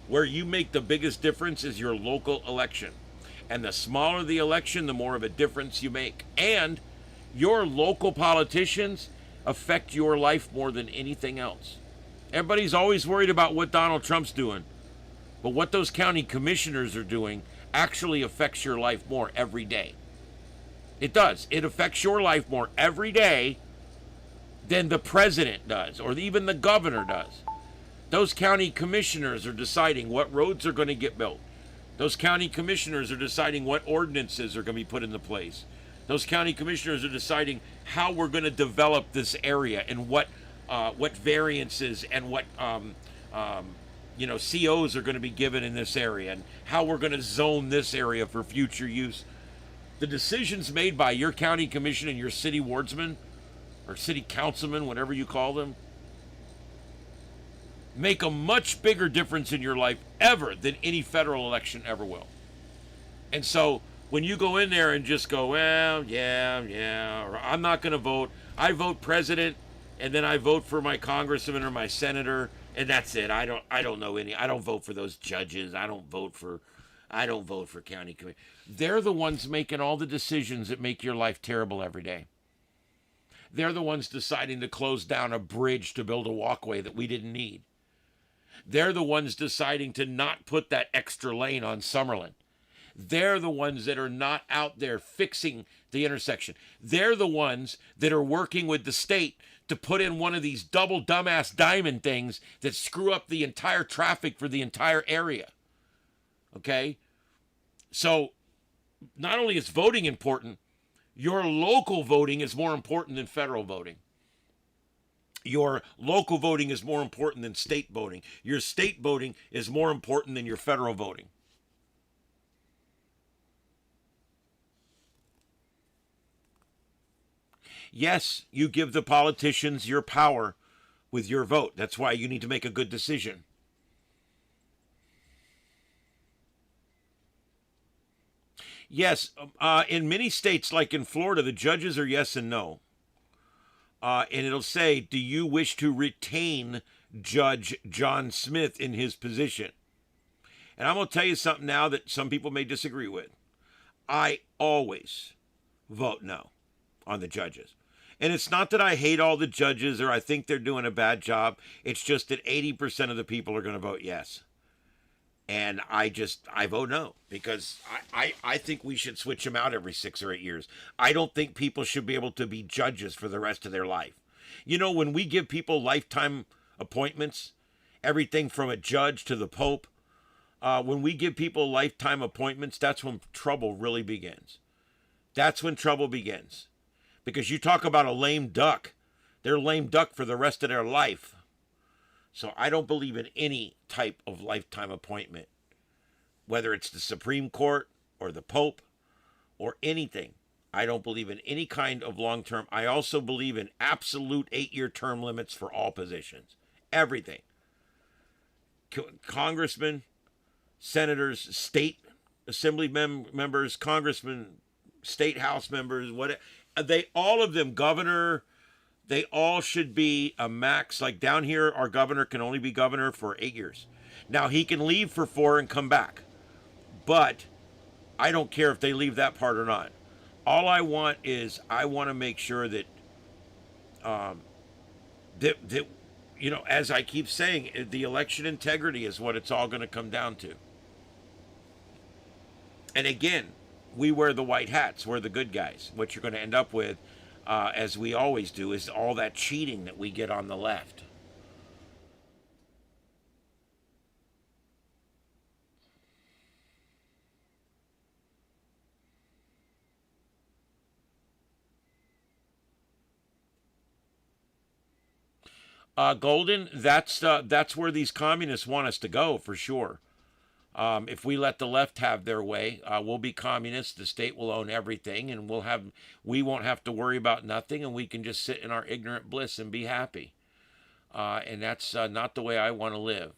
B: Where you make the biggest difference is your local election. And the smaller the election, the more of a difference you make. And your local politicians affect your life more than anything else. Everybody's always worried about what Donald Trump's doing. But what those county commissioners are doing actually affects your life more every day. It does. It affects your life more every day than the president does, or even the governor does. Those county commissioners are deciding what roads are going to get built. Those county commissioners are deciding what ordinances are going to be put into place. Those county commissioners are deciding how we're going to develop this area and what variances and what COs are going to be given in this area and how we're going to zone this area for future use. The decisions made by your county commission and your city wardsman or city councilman, whatever you call them, make a much bigger difference in your life ever than any federal election ever will. And so when you go in there and just go, well, yeah, or I'm not going to vote. I vote president and then I vote for my congressman or my senator. And that's it. I don't know any. I don't vote for those judges. I don't vote for county committee. They're the ones making all the decisions that make your life terrible every day. They're the ones deciding to close down a bridge to build a walkway that we didn't need. They're the ones deciding to not put that extra lane on Summerlin. They're the ones that are not out there fixing the intersection. They're the ones that are working with the state to put in one of these double dumbass diamond things that screw up the entire traffic for the entire area. Okay? So, not only is voting important, your local voting is more important than federal voting. Your local voting is more important than state voting. Your state voting is more important than your federal voting. Yes, you give the politicians your power with your vote. That's why you need to make a good decision. Yes, in many states, like in Florida, the judges are yes and no. And it'll say, do you wish to retain Judge John Smith in his position? And I'm going to tell you something now that some people may disagree with. I always vote no on the judges. And it's not that I hate all the judges or I think they're doing a bad job. It's just that 80% of the people are going to vote yes. And I vote no, because I think we should switch them out every 6 or 8 years. I don't think people should be able to be judges for the rest of their life. You know, when we give people lifetime appointments, everything from a judge to the Pope, when we give people lifetime appointments, that's when trouble really begins. That's when trouble begins. Because you talk about a lame duck, they're lame duck for the rest of their life. So I don't believe in any type of lifetime appointment, whether it's the Supreme Court or the Pope or anything. I don't believe in any kind of long-term. I also believe in absolute 8-year term limits for all positions. Everything. Congressmen, senators, state assembly members, congressmen, state house members, all of them, governor, they all should be a max. Like down here, our governor can only be governor for 8 years. Now, he can leave for 4 and come back. But I don't care if they leave that part or not. All I want is I want to make sure that, you know, as I keep saying, the election integrity is what it's all going to come down to. And again, we wear the white hats. We're the good guys. What you're going to end up with, as we always do, is all that cheating that we get on the left. Golden, that's where these communists want us to go, for sure. If we let the left have their way, we'll be communists. The state will own everything, and we won't have to worry about nothing, and we can just sit in our ignorant bliss and be happy. And that's not the way I want to live.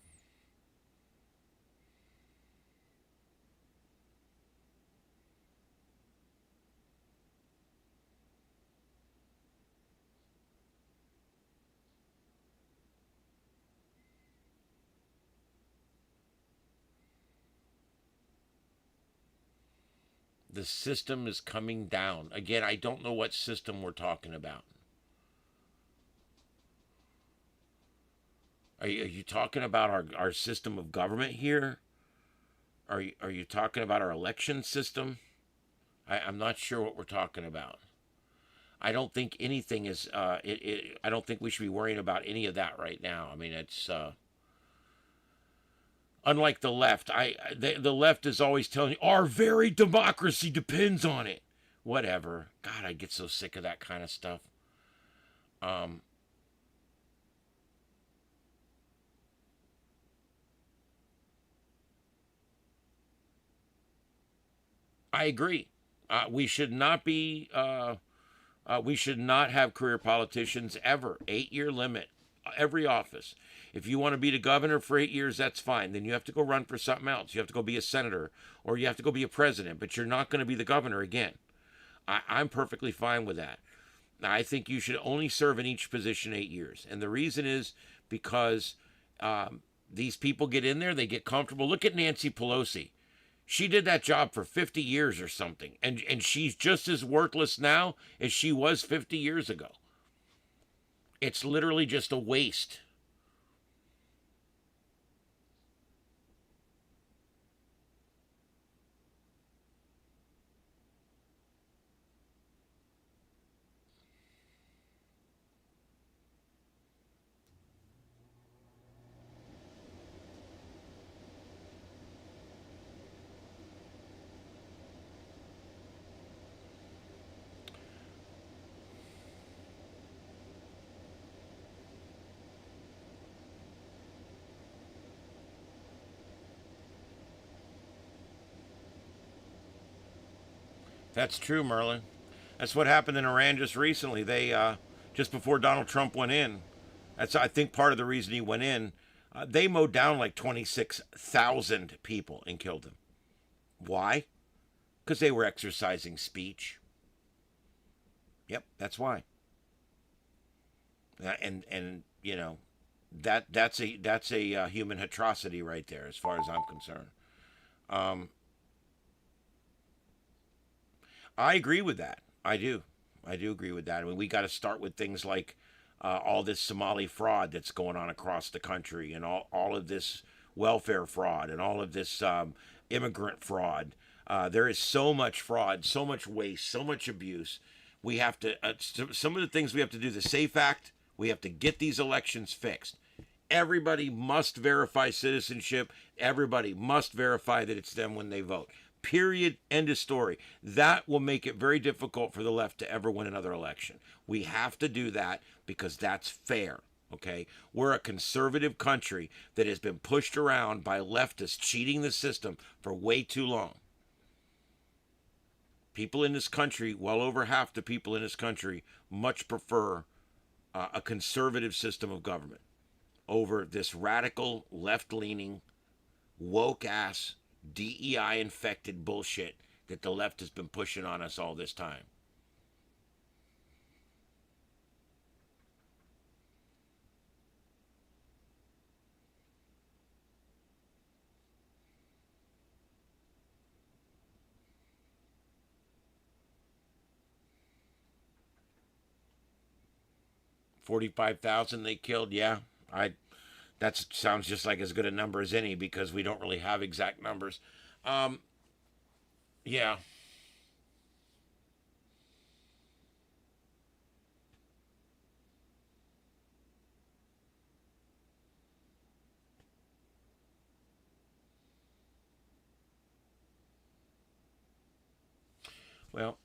B: The system is coming down. Again, I don't know what system we're talking about. Are you talking about our system of government here? Are you talking about our election system? I'm not sure what we're talking about. I don't think anything is, I don't think we should be worrying about any of that right now. I mean, it's... Unlike the left, the left is always telling you, our very democracy depends on it. Whatever. God, I get so sick of that kind of stuff. I agree. We should not be. We should not have career politicians ever. 8-year limit, every office. If you want to be the governor for 8 years, that's fine. Then you have to go run for something else. You have to go be a senator, or you have to go be a president, but you're not going to be the governor again. I'm perfectly fine with that. I think you should only serve in each position 8 years. And the reason is because these people get in there, they get comfortable. Look at Nancy Pelosi. She did that job for 50 years or something, and she's just as worthless now as she was 50 years ago. It's literally just a waste. That's true, Merlin. That's what happened in Iran just recently. They, just before Donald Trump went in, that's, I think, part of the reason he went in, they mowed down like 26,000 people and killed them. Why? Because they were exercising speech. Yep, that's why. And you know, that's a human atrocity right there, as far as I'm concerned. I agree with that. I do agree with that. I mean, we got to start with things like all this Somali fraud that's going on across the country, and all of this welfare fraud and all of this immigrant fraud. There is so much fraud, so much waste, so much abuse. We have to, some of the things we have to do, the SAFE Act, we have to get these elections fixed. Everybody must verify citizenship. Everybody must verify that it's them when they vote. Period. End of story. That will make it very difficult for the left to ever win another election. We have to do that because that's fair. Okay? We're a conservative country that has been pushed around by leftists cheating the system for way too long. People in this country, well over half the people in this country, much prefer a conservative system of government over this radical, left-leaning, woke-ass, DEI-infected bullshit that the left has been pushing on us all this time. $45,000 they killed, yeah. That sounds just like as good a number as any because we don't really have exact numbers. Yeah. Well,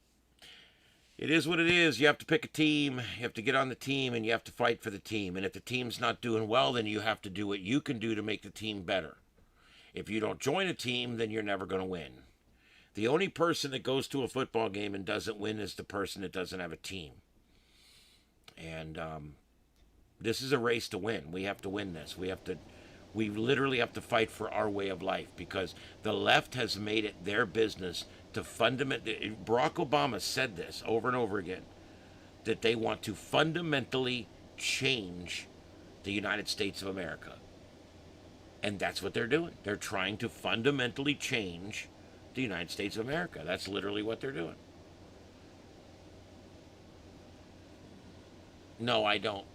B: it is what it is. You have to pick a team. You have to get on the team, and you have to fight for the team. And if the team's not doing well, then you have to do what you can do to make the team better. If you don't join a team, then you're never going to win. The only person that goes to a football game and doesn't win is the person that doesn't have a team. And this is a race to win. We have to win this. We literally have to fight for our way of life because the left has made it their business to fundamentally, Barack Obama said this over and over again, that they want to fundamentally change the United States of America. And that's what they're doing. They're trying to fundamentally change the United States of America. That's literally what they're doing. No, I don't.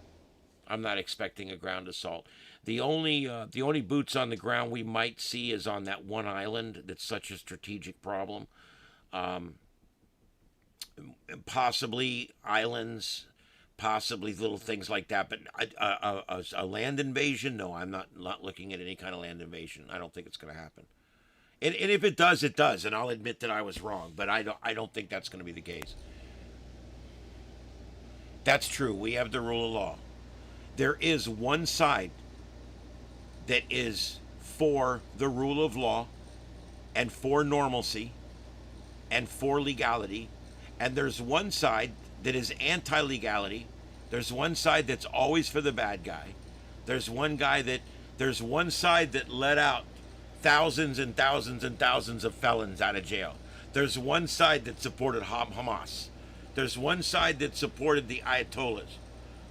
B: I'm not expecting a ground assault. The only boots on the ground we might see is on that one island that's such a strategic problem. Possibly islands, possibly little things like that. But a land invasion, no, I'm not looking at any kind of land invasion. I don't think it's going to happen. And if it does, it does. And I'll admit that I was wrong. But I don't think that's going to be the case. That's true. We have the rule of law. There is one side that is for the rule of law and for normalcy and for legality, and there's one side that is anti-legality. There's one side that's always for the bad guy. There's one side that let out thousands and thousands and thousands of felons out of jail. There's one side that supported Hamas. There's one side that supported the Ayatollahs.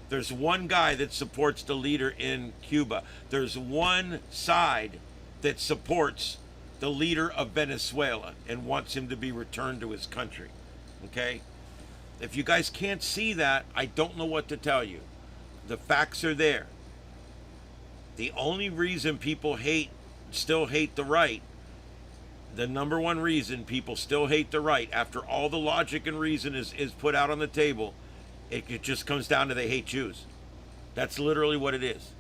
B: There's one guy that supports the leader in Cuba. There's one side that supports the leader of Venezuela and wants him to be returned to his country. Okay? If you guys can't see that, I don't know what to tell you. The facts are there. The only reason people still hate the right, the number one reason people still hate the right after all the logic and reason is put out on the table, it just comes down to they hate Jews. That's literally what it is.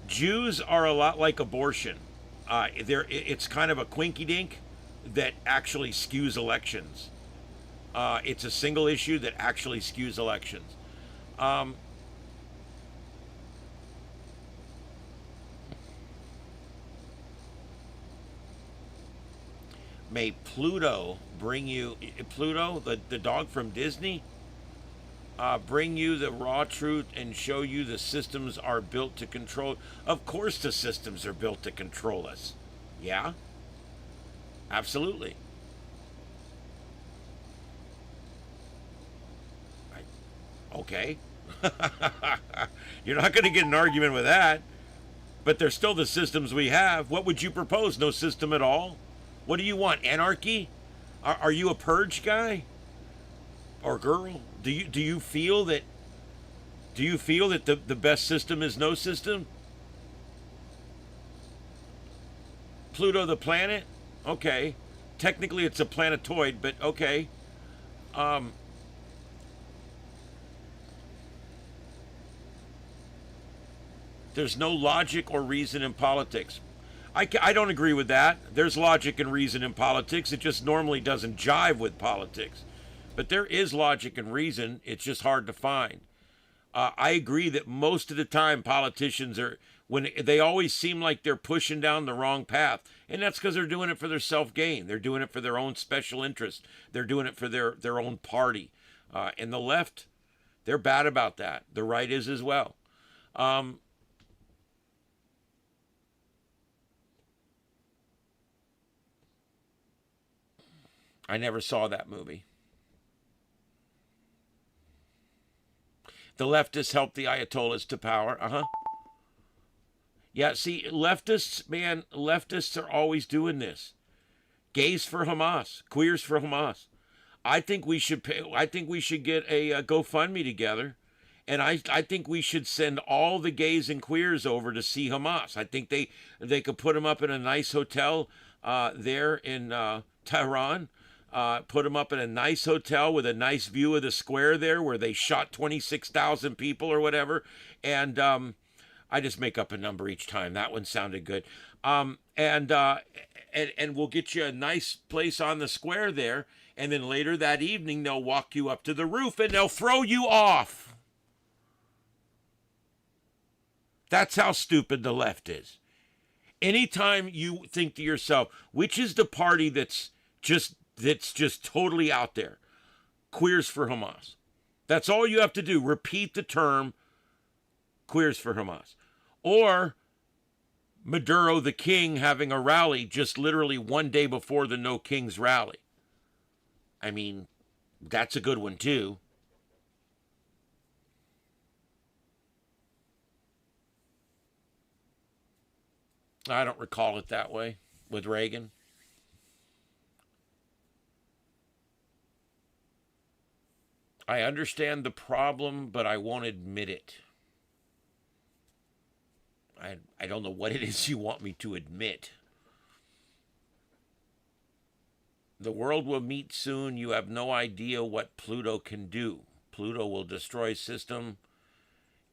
B: Jews are a lot like abortion. It's kind of a quinky dink that actually skews elections. It's a single issue that actually skews elections. May Pluto bring you, Pluto, the dog from Disney, bring you the raw truth and show you the systems are built to control. Of course the systems are built to control us. Yeah? Absolutely. Okay. You're not going to get an argument with that. But they're still the systems we have. What would you propose? No system at all? What do you want? Anarchy? Are you a purge guy? Or girl? Do you feel that the best system is no system? Pluto the planet? Okay. Technically it's a planetoid, but okay. There's no logic or reason in politics. I don't agree with that. There's logic and reason in politics. It just normally doesn't jive with politics. But there is logic and reason. It's just hard to find. I agree that most of the time politicians are, when they always seem like they're pushing down the wrong path. And that's because they're doing it for their self-gain. They're doing it for their own special interest. They're doing it for their own party. And the left, they're bad about that. The right is as well. I never saw that movie. The leftists help the Ayatollahs to power. Yeah, see, leftists, man, leftists are always doing this. Gays for Hamas, queers for Hamas. I think we should get a GoFundMe together, and I think we should send all the gays and queers over to see Hamas. I think they could put them up in a nice hotel there in Tehran. Put them up in a nice hotel with a nice view of the square there where they shot 26,000 people or whatever. And I just make up a number each time. That one sounded good. And we'll get you a nice place on the square there. And then later that evening, they'll walk you up to the roof and they'll throw you off. That's how stupid the left is. Anytime you think to yourself, which is the party that's just totally out there? Queers for Hamas. That's all you have to do. Repeat the term queers for Hamas. Or Maduro the king having a rally just literally one day before the No Kings rally. I mean, that's a good one too. I don't recall it that way with Reagan. I understand the problem, but I won't admit it. I don't know what it is you want me to admit. The world will meet soon. You have no idea what Pluto can do. Pluto will destroy system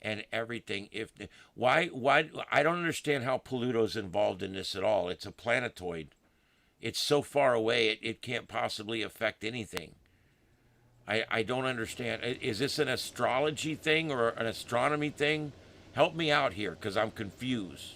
B: and everything. Why I don't understand how Pluto's involved in this at all. It's a planetoid. It's so far away it can't possibly affect anything. I don't understand. Is this an astrology thing or an astronomy thing? Help me out here, because I'm confused.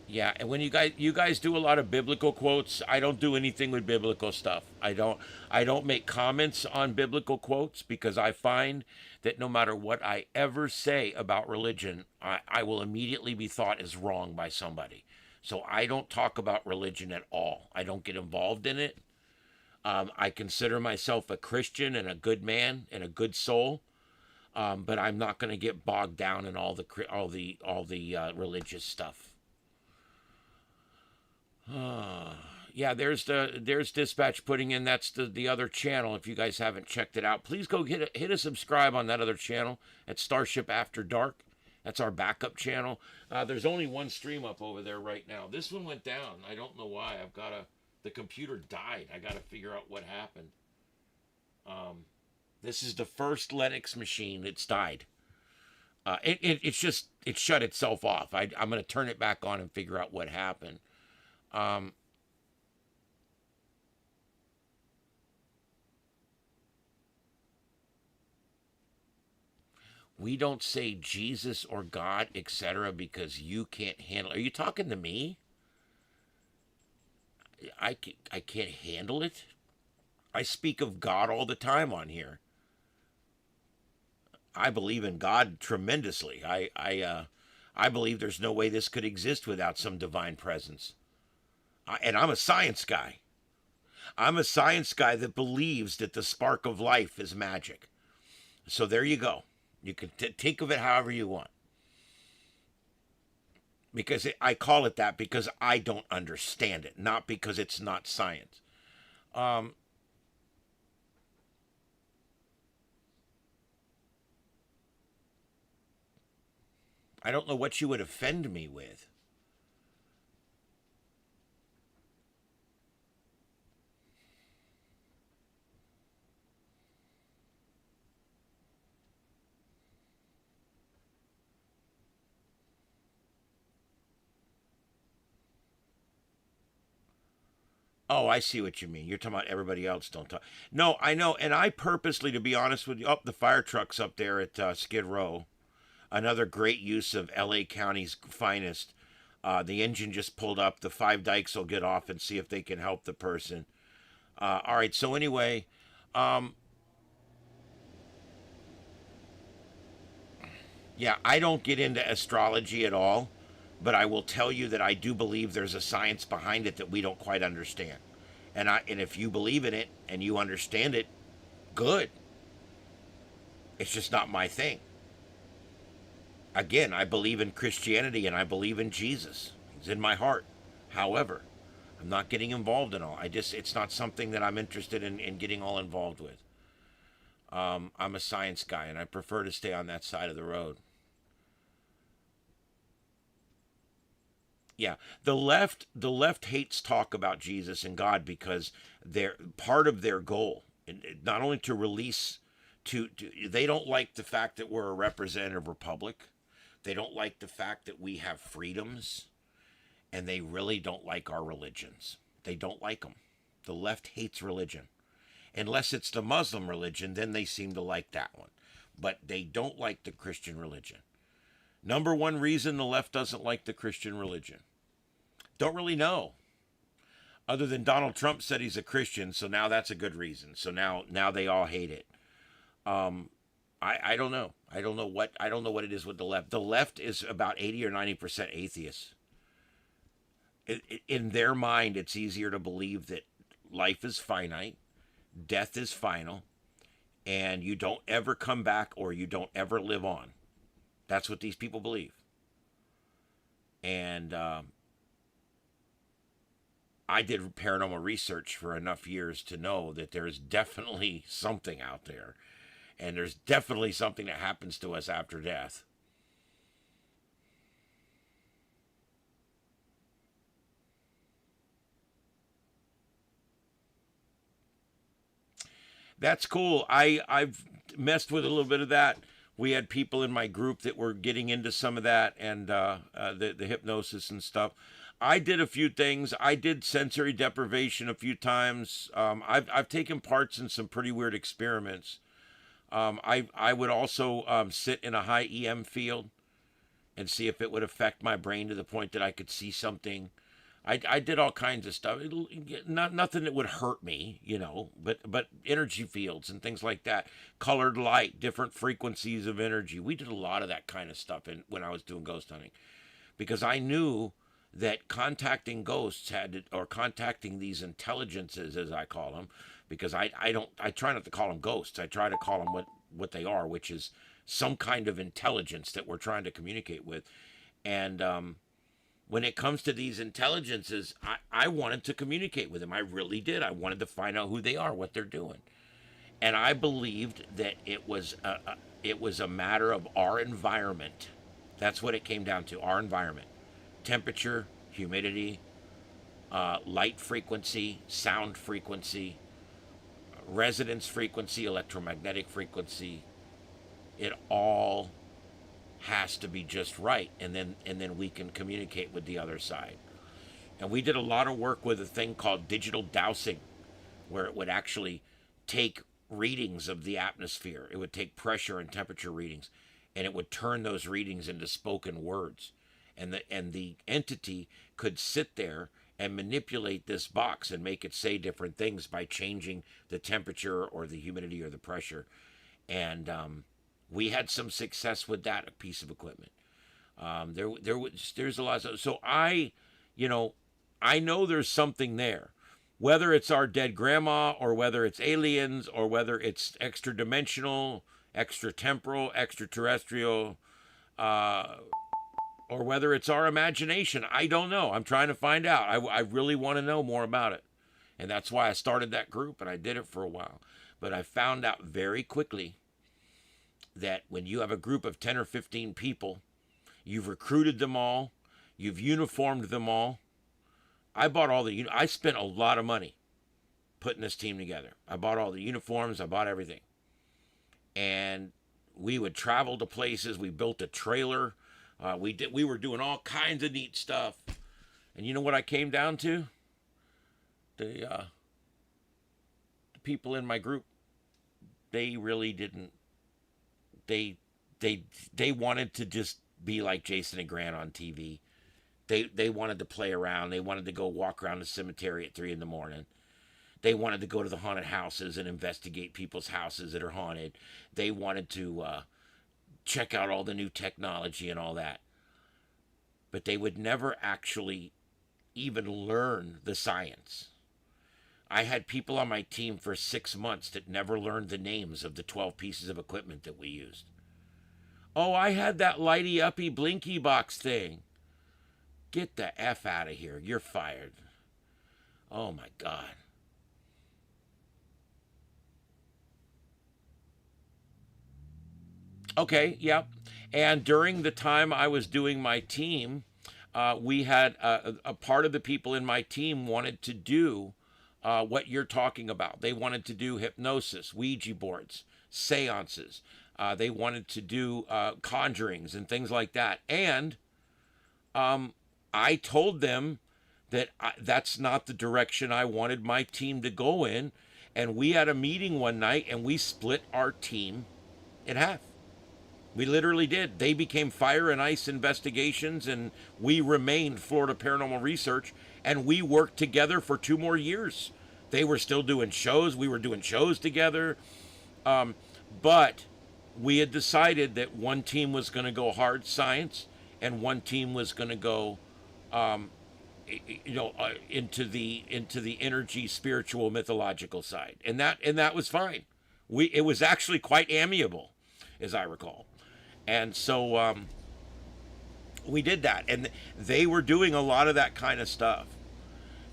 B: Yeah, and when you guys do a lot of biblical quotes, I don't do anything with biblical stuff. I don't make comments on biblical quotes because I find that no matter what I ever say about religion, I will immediately be thought as wrong by somebody. So I don't talk about religion at all. I don't get involved in it. I consider myself a Christian and a good man and a good soul, but I'm not going to get bogged down in all the religious stuff. Yeah, there's Dispatch putting in, that's the other channel. If you guys haven't checked it out, please go hit a subscribe on that other channel at Starship After Dark. That's our backup channel. There's only one stream up over there right now. This one went down. I don't know why. The computer died. I got to figure out what happened. This is the first Linux machine that's died. It shut itself off. I'm going to turn it back on and figure out what happened. We don't say Jesus or God, etc., because you can't handle. Are you talking to me? I can't handle it. I speak of God all the time on here. I believe in God tremendously. I believe there's no way this could exist without some divine presence. And I'm a science guy. I'm a science guy that believes that the spark of life is magic. So there you go. You can think of it however you want. because I call it that because I don't understand it, not because it's not science. I don't know what you would offend me with. Oh, I see what you mean. You're talking about everybody else don't talk. No, I know, and I purposely, to be honest with you, the fire truck's up there at Skid Row. Another great use of L.A. County's finest. The engine just pulled up. The 5 dykes will get off and see if they can help the person. All right, so anyway, yeah, I don't get into astrology at all, but I will tell you that I do believe there's a science behind it that we don't quite understand. And if you believe in it and you understand it, good. It's just not my thing. Again, I believe in Christianity and I believe in Jesus. He's in my heart. However, I'm not getting involved in all. It's not something that I'm interested in getting all involved with. I'm a science guy and I prefer to stay on that side of the road. Yeah, the left hates talk about Jesus and God because they're part of their goal, not only to release, they don't like the fact that we're a representative republic. They don't like the fact that we have freedoms, and they really don't like our religions. They don't like them. The left hates religion. Unless it's the Muslim religion, then they seem to like that one. But they don't like the Christian religion. Number one reason the left doesn't like the Christian religion. Don't really know. Other than Donald Trump said he's a Christian, so now that's a good reason. So now they all hate it. I don't know. I don't know what it is with the left. The left is about 80 or 90% atheists. In their mind, it's easier to believe that life is finite, death is final, and you don't ever come back or you don't ever live on. That's what these people believe. And I did paranormal research for enough years to know that there's definitely something out there. And there's definitely something that happens to us after death. That's cool. I've messed with a little bit of that. We had people in my group that were getting into some of that and the hypnosis and stuff. I did a few things. I did sensory deprivation a few times. I've taken parts in some pretty weird experiments. I would also sit in a high EM field and see if it would affect my brain to the point that I could see something. I did all kinds of stuff. Nothing that would hurt me, but energy fields and things like that. Colored light, different frequencies of energy. We did a lot of that kind of stuff when I was doing ghost hunting, because I knew that contacting ghosts or contacting these intelligences, as I call them, because I try not to call them ghosts. I try to call them what they are, which is some kind of intelligence that we're trying to communicate with. And when it comes to these intelligences, I wanted to communicate with them. I really did. I wanted to find out who they are, what they're doing. And I believed that it was a matter of our environment. That's what it came down to, our environment. Temperature, humidity, light frequency, sound frequency, resonance frequency, electromagnetic frequency. It all has to be just right, and then we can communicate with the other side. And we did a lot of work with a thing called digital dowsing, where it would actually take readings of the atmosphere. It would take pressure and temperature readings, and it would turn those readings into spoken words. And the entity could sit there and manipulate this box and make it say different things by changing the temperature or the humidity or the pressure. And we had some success with that piece of equipment. There's a lot of, so I know there's something there, whether it's our dead grandma or whether it's aliens or whether it's extra dimensional, extra temporal, extraterrestrial, or whether it's our imagination. I don't know. I'm trying to find out. I really want to know more about it. And that's why I started that group, and I did it for a while. But I found out very quickly that when you have a group of 10 or 15 people, you've recruited them all, you've uniformed them all. I spent a lot of money putting this team together. I bought all the uniforms, I bought everything. And we would travel to places. We built a trailer. We were doing all kinds of neat stuff. And you know what I came down to? The people in my group, they really didn't. They wanted to just be like Jason and Grant on TV. They wanted to play around. They wanted to go walk around the cemetery at 3 a.m. They wanted to go to the haunted houses and investigate people's houses that are haunted. They wanted to check out all the new technology and all that. But they would never actually even learn the science. I had people on my team for 6 months that never learned the names of the 12 pieces of equipment that we used. Oh, I had that lighty-uppy blinky box thing. Get the F out of here. You're fired. Oh, my God. Okay, yeah. And during the time I was doing my team, we had a part of the people in my team wanted to do what you're talking about. They wanted to do hypnosis, Ouija boards, seances. They wanted to do conjurings and things like that. And I told them that that's not the direction I wanted my team to go in. And we had a meeting one night and we split our team in half. We literally did. They became Fire and Ice Investigations, and we remained Florida Paranormal Research, and we worked together for 2 more years. They were still doing shows. We were doing shows together. But we had decided that one team was going to go hard science, and one team was going to go, into the energy, spiritual, mythological side, and that was fine. It was actually quite amiable, as I recall. And so we did that, and they were doing a lot of that kind of stuff.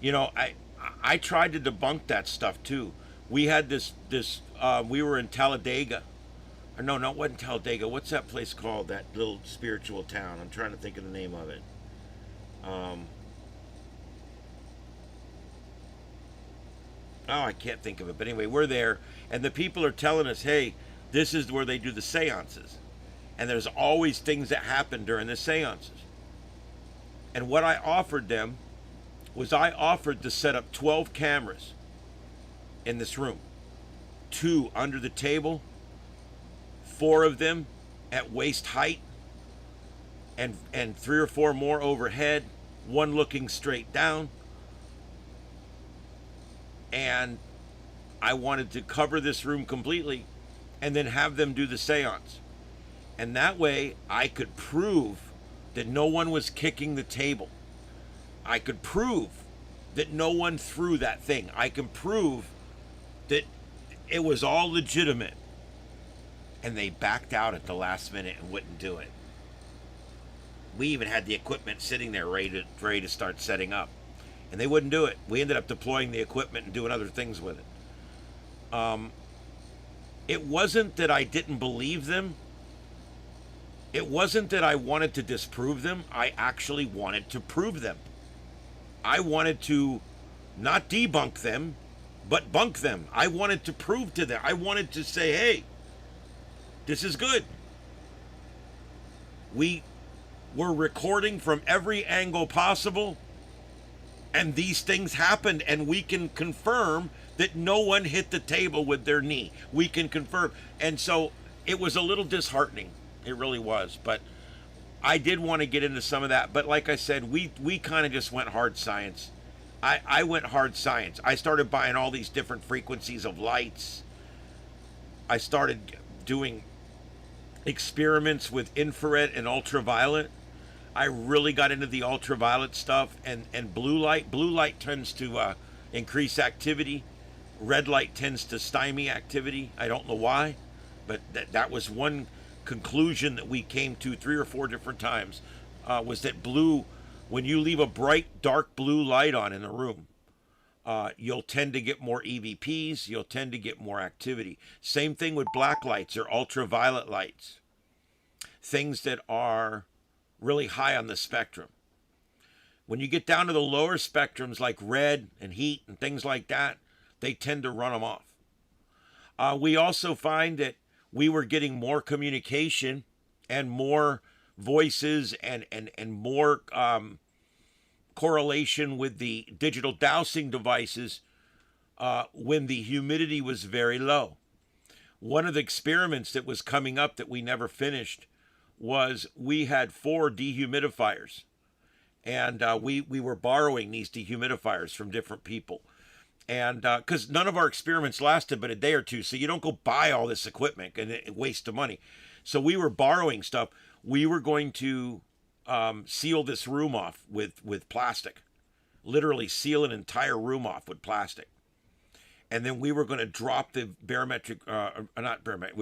B: I tried to debunk that stuff too. We had this we were in Talladega. Or no, it wasn't Talladega. What's that place called? That little spiritual town. I'm trying to think of the name of it. I can't think of it. But anyway, we're there, and the people are telling us, hey, this is where they do the seances. And there's always things that happen during the seances. And what I offered them was I offered to set up 12 cameras in this room. 2 under the table, 4 of them at waist height, and 3 or 4 more overhead, 1 looking straight down. And I wanted to cover this room completely and then have them do the seance. And that way I could prove that no one was kicking the table. I could prove that no one threw that thing. I can prove that it was all legitimate. And they backed out at the last minute and wouldn't do it. We even had the equipment sitting there ready to start setting up. And they wouldn't do it. We ended up deploying the equipment and doing other things with it. It wasn't that I didn't believe them. It wasn't that I wanted to disprove them. I actually wanted to prove them. I wanted to not debunk them, but bunk them. I wanted to prove to them. I wanted to say, hey, this is good. We were recording from every angle possible, and these things happened, and we can confirm that no one hit the table with their knee. We can confirm. And so it was a little disheartening. It really was. But I did want to get into some of that. But like I said, we kind of just went hard science. I went hard science. I started buying all these different frequencies of lights. I started doing experiments with infrared and ultraviolet. I really got into the ultraviolet stuff and blue light. Blue light tends to increase activity. Red light tends to stymie activity. I don't know why, but that was one conclusion that we came to 3 or 4 different times. was that blue, when you leave a bright, dark blue light on in the room, you'll tend to get more EVPs, you'll tend to get more activity. Same thing with black lights or ultraviolet lights, things that are really high on the spectrum. When you get down to the lower spectrums like red and heat and things like that, they tend to run them off. We also find that we were getting more communication and more voices and more correlation with the digital dowsing devices when the humidity was very low. One of the experiments that was coming up that we never finished was we had 4 dehumidifiers. And we were borrowing these dehumidifiers from different people. And because none of our experiments lasted but a day or two, so you don't go buy all this equipment and it waste the money. So we were borrowing stuff. We were going to seal this room off with plastic, literally seal an entire room off with plastic. And then we were going to drop the we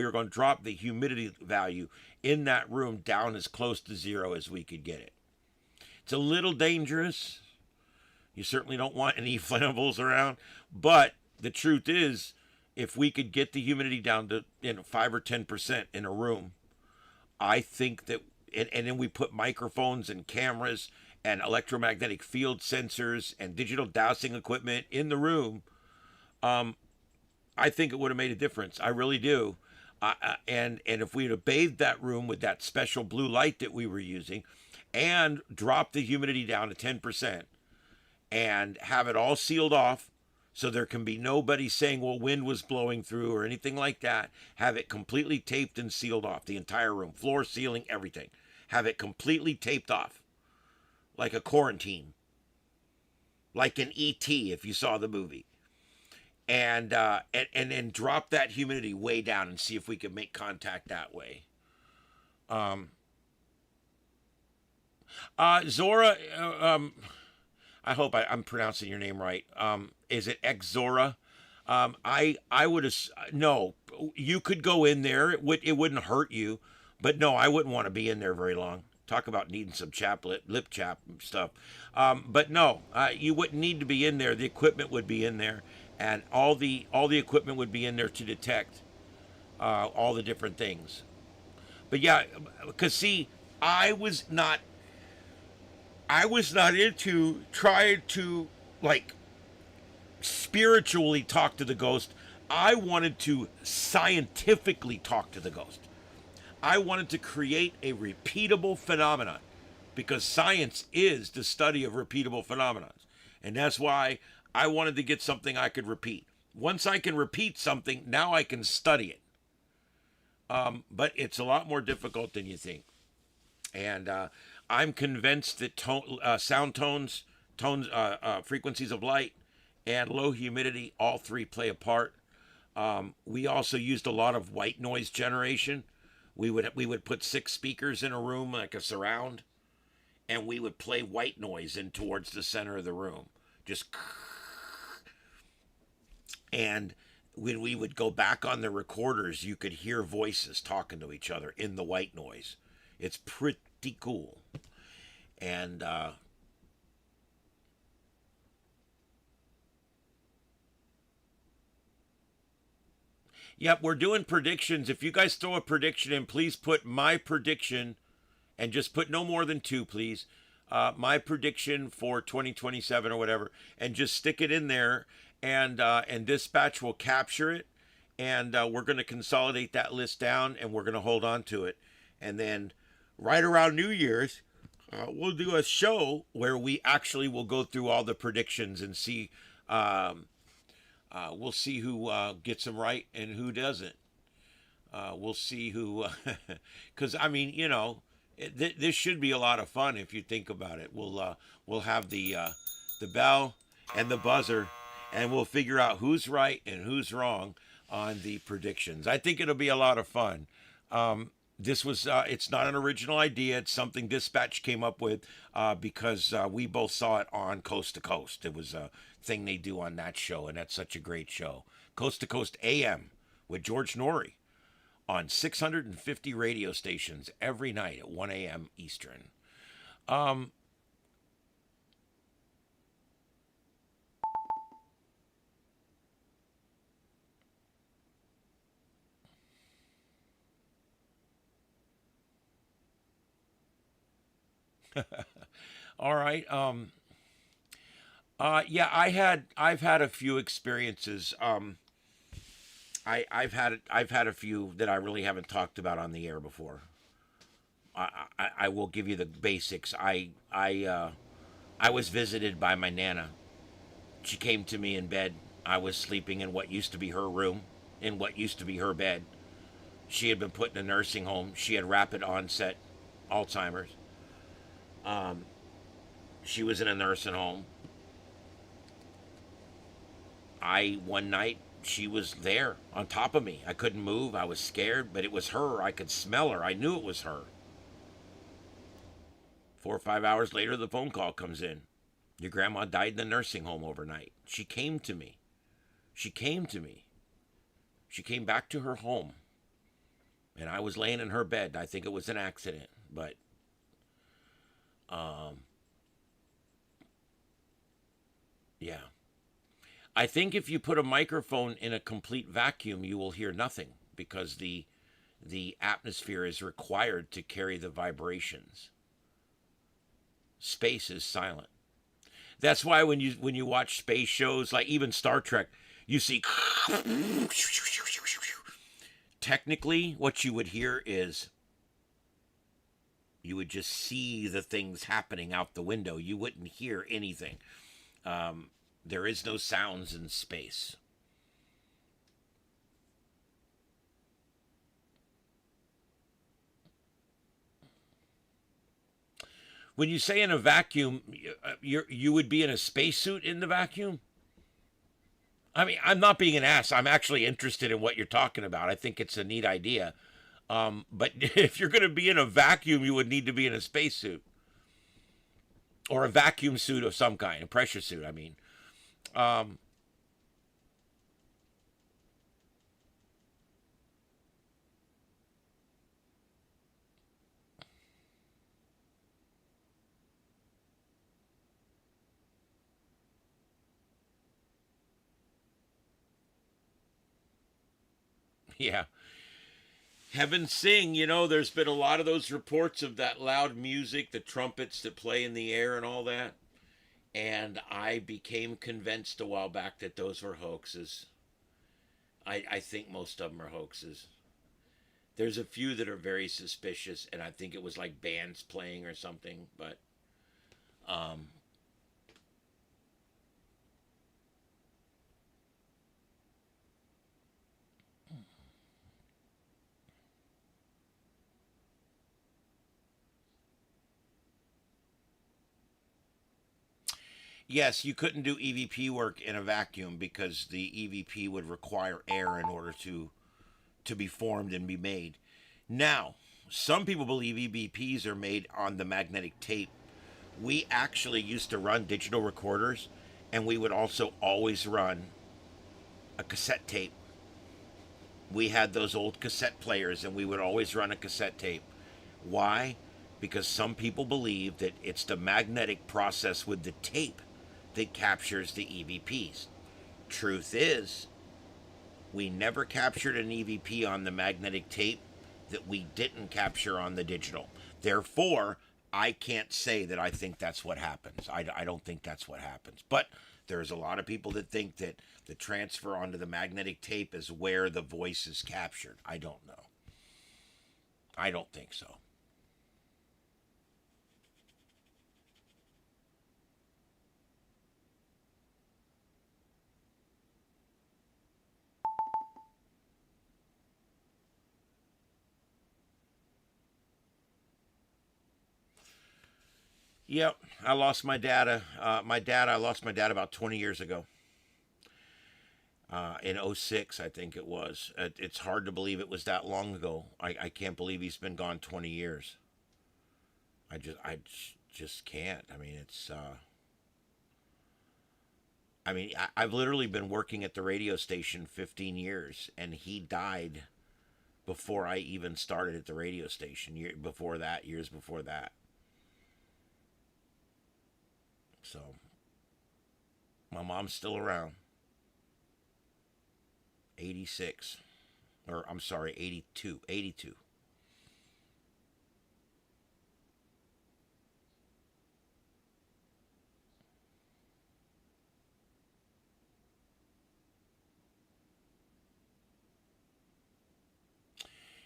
B: were going to drop the humidity value in that room down as close to zero as we could get it. It's a little dangerous. You certainly don't want any flammables around. But the truth is, if we could get the humidity down to 5 or 10% in a room, I think that, and then we put microphones and cameras and electromagnetic field sensors and digital dowsing equipment in the room, I think it would have made a difference. I really do. And if we'd have bathed that room with that special blue light that we were using, and drop the humidity down to 10% and have it all sealed off so there can be nobody saying, well, wind was blowing through or anything like that. Have it completely taped and sealed off, the entire room, floor, ceiling, everything. Have it completely taped off, like a quarantine, like an E.T. if you saw the movie. And then drop that humidity way down and see if we can make contact that way. Zora, I hope I'm pronouncing your name right. Is it X-Zora? I would no, you could go in there. It wouldn't hurt you, but no, I wouldn't want to be in there very long. Talk about needing some lip chap stuff. But no, you wouldn't need to be in there. The equipment would be in there, and all the equipment would be in there to detect all the different things. But yeah, because see, I was not into trying to, like, spiritually talk to the ghost. I wanted to scientifically talk to the ghost. I wanted to create a repeatable phenomenon, because science is the study of repeatable phenomena. And that's why I wanted to get something I could repeat. Once I can repeat something, now I can study it. But it's a lot more difficult than you think. And I'm convinced that sound tones, frequencies of light, and low humidity, all three play a part. We also used a lot of white noise generation. We would put 6 speakers in a room, like a surround, and we would play white noise in towards the center of the room. Just, and when we would go back on the recorders, you could hear voices talking to each other in the white noise. It's pretty cool. And yep, we're doing predictions. If you guys throw a prediction in, please put my prediction, and just put no more than 2, please. My prediction for 2027 or whatever, and just stick it in there, and Dispatch will capture it, and we're going to consolidate that list down, and we're going to hold on to it. And then right around New Year's, we'll do a show where we actually will go through all the predictions and see, we'll see who gets them right and who doesn't. We'll see who, because I mean, you know, this should be a lot of fun if you think about it. We'll have the bell and the buzzer, and we'll figure out who's right and who's wrong on the predictions. I think it'll be a lot of fun. This was, it's not an original idea. It's something Dispatch came up with because we both saw it on Coast to Coast. It was a thing they do on that show, and that's such a great show. Coast to Coast AM with George Norrie on 650 radio stations every night at 1 a.m. Eastern. Um, all right. Yeah, I've had a few experiences. I've had a few that I really haven't talked about on the air before. I will give you the basics. I was visited by my nana. She came to me in bed. I was sleeping in what used to be her room, in what used to be her bed. She had been put in a nursing home. She had rapid onset Alzheimer's. She was in a nursing home. One night, she was there on top of me. I couldn't move. I was scared, but it was her. I could smell her. I knew it was her. 4 or 5 hours later, the phone call comes in. Your grandma died in the nursing home overnight. She came to me. She came to me. She came back to her home. And I was laying in her bed. I think it was an accident, but yeah. I think if you put a microphone in a complete vacuum, you will hear nothing because the atmosphere is required to carry the vibrations. Space is silent. That's why when you watch space shows, like even Star Trek, you see technically what you would hear is you would just see the things happening out the window. You wouldn't hear anything. There is no sounds in space. When you say in a vacuum, you would be in a spacesuit in the vacuum? I mean, I'm not being an ass. I'm actually interested in what you're talking about. I think it's a neat idea. But if you're going to be in a vacuum, you would need to be in a spacesuit. Or a vacuum suit of some kind, a pressure suit, I mean. Yeah. Heaven sing, there's been a lot of those reports of that loud music, the trumpets that play in the air and all that. And I became convinced a while back that those were hoaxes. I think most of them are hoaxes. There's a few that are very suspicious, and I think it was like bands playing or something, but yes, you couldn't do EVP work in a vacuum because the EVP would require air in order to be formed and be made. Now, some people believe EVPs are made on the magnetic tape. We actually used to run digital recorders, and we would also always run a cassette tape. We had those old cassette players, and we would always run a cassette tape. Why? Because some people believe that it's the magnetic process with the tape that captures the EVPs. Truth is, we never captured an EVP on the magnetic tape that we didn't capture on the digital. Therefore, I can't say that I think that's what happens. I don't think that's what happens. But there's a lot of people that think that the transfer onto the magnetic tape is where the voice is captured. I don't know. I don't think so. Yep, I lost my dad. I lost my dad about 20 years ago. In '06, I think it was. It's hard to believe it was that long ago. I can't believe he's been gone 20 years. I just can't. I mean, I've literally been working at the radio station 15 years, and he died before I even started at the radio station. Years before that. So, my mom's still around. 86. Or, I'm sorry, 82. 82.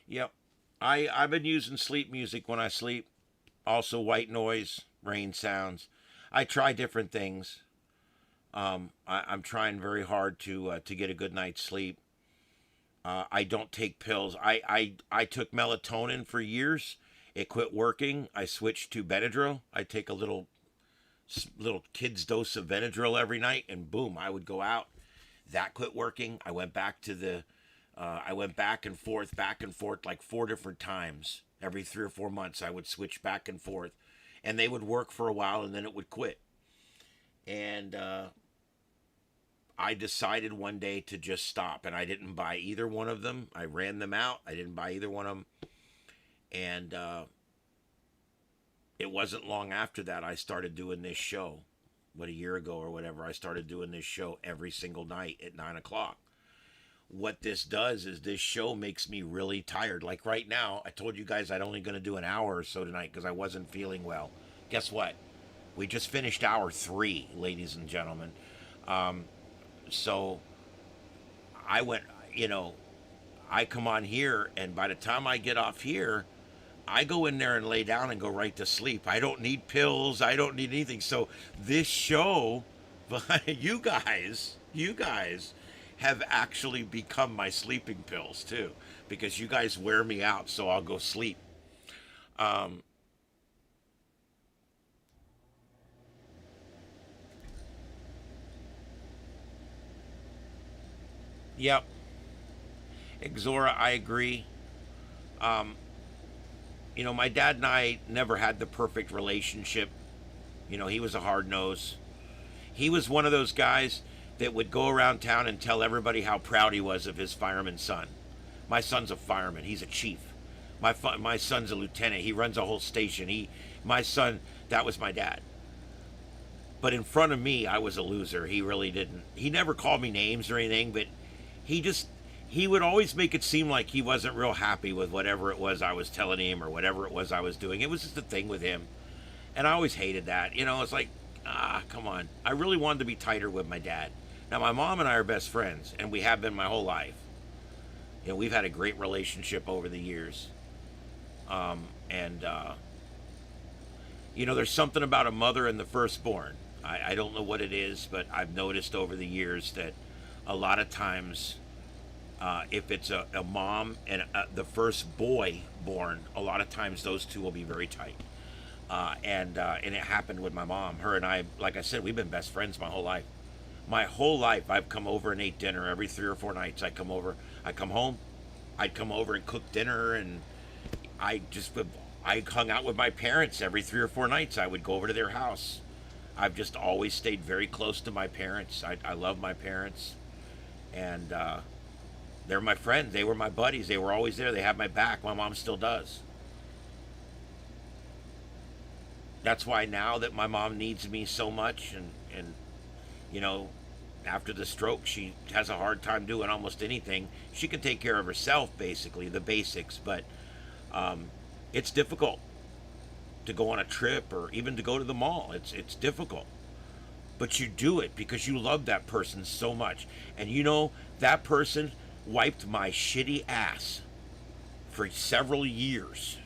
B: Yep. I've been using sleep music when I sleep. Also, white noise, rain sounds. I try different things. I'm trying very hard to get a good night's sleep. I don't take pills. I took melatonin for years. It quit working. I switched to Benadryl. I take a little kid's dose of Benadryl every night, and boom, I would go out. That quit working. I went back to the. I went back and forth like 4 different times. Every 3 or 4 months, I would switch back and forth, and they would work for a while, and then it would quit. And I decided one day to just stop, and I didn't buy either one of them. I ran them out. I didn't buy either one of them. And it wasn't long after that I started doing this show. A year ago or whatever, I started doing this show every single night at 9 o'clock. What this does is this show makes me really tired. Like right now, I told you guys I'd only going to do an hour or so tonight because I wasn't feeling well. Guess what? We just finished hour 3, ladies and gentlemen. So I went, I come on here, and by the time I get off here, I go in there and lay down and go right to sleep. I don't need pills. I don't need anything. So this show, you guys have actually become my sleeping pills too, because you guys wear me out, so I'll go sleep. Yep. Exora, I agree. My dad and I never had the perfect relationship. He was a hard nose. He was one of those guys that would go around town and tell everybody how proud he was of his fireman son. My son's a fireman. He's a chief. My son's a lieutenant. He runs a whole station. My son, that was my dad. But in front of me, I was a loser. He really didn't. He never called me names or anything, but he would always make it seem like he wasn't real happy with whatever it was I was telling him or whatever it was I was doing. It was just a thing with him. And I always hated that. It's like, come on. I really wanted to be tighter with my dad. Now, my mom and I are best friends, and we have been my whole life. We've had a great relationship over the years. There's something about a mother and the firstborn. I don't know what it is, but I've noticed over the years that a lot of times, if it's a mom and the first boy born, a lot of times those two will be very tight. And it happened with my mom. Her and I, like I said, we've been best friends my whole life. My whole life, I've come over and ate dinner every 3 or 4 nights. I come home, I'd come over and cook dinner, and I hung out with my parents every 3 or 4 nights. I would go over to their house. I've just always stayed very close to my parents. I love my parents, and they're my friends. They were my buddies. They were always there. They had my back. My mom still does. That's why now that my mom needs me so much, and after the stroke, she has a hard time doing almost anything. She can take care of herself, basically, the basics, but it's difficult to go on a trip or even to go to the mall. It's difficult. But you do it because you love that person so much. And that person wiped my shitty ass for several years,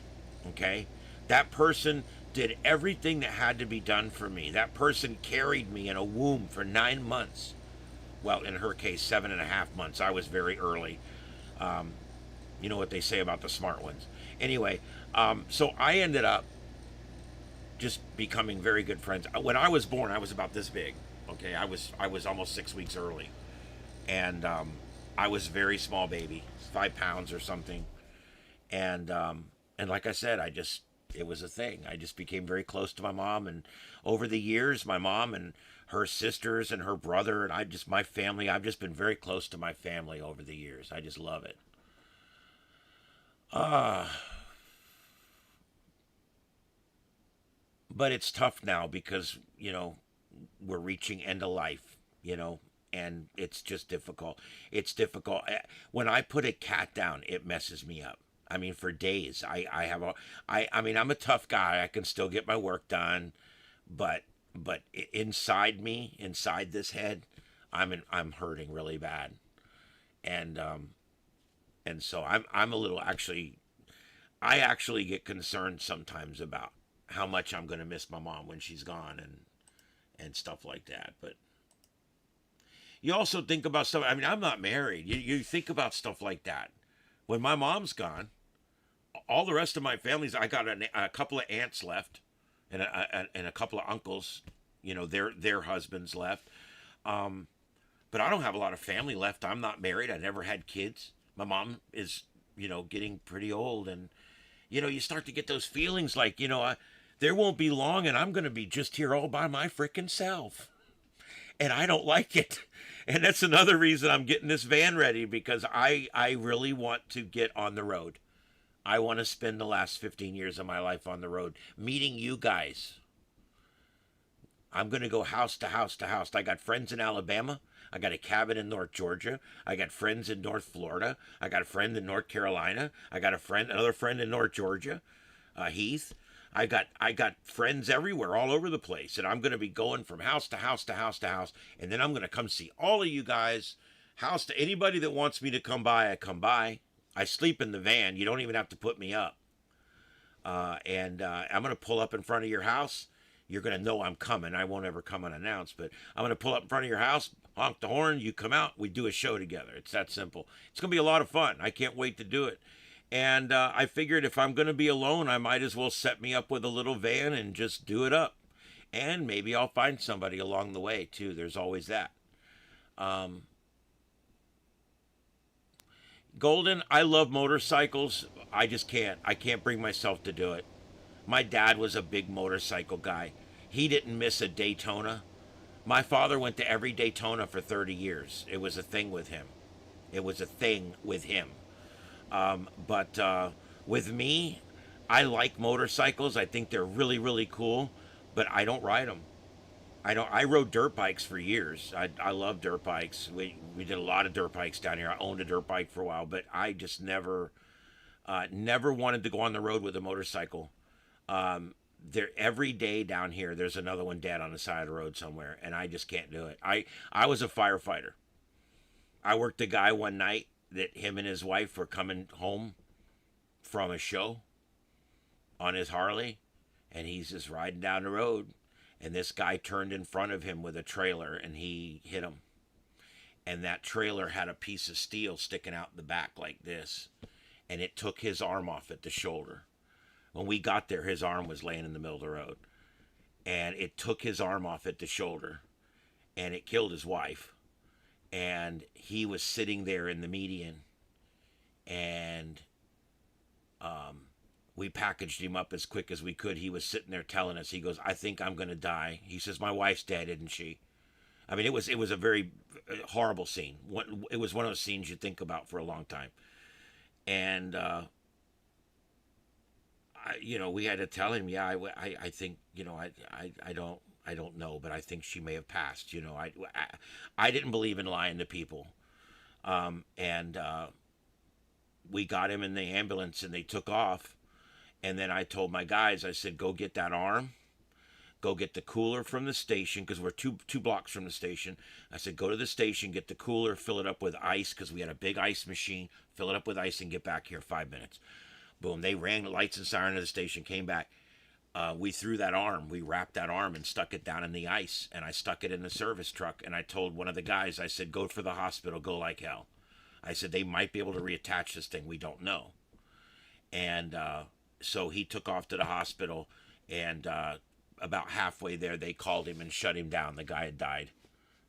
B: okay? That person did everything that had to be done for me. That person carried me in a womb for 9 months. Well, in her case, 7.5 months. I was very early. You know what they say about the smart ones. Anyway, so I ended up just becoming very good friends. When I was born, I was about this big. Okay, I was almost 6 weeks early, and I was a very small baby, 5 pounds or something. And like I said, it was a thing. I just became very close to my mom, and over the years, my mom and her sisters and her brother and my family, I've just been very close to my family over the years. I just love it. But it's tough now because, we're reaching end of life, you know, and it's just difficult. It's difficult. When I put a cat down, it messes me up. I mean, for days. I mean, I'm a tough guy. I can still get my work done, but inside me, inside this head, I'm hurting really bad, and so I'm a little actually. I actually get concerned sometimes about how much I'm going to miss my mom when she's gone and stuff like that. But you also think about stuff. I mean, I'm not married. You think about stuff like that. When my mom's gone, all the rest of my family's. I got a couple of aunts left, and a couple of uncles. You know, their husbands left. But I don't have a lot of family left. I'm not married. I never had kids. My mom is, you know, getting pretty old, and you know, you start to get those feelings like, you know, there won't be long, and I'm going to be just here all by my freaking self, and I don't like it. And that's another reason I'm getting this van ready, because I really want to get on the road. I want to spend the last 15 years of my life on the road, meeting you guys. I'm going to go house to house to house. I got friends in Alabama. I got a cabin in North Georgia. I got friends in North Florida. I got a friend in North Carolina. I got another friend in North Georgia, Heath. I got friends everywhere, all over the place, and I'm going to be going from house to house to house to house, and then I'm going to come see all of you guys, house to anybody that wants me to come by. I come by. I sleep in the van. You don't even have to put me up. And I'm going to pull up in front of your house. You're going to know I'm coming. I won't ever come unannounced, but I'm going to pull up in front of your house, honk the horn, you come out, we do a show together. It's that simple. It's going to be a lot of fun. I can't wait to do it. And I figured if I'm going to be alone, I might as well set me up with a little van and just do it up. And maybe I'll find somebody along the way, too. There's always that. Golden, I love motorcycles. I just can't. I can't bring myself to do it. My dad was a big motorcycle guy. He didn't miss a Daytona. My father went to every Daytona for 30 years. It was a thing with him. It was a thing with him. But with me, I like motorcycles. I think they're really, really cool, but I don't ride them. I rode dirt bikes for years. I love dirt bikes. We did a lot of dirt bikes down here. I owned a dirt bike for a while, but I just never wanted to go on the road with a motorcycle. There every day down here, there's another one dead on the side of the road somewhere, and I just can't do it. I was a firefighter. I worked a guy one night that him and his wife were coming home from a show on his Harley, and he's just riding down the road, and this guy turned in front of him with a trailer, and he hit him. And that trailer had a piece of steel sticking out the back like this, and it took his arm off at the shoulder. When we got there, his arm was laying in the middle of the road, and it took his arm off at the shoulder, and it killed his wife. And he was sitting there in the median, and we packaged him up as quick as we could. He was sitting there telling us, he goes, "I think I'm going to die." He says, "My wife's dead, isn't she?" I mean, it was a very horrible scene. It was one of those scenes you think about for a long time. And we had to tell him, yeah, I think, I don't know, but I think she may have passed. I didn't believe in lying to people. And we got him in the ambulance, and they took off. And then I told my guys, I said, go get that arm, go get the cooler from the station, because we're two blocks from the station. I said, go to the station, get the cooler, fill it up with ice, because we had a big ice machine, fill it up with ice, and get back here in 5 minutes. Boom, they rang the lights and siren to the station, came back. We threw that arm, we wrapped that arm and stuck it down in the ice, and I stuck it in the service truck, and I told one of the guys, I said, go for the hospital, go like hell. I said, they might be able to reattach this thing, we don't know. And so he took off to the hospital, and about halfway there, they called him and shut him down. The guy had died.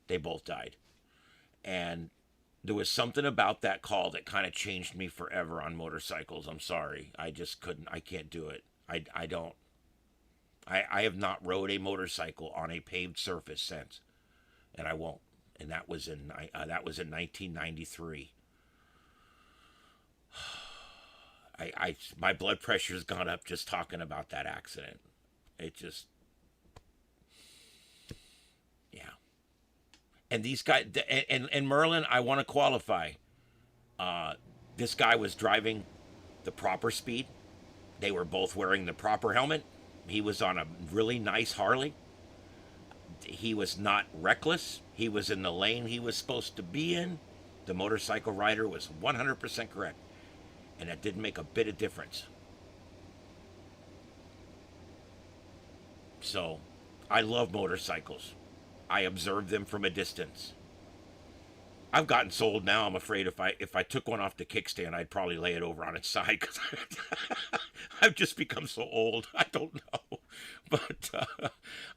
B: They both died. And there was something about that call that kind of changed me forever on motorcycles. I'm sorry. I just couldn't. I can't do it. I don't. I have not rode a motorcycle on a paved surface since, and I won't. And that was in 1993. My blood pressure's gone up just talking about that accident. It just, And these guys, and Merlin, I want to qualify. This guy was driving the proper speed. They were both wearing the proper helmet. He was on a really nice Harley. He was not reckless. He was in the lane he was supposed to be in. The motorcycle rider was 100% correct. And that didn't make a bit of difference. So, I love motorcycles. I observe them from a distance. I've gotten so old now, I'm afraid if I took one off the kickstand, I'd probably lay it over on its side, because I've just become so old. I don't know. But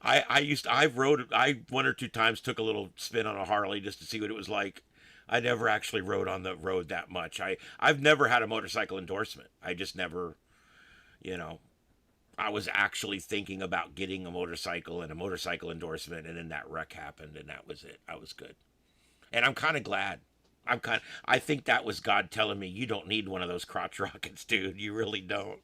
B: I one or two times took a little spin on a Harley just to see what it was like. I never actually rode on the road that much. I've never had a motorcycle endorsement. I just never, I was actually thinking about getting a motorcycle and a motorcycle endorsement, and then that wreck happened, and that was it. I was good. And I'm kind of glad. I think that was God telling me, you don't need one of those crotch rockets, dude. You really don't.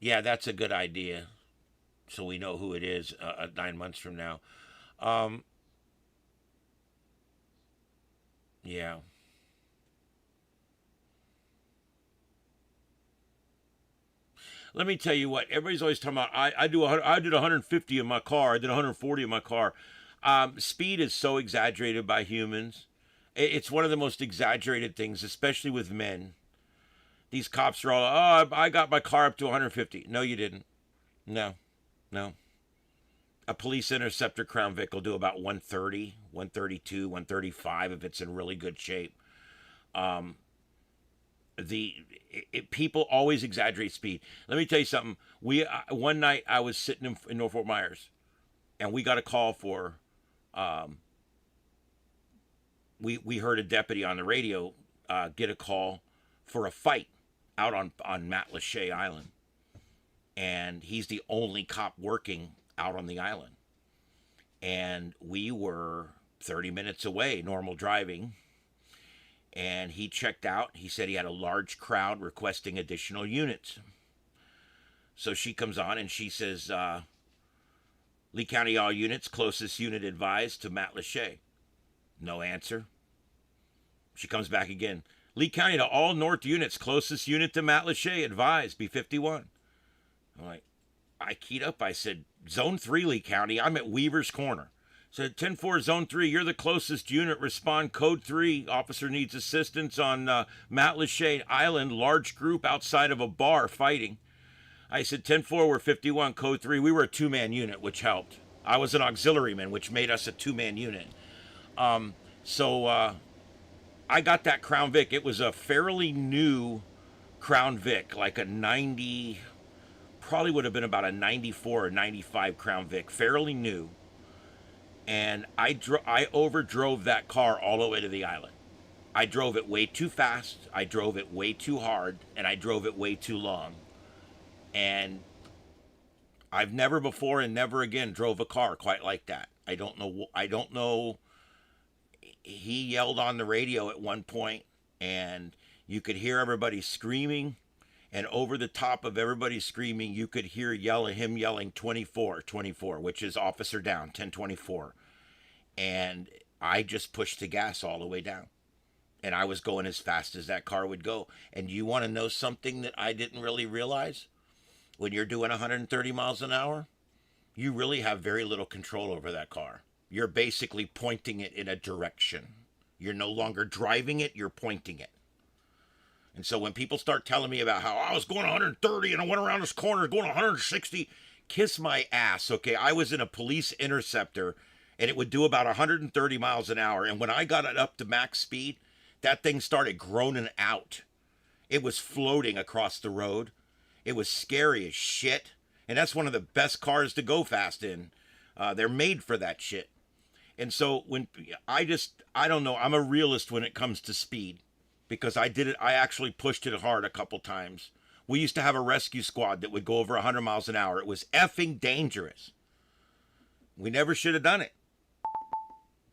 B: Yeah, that's a good idea. So we know who it is 9 months from now. Yeah. Let me tell you what, everybody's always talking about, I did 150 in my car, I did 140 in my car. Speed is so exaggerated by humans. It's one of the most exaggerated things, especially with men. These cops are all, I got my car up to 150. No, you didn't. No. A police interceptor Crown Vic will do about 130, 132, 135 if it's in really good shape. People always exaggerate speed. Let me tell you something. One night I was sitting in North Fort Myers, and we got a call for. We heard a deputy on the radio get a call for a fight out on Matlacha Island, and he's the only cop working out on the island, and we were 30 minutes away, normal driving. And he checked out. He said he had a large crowd requesting additional units. So she comes on and she says, Lee County, all units, closest unit advised to Matlacha. No answer. She comes back again. Lee County to all north units, closest unit to Matlacha advised, B51. I'm like, I keyed up. I said, Zone 3, Lee County. I'm at Weaver's Corner. Said 10-4 Zone 3, you're the closest unit. Respond code 3. Officer needs assistance on Matlacha Island. Large group outside of a bar fighting. I said 10-4, we're 51, code 3. We were a two-man unit, which helped. I was an auxiliaryman, which made us a two-man unit. So I got that Crown Vic. It was a fairly new Crown Vic, like a 90, probably would have been about a 94 or 95 Crown Vic, fairly new. And I overdrove that car all the way to the island. I drove it way too fast, I drove it way too hard, and I drove it way too long. And I've never before and never again drove a car quite like that. I don't know. He yelled on the radio at one point, and you could hear everybody screaming, and over the top of everybody screaming, you could hear him yelling 24, which is officer down, 1024. And I just pushed the gas all the way down. And I was going as fast as that car would go. And you want to know something that I didn't really realize? When you're doing 130 miles an hour, you really have very little control over that car. You're basically pointing it in a direction. You're no longer driving it, you're pointing it. And so when people start telling me about how I was going 130 and I went around this corner going 160, kiss my ass, okay? I was in a police interceptor and it would do about 130 miles an hour. And when I got it up to max speed, that thing started groaning out. It was floating across the road. It was scary as shit. And that's one of the best cars to go fast in. They're made for that shit. And so I don't know, I'm a realist when it comes to speed. Because I actually pushed it hard a couple times. We used to have a rescue squad that would go over 100 miles an hour. It was effing dangerous. We never should have done it.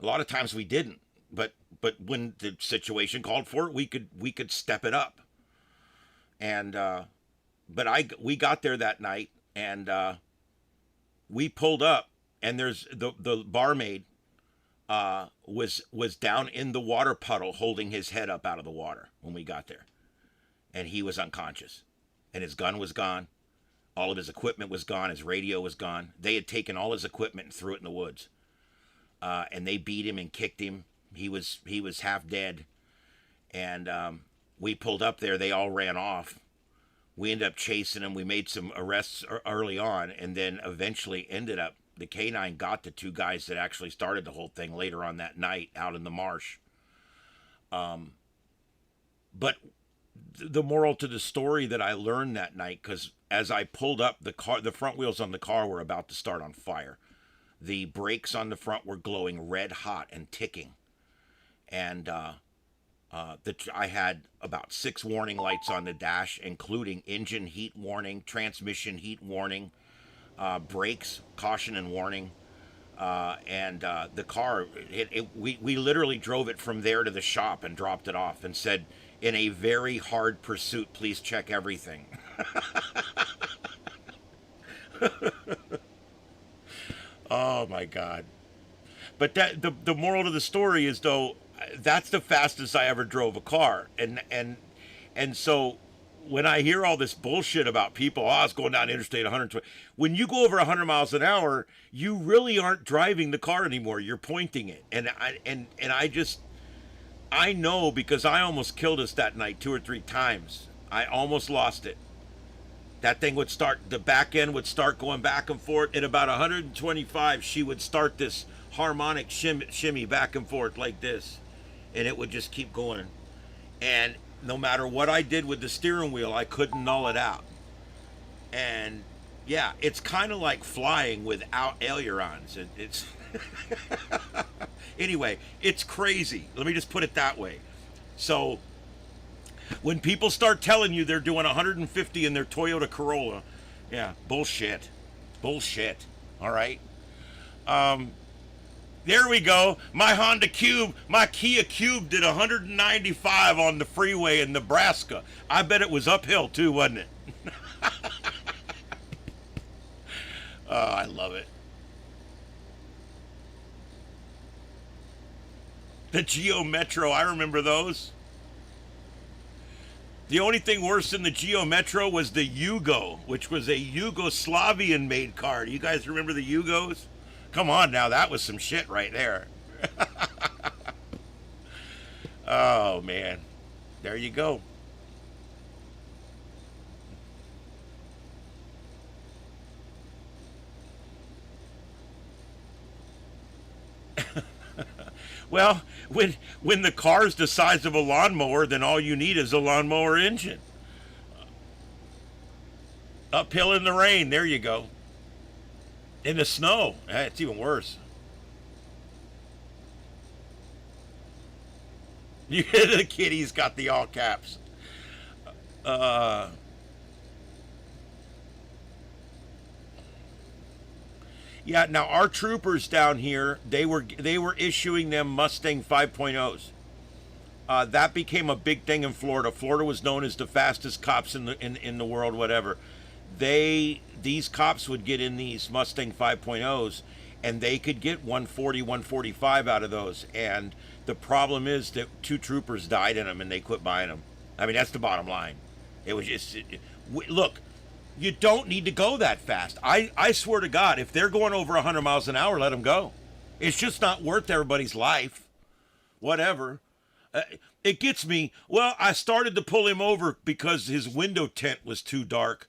B: A lot of times we didn't. But when the situation called for it, we could step it up. And we got there that night, and we pulled up, and there's the barmaid was down in the water puddle holding his head up out of the water when we got there, and he was unconscious, and his gun was gone, all of his equipment was gone, his radio was gone. They had taken all his equipment and threw it in the woods, and they beat him and kicked him. He was half dead, and we pulled up there. They all ran off. We ended up chasing him. We made some arrests early on, and then eventually ended up, the K-9 got the two guys that actually started the whole thing later on that night out in the marsh. But the moral to the story that I learned that night, because as I pulled up, the front wheels on the car were about to start on fire. The brakes on the front were glowing red hot and ticking. And I had about 6 warning lights on the dash, including engine heat warning, transmission heat warning, brakes, caution and warning. And the car, we literally drove it from there to the shop and dropped it off and said, in a very hard pursuit, please check everything. Oh my God. But that the moral of the story is, though, that's the fastest I ever drove a car. And so when I hear all this bullshit about people, I was going down Interstate 120. When you go over 100 miles an hour, you really aren't driving the car anymore. You're pointing it. And I know, because I almost killed us that night 2 or 3 times. I almost lost it. That thing would start, the back end would start going back and forth. At about 125, she would start this harmonic shimmy back and forth like this. And it would just keep going. And no matter what I did with the steering wheel, I couldn't null it out. And yeah, it's kind of like flying without ailerons. It's anyway, it's crazy. Let me just put it that way. So when people start telling you they're doing 150 in their Toyota Corolla, yeah, bullshit. Bullshit. All right. There we go. My Honda Cube, my Kia Cube did 195 on the freeway in Nebraska. I bet it was uphill too, wasn't it? Oh, I love it. The Geo Metro, I remember those. The only thing worse than the Geo Metro was the Yugo, which was a Yugoslavian-made car. Do you guys remember the Yugos? Come on now, that was some shit right there. Oh, man. There you go. Well, when the car's the size of a lawnmower, then all you need is a lawnmower engine. Uphill in the rain, there you go. In the snow, it's even worse. You the kitty's got the all caps. Yeah, now our troopers down here, they were issuing them Mustang 5.0s. That became a big thing in Florida. Florida was known as the fastest cops in the world, whatever. These cops would get in these Mustang 5.0s, and they could get 140, 145 out of those. And the problem is that 2 troopers died in them, and they quit buying them. I mean, that's the bottom line. It was just, look, you don't need to go that fast. I swear to God, if they're going over 100 miles an hour, let them go. It's just not worth everybody's life. Whatever. It gets me, well, I started to pull him over because his window tint was too dark,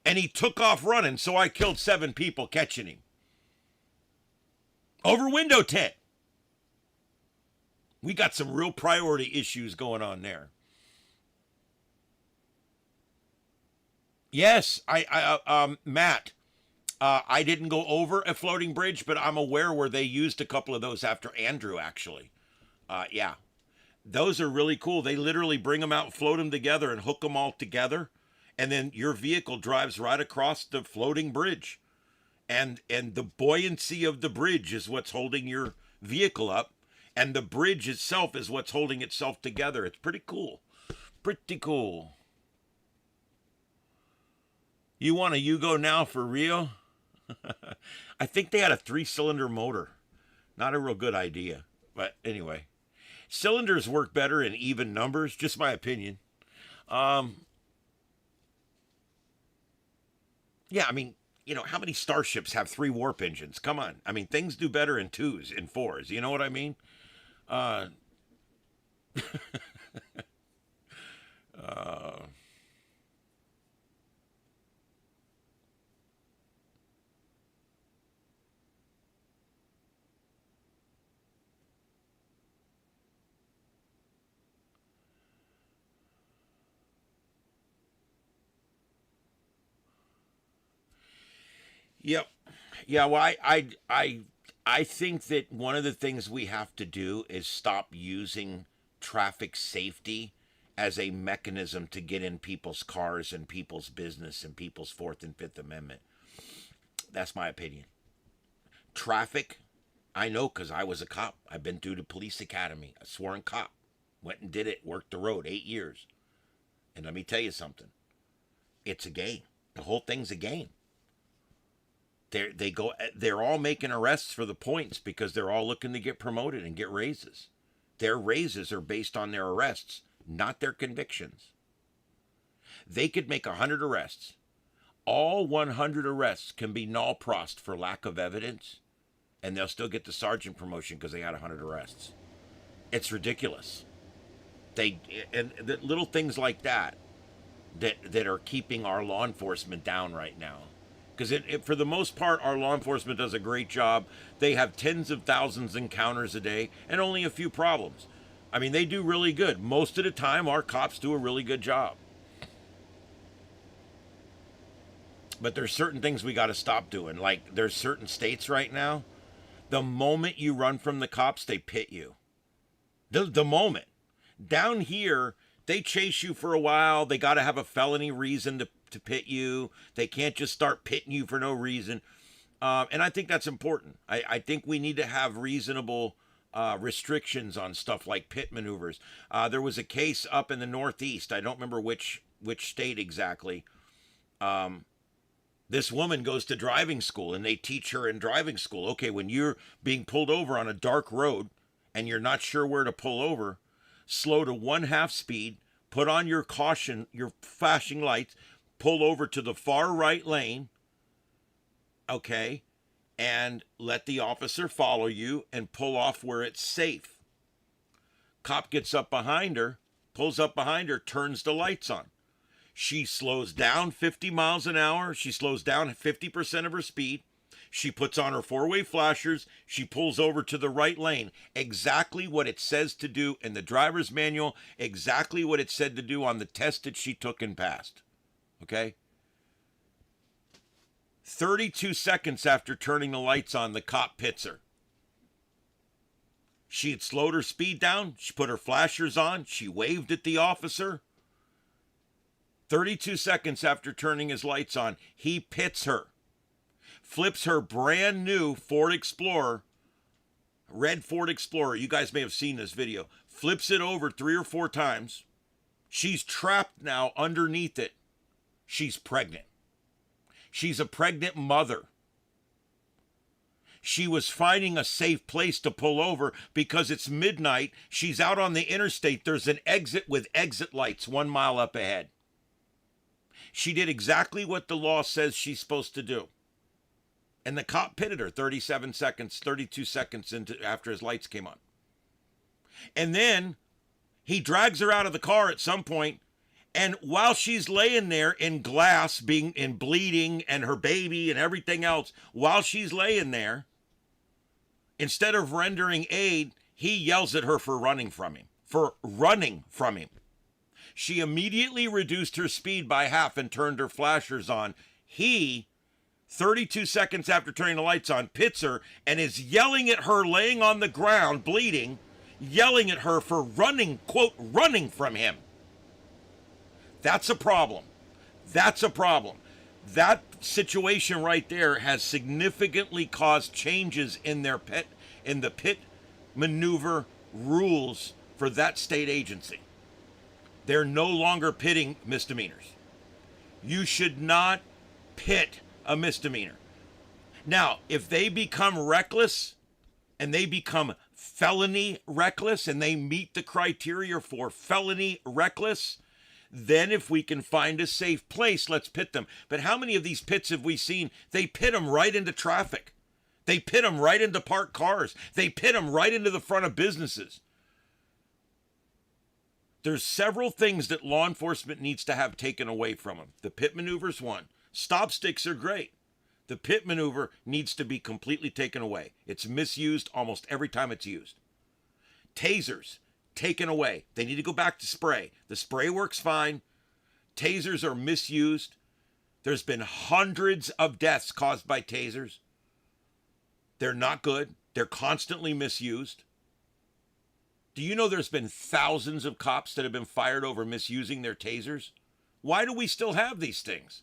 B: and he took off running, so I killed 7 people catching him. Over window tint. We got some real priority issues going on there. Yes, Matt, I didn't go over a floating bridge, but I'm aware where they used a couple of those after Andrew, actually. Yeah, those are really cool. They literally bring them out, float them together, and hook them all together. And then your vehicle drives right across the floating bridge. And the buoyancy of the bridge is what's holding your vehicle up. And the bridge itself is what's holding itself together. It's pretty cool. Pretty cool. You want a Yugo now for real? I think they had a 3-cylinder motor. Not a real good idea. But anyway. Cylinders work better in even numbers, just my opinion. Yeah, I mean, you know, how many starships have 3 warp engines? Come on. I mean, things do better in 2s, in 4s. You know what I mean? Yep. Yeah, well, I think that one of the things we have to do is stop using traffic safety as a mechanism to get in people's cars and people's business and people's Fourth and Fifth Amendment. That's my opinion. Traffic, I know because I was a cop. I've been through the police academy, a sworn cop. Went and did it, worked the road 8 years. And let me tell you something. It's a game. The whole thing's a game. They're all making arrests for the points because they're all looking to get promoted and get raises. Their raises are based on their arrests, not their convictions. They could make 100 arrests. All 100 arrests can be null-prossed for lack of evidence, and they'll still get the sergeant promotion because they had 100 arrests. It's ridiculous. And the little things like that are keeping our law enforcement down right now. Because for the most part, our law enforcement does a great job. They have tens of thousands of encounters a day and only a few problems. I mean, they do really good. Most of the time, our cops do a really good job. But there's certain things we got to stop doing. Like, there's certain states right now, the moment you run from the cops, they pit you. The moment. Down here, they chase you for a while. They got to have a felony reason to pit you. They can't just start pitting you for no reason. And I think that's important. I think we need to have reasonable restrictions on stuff like pit maneuvers. There was a case up in the Northeast. I don't remember which state exactly. This woman goes to driving school, and they teach her in driving school, okay, when you're being pulled over on a dark road and you're not sure where to pull over, slow to 1/2 speed, put on your caution, your flashing lights, pull over to the far right lane, okay, and let the officer follow you and pull off where it's safe. Cop gets up behind her, pulls up behind her, turns the lights on. She slows down 50 miles an hour. She slows down 50% of her speed. She puts on her 4-way flashers. She pulls over to the right lane. Exactly what it says to do in the driver's manual. Exactly what it said to do on the test that she took and passed. Okay? 32 seconds after turning the lights on, the cop pits her. She had slowed her speed down. She put her flashers on. She waved at the officer. 32 seconds after turning his lights on, he pits her. Flips her brand new Ford Explorer, red Ford Explorer. You guys may have seen this video. Flips it over 3 or 4 times. She's trapped now underneath it. She's pregnant. She's a pregnant mother. She was finding a safe place to pull over because it's midnight. She's out on the interstate. There's an exit with exit lights 1 mile up ahead. She did exactly what the law says she's supposed to do. And the cop pitted her 32 seconds after his lights came on. And then he drags her out of the car at some point, and while she's laying there in glass, being in bleeding, and her baby and everything else, while she's laying there, instead of rendering aid, he yells at her for running from him. She immediately reduced her speed by half and turned her flashers on. He, 32 seconds after turning the lights on, pits her and is yelling at her laying on the ground, bleeding, yelling at her for running, quote, running from him. That's a problem. That's a problem. That situation right there has significantly caused changes in the pit maneuver rules for that state agency. They're no longer pitting misdemeanors. You should not hit a misdemeanor. Now, if they become reckless and they become felony reckless and they meet the criteria for felony reckless, then if we can find a safe place, let's pit them. But how many of these pits have we seen? They pit them right into traffic. They pit them right into parked cars. They pit them right into the front of businesses. There's several things that law enforcement needs to have taken away from them. The pit maneuver's one. Stop sticks are great. The pit maneuver needs to be completely taken away. It's misused almost every time it's used. Tasers, taken away. They need to go back to spray. The spray works fine. Tasers are misused. There's been hundreds of deaths caused by tasers. They're not good. They're constantly misused. Do you know there's been thousands of cops that have been fired over misusing their tasers? Why do we still have these things?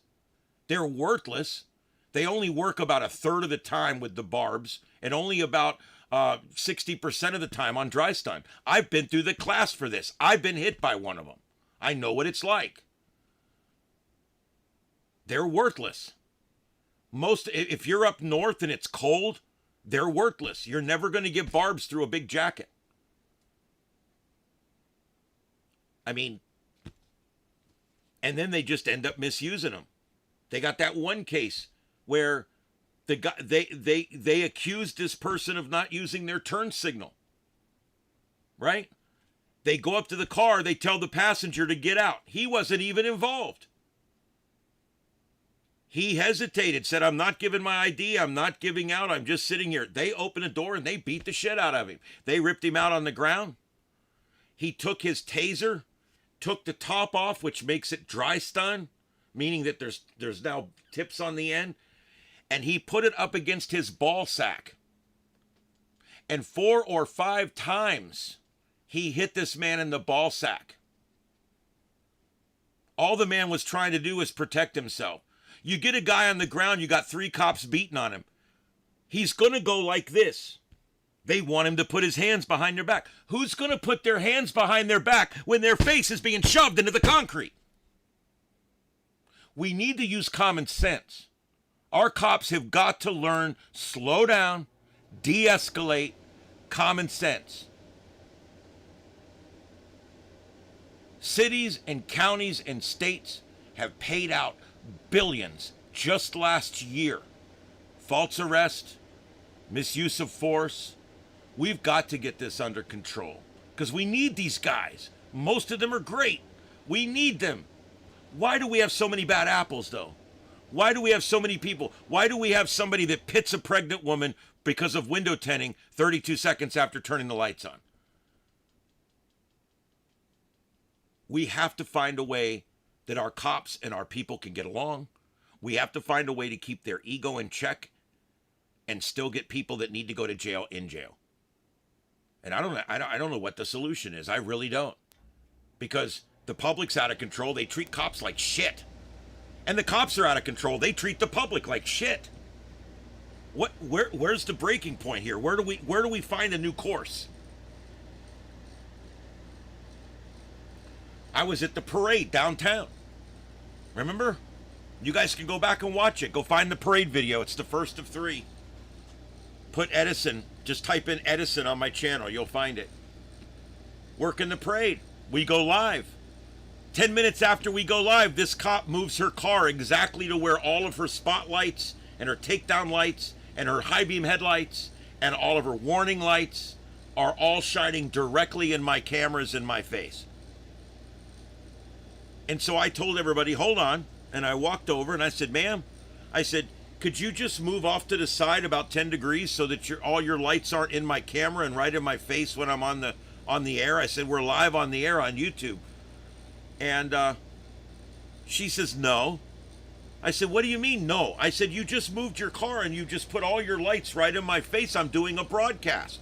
B: They're worthless. They only work about a third of the time with the barbs and only about 60% of the time on dry stun. I've been through the class for this. I've been hit by one of them. I know what it's like. They're worthless. If you're up north and it's cold, they're worthless. You're never going to get barbs through a big jacket. I mean, and then they just end up misusing them. They got that one case where the guy they accused this person of not using their turn signal. Right? They go up to the car, they tell the passenger to get out. He wasn't even involved. He hesitated, said, "I'm not giving my ID, I'm not giving out, I'm just sitting here." They opened the door and they beat the shit out of him. They ripped him out on the ground. He took his taser, took the top off, which makes it dry stun, meaning that there's now tips on the end, and he put it up against his ball sack. And 4 or 5 times he hit this man in the ball sack. All the man was trying to do was protect himself. You get a guy on the ground, you got 3 cops beating on him. He's going to go like this. They want him to put his hands behind their back. Who's going to put their hands behind their back when their face is being shoved into the concrete? We need to use common sense. Our cops have got to learn, slow down, de-escalate, common sense. Cities and counties and states have paid out billions just last year. False arrest, misuse of force. We've got to get this under control because we need these guys. Most of them are great. We need them. Why do we have so many bad apples, though? Why do we have so many people? Why do we have somebody that pits a pregnant woman because of window tinting 32 seconds after turning the lights on? We have to find a way that our cops and our people can get along. We have to find a way to keep their ego in check and still get people that need to go to jail in jail. And I don't know what the solution is. I really don't. Because the public's out of control. They treat cops like shit. And the cops are out of control. They treat the public like shit. Where's the breaking point here? Where do we find a new course? I was at the parade downtown. Remember? You guys can go back and watch it. Go find the parade video. It's the first of 3. Put Edison. Just type in Edison on my channel. You'll find it. Working the parade. We go live. 10 minutes after we go live, this cop moves her car exactly to where all of her spotlights and her takedown lights and her high beam headlights and all of her warning lights are all shining directly in my cameras in my face. And so I told everybody, hold on. And I walked over and I said, ma'am, I said, could you just move off to the side about 10 degrees so that all your lights aren't in my camera and right in my face when I'm on the air? I said, we're live on the air on YouTube. And she says, no. I said, what do you mean, no? I said, you just moved your car and you just put all your lights right in my face. I'm doing a broadcast.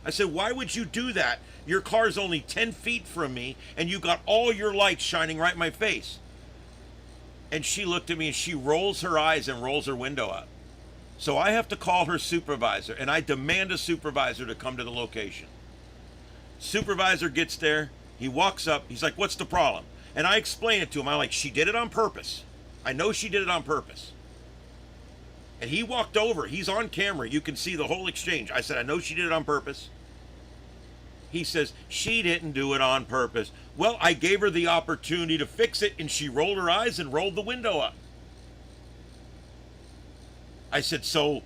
B: I said, why would you do that? Your car's only 10 feet from me and you got all your lights shining right in my face. And she looked at me and she rolls her eyes and rolls her window up. So I have to call her supervisor and I demand a supervisor to come to the location. Supervisor gets there. He walks up. He's like, what's the problem? And I explain it to him. I'm like, she did it on purpose. I know she did it on purpose. And he walked over. He's on camera. You can see the whole exchange. I said, I know she did it on purpose. He says, she didn't do it on purpose. Well, I gave her the opportunity to fix it, and she rolled her eyes and rolled the window up. I said, so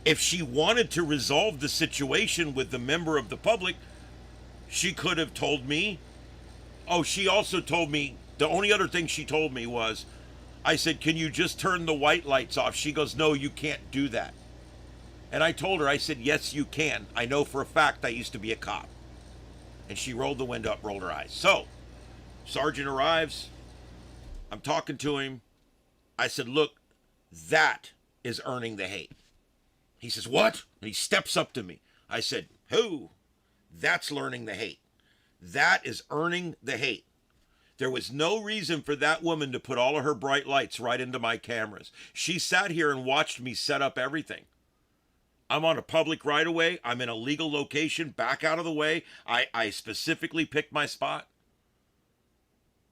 B: if she wanted to resolve the situation with the member of the public, she could have told me. Oh, she also told me, the only other thing she told me was, I said, can you just turn the white lights off? She goes, no, you can't do that. And I told her, I said, yes, you can. I know for a fact I used to be a cop. And she rolled the window up, rolled her eyes. So, Sergeant arrives. I'm talking to him. I said, look, that is earning the hate. He says, what? And he steps up to me. I said, who? That's learning the hate. That is earning the hate. There was no reason for that woman to put all of her bright lights right into my cameras. She sat here and watched me set up everything. I'm on a public right-of-way. I'm in a legal location. Back out of the way. I specifically picked my spot.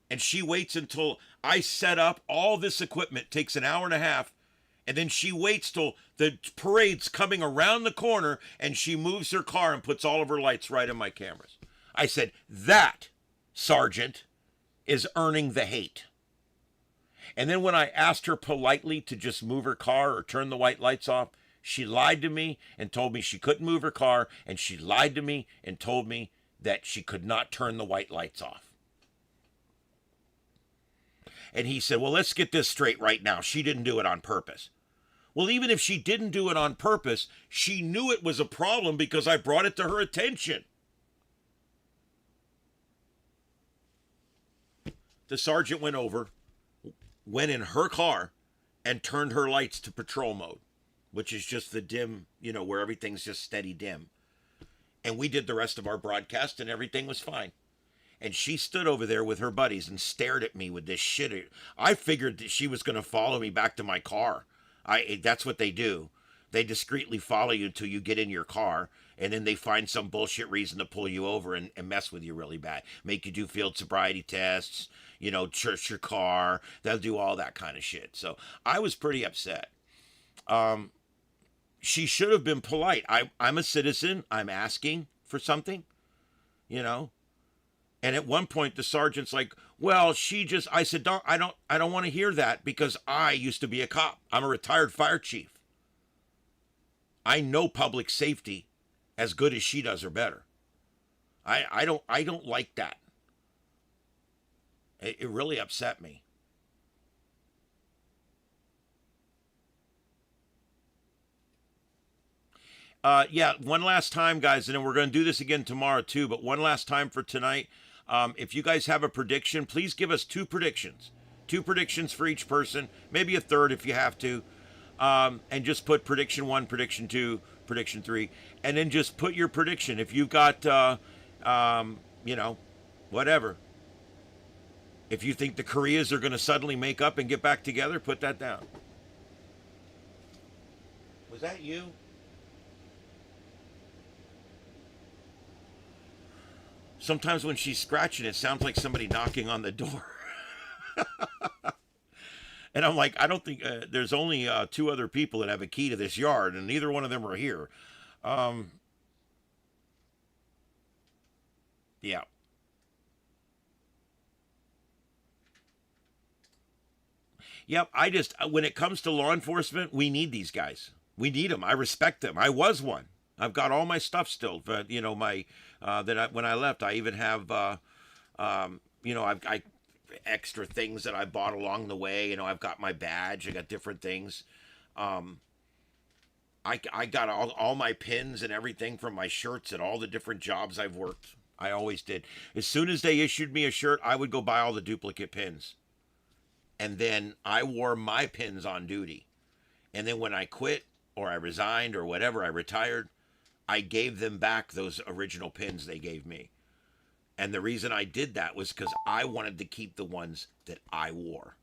B: And she waits until I set up all this equipment. Takes an hour and a half. And then she waits till the parade's coming around the corner, and she moves her car and puts all of her lights right in my cameras. I said, that, Sergeant, is earning the hate. And then when I asked her politely to just move her car or turn the white lights off, she lied to me and told me she couldn't move her car, and she lied to me and told me that she could not turn the white lights off. And he said, well, let's get this straight right now. She didn't do it on purpose. Well, even if she didn't do it on purpose, she knew it was a problem because I brought it to her attention. The sergeant went over, went in her car, and turned her lights to patrol mode, which is just the dim, where everything's just steady dim. And we did the rest of our broadcast, and everything was fine. And she stood over there with her buddies and stared at me with this shit. I figured that she was going to follow me back to my car. That's what they do. They discreetly follow you until you get in your car, and then they find some bullshit reason to pull you over and mess with you really bad. Make you do field sobriety tests, search your car. They'll do all that kind of shit. So I was pretty upset. She should have been polite. I'm a citizen. I'm asking for something, And at one point, the sergeant's like, well, I said, I don't want to hear that because I used to be a cop. I'm a retired fire chief. I know public safety as good as she does or better. I don't like that. It really upset me. Yeah, one last time, guys, and then we're going to do this again tomorrow too, but one last time for tonight. If you guys have a prediction, please give us two predictions. Two predictions for each person, maybe a third if you have to. And just put prediction 1, prediction 2, prediction 3, and then just put your prediction. If you've got, whatever. If you think the Koreas are going to suddenly make up and get back together, put that down. Was that you? Sometimes when she's scratching, it sounds like somebody knocking on the door. And I'm like, I don't think there's only 2 other people that have a key to this yard, and neither one of them are here. Yeah. Yep, when it comes to law enforcement, we need these guys. We need them. I respect them. I was one. I've got all my stuff still, but when I left, I even have, I've extra things that I bought along the way. I've got my badge. I got different things. I got all my pins and everything from my shirts at all the different jobs I've worked. I always did. As soon as they issued me a shirt, I would go buy all the duplicate pins. And then I wore my pins on duty. And then when I quit or I resigned or whatever, I retired, I gave them back those original pins they gave me. And the reason I did that was because I wanted to keep the ones that I wore.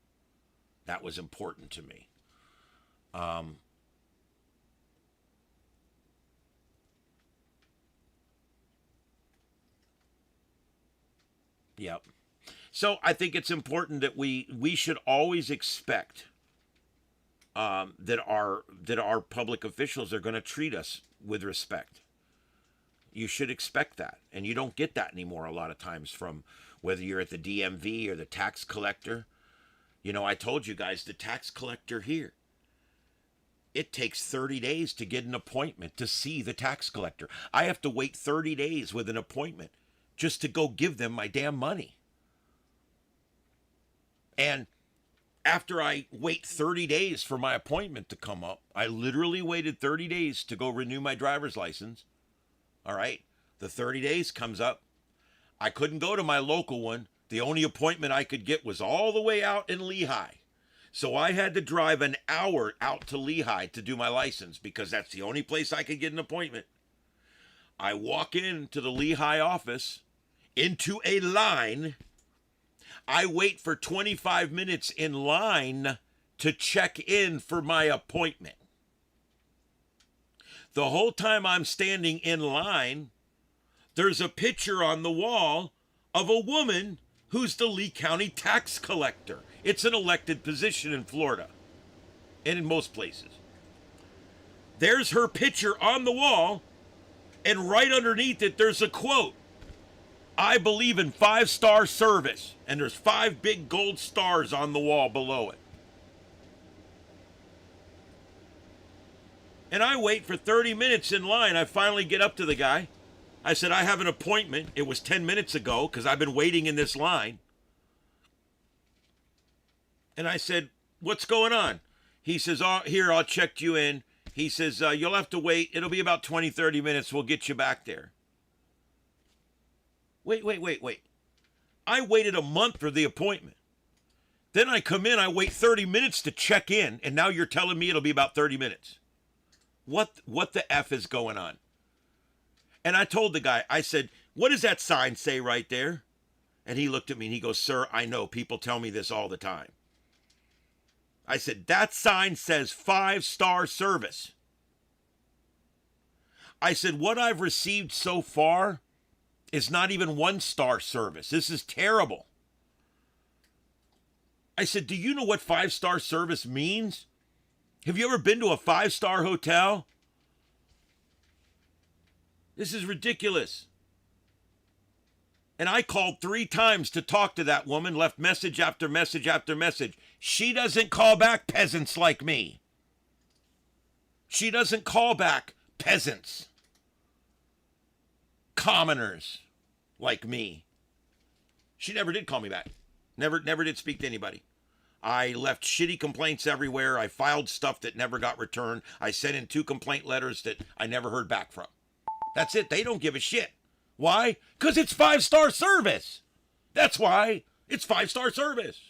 B: That was important to me. Yep. So I think it's important that we should always expect that our public officials are going to treat us with respect. You should expect that, and you don't get that anymore a lot of times from whether you're at the DMV or the tax collector. You know, I told you guys, the tax collector here, it takes 30 days to get an appointment to see the tax collector. I have to wait 30 days with an appointment just to go give them my damn money. And after I wait 30 days for my appointment to come up, I literally waited 30 days to go renew my driver's license. All right, the 30 days comes up. I couldn't go to my local one. The only appointment I could get was all the way out in Lehigh. So I had to drive an hour out to Lehigh to do my license because that's the only place I could get an appointment. I walk into the Lehigh office, into a line. I wait for 25 minutes in line to check in for my appointment. The whole time I'm standing in line, there's a picture on the wall of a woman who's the Lee County tax collector. It's an elected position in Florida and in most places. There's her picture on the wall, and right underneath it, there's a quote. I believe in 5-star service. And there's 5 big gold stars on the wall below it. And I wait for 30 minutes in line. I finally get up to the guy. I said, I have an appointment. It was 10 minutes ago because I've been waiting in this line. And I said, what's going on? He says, oh, here, I'll check you in. He says, you'll have to wait. It'll be about 20, 30 minutes. We'll get you back there. Wait. I waited a month for the appointment. Then I come in, I wait 30 minutes to check in, and now you're telling me it'll be about 30 minutes. What the F is going on? And I told the guy, I said, what does that sign say right there? And he looked at me and he goes, sir, I know, people tell me this all the time. I said, that sign says 5-star service. I said, what I've received so far is not even 1-star service. This is terrible. I said, do you know what 5-star service means? Have you ever been to a 5-star hotel? This is ridiculous. And I called 3 times to talk to that woman, left message after message after message. She doesn't call back peasants like me. She doesn't call back peasants. Commoners like me. She never did call me back. Never did speak to anybody. I left shitty complaints everywhere. I filed stuff that never got returned. I sent in 2 complaint letters that I never heard back from. That's it. They don't give a shit. Why? Because it's 5-star service. That's why. It's 5-star service.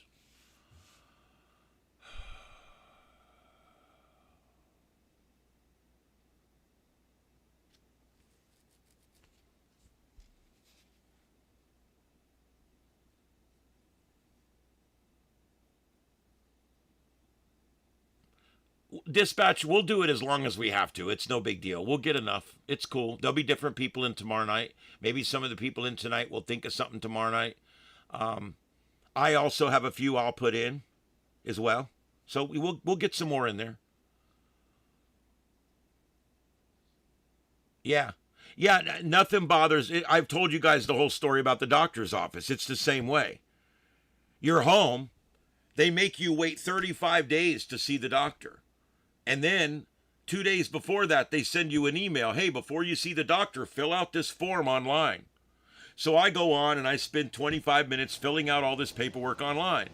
B: Dispatch, we'll do it as long as we have to. It's no big deal. We'll get enough. It's cool. There'll be different people in tomorrow night. Maybe some of the people in tonight will think of something tomorrow night. I also have a few I'll put in as well. So we'll get some more in there. Yeah. Yeah, nothing bothers. I've told you guys the whole story about the doctor's office. It's the same way. You're home. They make you wait 35 days to see the doctor. And then 2 days before that, they send you an email. Hey, before you see the doctor, fill out this form online. So I go on and I spend 25 minutes filling out all this paperwork online.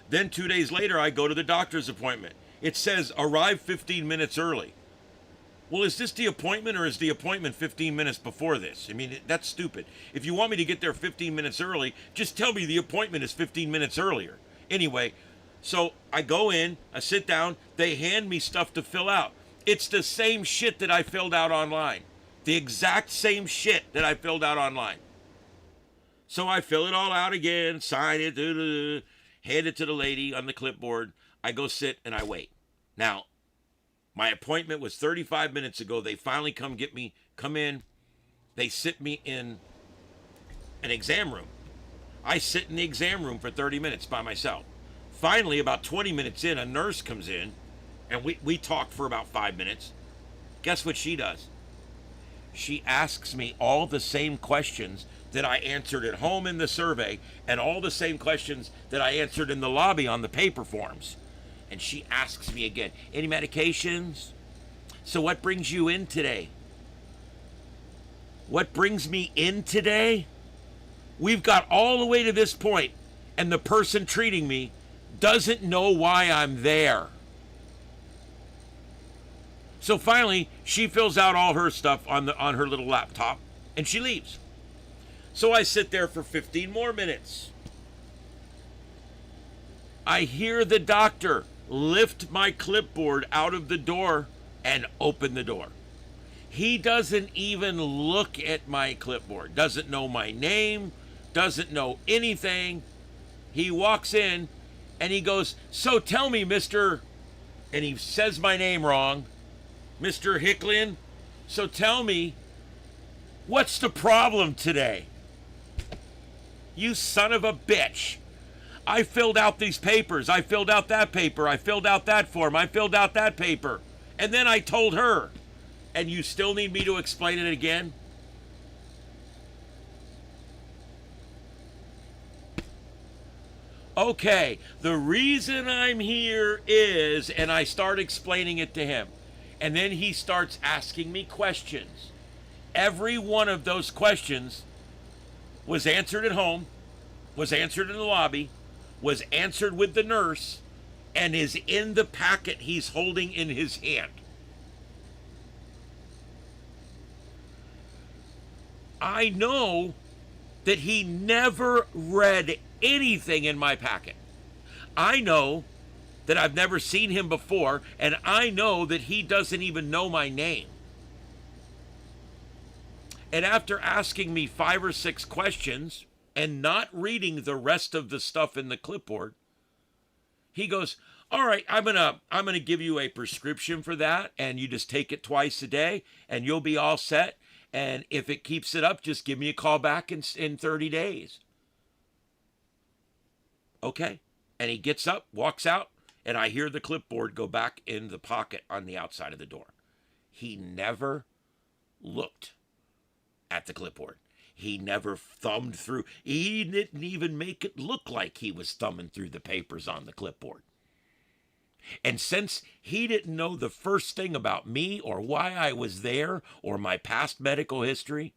B: Then 2 days later, I go to the doctor's appointment. It says arrive 15 minutes early. Well, is this the appointment or is the appointment 15 minutes before this? I mean, that's stupid. If you want me to get there 15 minutes early, just tell me the appointment is 15 minutes earlier. Anyway, so I go in, I sit down, they hand me stuff to fill out. It's the same shit that I filled out online. The exact same shit that I filled out online. So I fill it all out again, sign it, hand it to the lady on the clipboard. I go sit and I wait. Now, my appointment was 35 minutes ago. They finally come in. They sit me in an exam room. I sit in the exam room for 30 minutes by myself. Finally, about 20 minutes in, a nurse comes in And we talked for about 5 minutes. Guess what she does? She asks me all the same questions that I answered at home in the survey and all the same questions that I answered in the lobby on the paper forms. And she asks me again, any medications? So what brings you in today? What brings me in today? We've got all the way to this point, and the person treating me doesn't know why I'm there. So finally, she fills out all her stuff on her little laptop, and she leaves. So I sit there for 15 more minutes. I hear the doctor lift my clipboard out of the door and open the door. He doesn't even look at my clipboard, doesn't know my name, doesn't know anything. He walks in and he goes, so tell me, Mr. And he says my name wrong, Mr. Hicklin, so tell me, what's the problem today? You son of a bitch. I filled out these papers. I filled out that paper. I filled out that form. I filled out that paper. And then I told her. And you still need me to explain it again? Okay, the reason I'm here is, and I start explaining it to him. And then he starts asking me questions. Every one of those questions was answered at home, was answered in the lobby, was answered with the nurse, and is in the packet he's holding in his hand. I know that he never read anything in my packet. I know that I've never seen him before, and I know that he doesn't even know my name. And after asking me 5 or 6 questions and not reading the rest of the stuff in the clipboard, he goes, all right, I'm gonna give you a prescription for that, and you just take it twice a day, and you'll be all set. And if it keeps it up, just give me a call back in 30 days. Okay. And he gets up, walks out, and I hear the clipboard go back in the pocket on the outside of the door. He never looked at the clipboard. He never thumbed through. He didn't even make it look like he was thumbing through the papers on the clipboard. And since he didn't know the first thing about me or why I was there or my past medical history,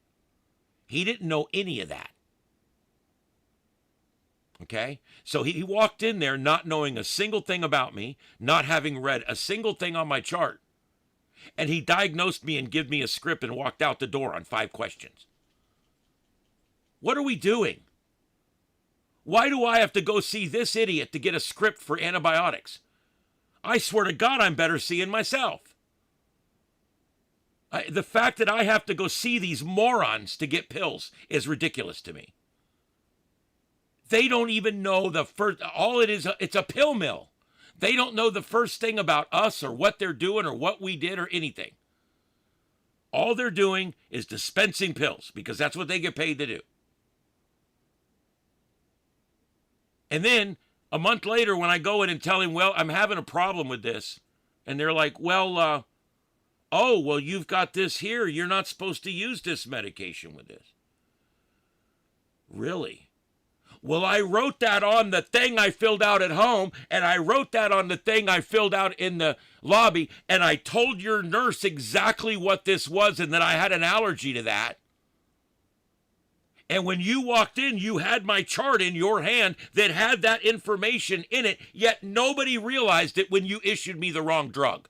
B: he didn't know any of that. Okay? So he walked in there not knowing a single thing about me, not having read a single thing on my chart. And he diagnosed me and gave me a script and walked out the door on 5 questions. What are we doing? Why do I have to go see this idiot to get a script for antibiotics? I swear to God, I'm better seeing myself. The fact that I have to go see these morons to get pills is ridiculous to me. They don't even know the first, all it is, it's a pill mill. They don't know the first thing about us or what they're doing or what we did or anything. All they're doing is dispensing pills because that's what they get paid to do. And then a month later, when I go in and tell him, well, I'm having a problem with this, and they're like, well, you've got this here. You're not supposed to use this medication with this. Really? Well, I wrote that on the thing I filled out at home, and I wrote that on the thing I filled out in the lobby, and I told your nurse exactly what this was and that I had an allergy to that. And when you walked in, you had my chart in your hand that had that information in it, yet nobody realized it when you issued me the wrong drug.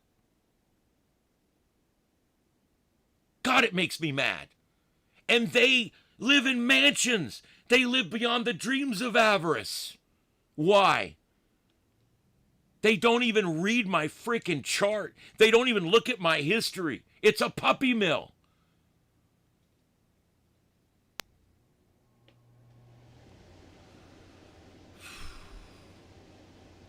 B: God, it makes me mad. And they live in mansions. They live beyond the dreams of avarice. Why? They don't even read my freaking chart. They don't even look at my history. It's a puppy mill.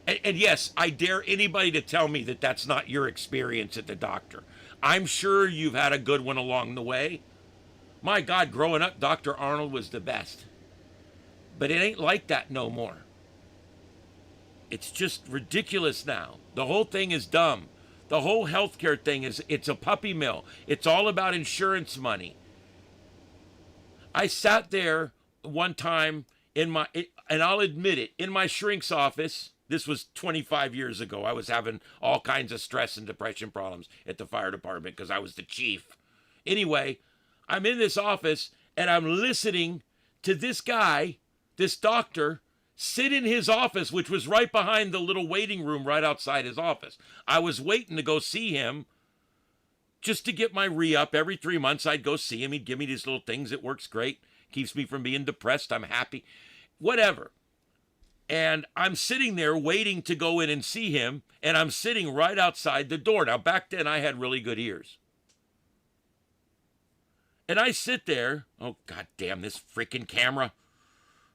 B: And yes, I dare anybody to tell me that that's not your experience at the doctor. I'm sure you've had a good one along the way. My God, growing up, Dr. Arnold was the best. But it ain't like that no more. It's just ridiculous now. The whole thing is dumb. The whole healthcare thing it's a puppy mill. It's all about insurance money. I sat there one time and I'll admit it, in my shrink's office. This was 25 years ago. I was having all kinds of stress and depression problems at the fire department because I was the chief. Anyway, I'm in this office and I'm listening to this guy, this doctor, sit in his office, which was right behind the little waiting room right outside his office. I was waiting to go see him just to get my re-up. Every 3 months I'd go see him. He'd give me these little things. It works great. Keeps me from being depressed. I'm happy. Whatever. And I'm sitting there waiting to go in and see him, and I'm sitting right outside the door. Now, back then, I had really good ears. And I sit there. Oh, God damn, this freaking camera.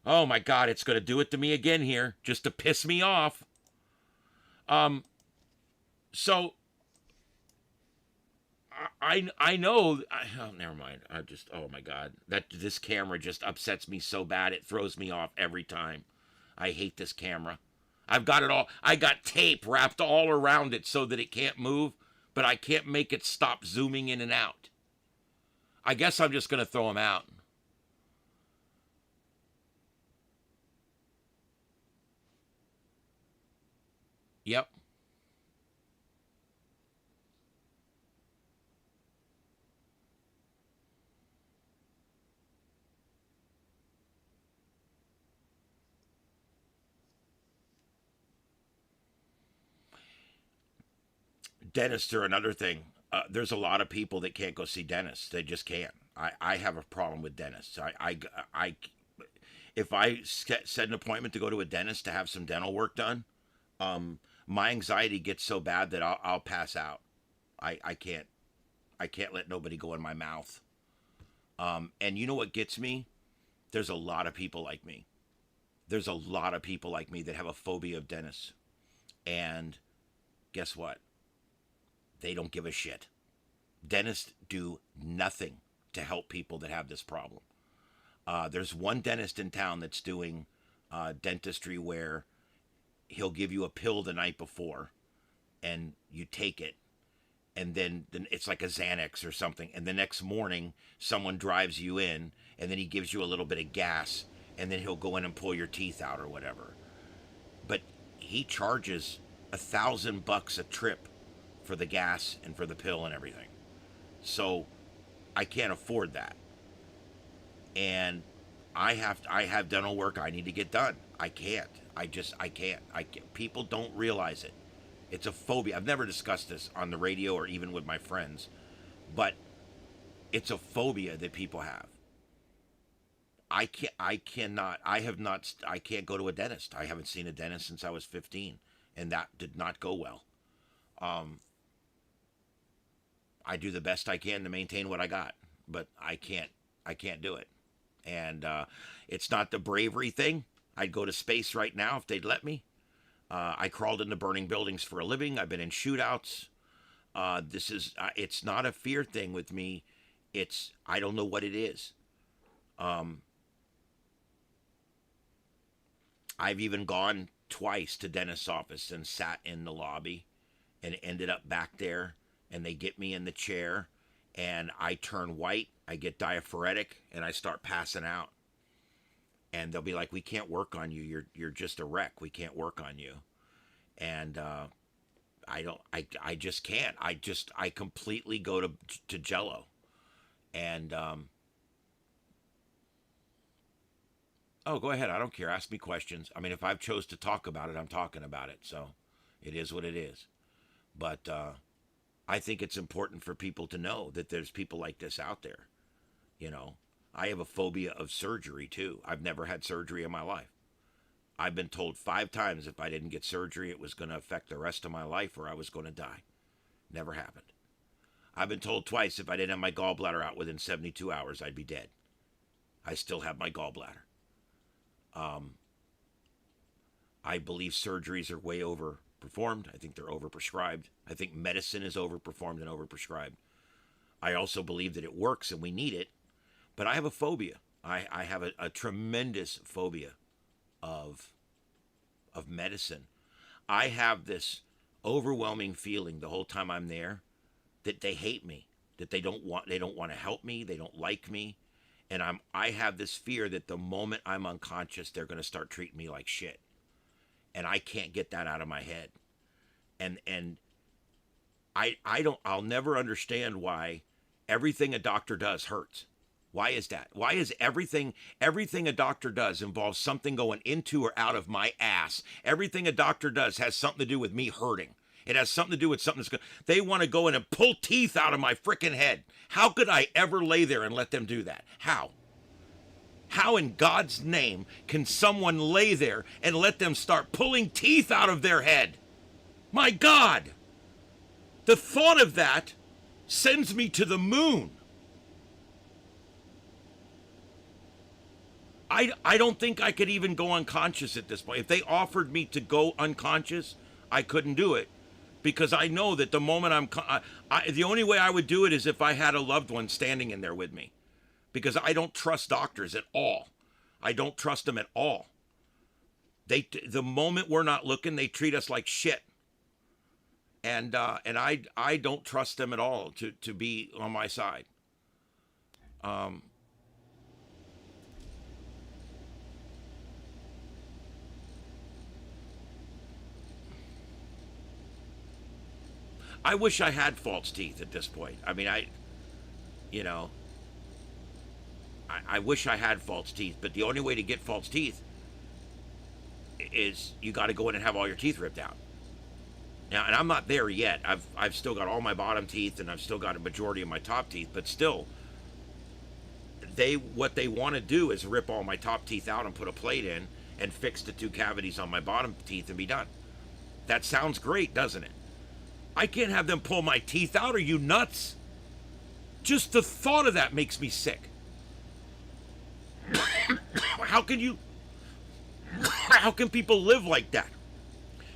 B: Oh, my God, it's going to do it to me again here, just to piss me off. So, I know, oh, never mind. Oh, my God. This camera just upsets me so bad, it throws me off every time. I hate this camera. I've got it all. I got tape wrapped all around it so that it can't move, but I can't make it stop zooming in and out. I guess I'm just going to throw them out. Yep. Dentists are another thing. There's a lot of people that can't go see dentists. They just can't. I have a problem with dentists. If I set an appointment to go to a dentist to have some dental work done, my anxiety gets so bad that I'll pass out. I can't let nobody go in my mouth. And you know what gets me? There's a lot of people like me. There's a lot of people like me that have a phobia of dentists. And guess what? They don't give a shit. Dentists do nothing to help people that have this problem. There's one dentist in town that's doing dentistry where he'll give you a pill the night before and you take it, and then it's like a Xanax or something, and the next morning someone drives you in and then he gives you a little bit of gas, and then he'll go in and pull your teeth out or whatever. But he charges $1,000 a trip for the gas and for the pill and everything. So I can't afford that. And I have dental work I need to get done. I can't. I can't. People don't realize it. It's a phobia. I've never discussed this on the radio or even with my friends, but it's a phobia that people have. I can't go to a dentist. I haven't seen a dentist since I was 15, and that did not go well. I do the best I can to maintain what I got, but I can't do it. And it's not the bravery thing. I'd go to space right now if they'd let me. I crawled into burning buildings for a living. I've been in shootouts. It's not a fear thing with me. I don't know what it is. I've even gone twice to dentist's office and sat in the lobby and ended up back there, and they get me in the chair and I turn white, I get diaphoretic, and I start passing out. And they'll be like, "We can't work on you. You're just a wreck. We can't work on you." And I just can't. I completely go to jello. And oh, go ahead. I don't care. Ask me questions. I mean, if I've chose to talk about it, I'm talking about it. So it is what it is. But I think it's important for people to know that there's people like this out there. You know, I have a phobia of surgery too. I've never had surgery in my life. I've been told 5 times if I didn't get surgery, it was going to affect the rest of my life or I was going to die. Never happened. I've been told twice if I didn't have my gallbladder out within 72 hours, I'd be dead. I still have my gallbladder. I believe surgeries are way overperformed. I think they're overprescribed. I think medicine is overperformed and overprescribed. I also believe that it works and we need it, but I have a phobia. I have a tremendous phobia of medicine. I have this overwhelming feeling the whole time I'm there that they hate me, that they don't want to help me, they don't like me, and I have this fear that the moment I'm unconscious, they're going to start treating me like shit, and I can't get that out of my head, and I'll never understand why everything a doctor does hurts. Why is that? Why is everything a doctor does involves something going into or out of my ass? Everything a doctor does has something to do with me hurting. It has something to do with something that's going. They want to go in and pull teeth out of my freaking head. How could I ever lay there and let them do that? How? How in God's name can someone lay there and let them start pulling teeth out of their head? My God! The thought of that sends me to the moon. I don't think I could even go unconscious at this point. If they offered me to go unconscious, I couldn't do it, because I know that the moment the only way I would do it is if I had a loved one standing in there with me, because I don't trust doctors at all. I don't trust them at all. The moment we're not looking, they treat us like shit. And I don't trust them at all to be on my side. I wish I had false teeth at this point. I mean, I wish I had false teeth, but the only way to get false teeth is you got to go in and have all your teeth ripped out. Now, and I'm not there yet. I've still got all my bottom teeth, and I've still got a majority of my top teeth, but still, what they want to do is rip all my top teeth out and put a plate in and fix the 2 cavities on my bottom teeth and be done. That sounds great, doesn't it? I can't have them pull my teeth out. Are you nuts? Just the thought of that makes me sick. How can people live like that?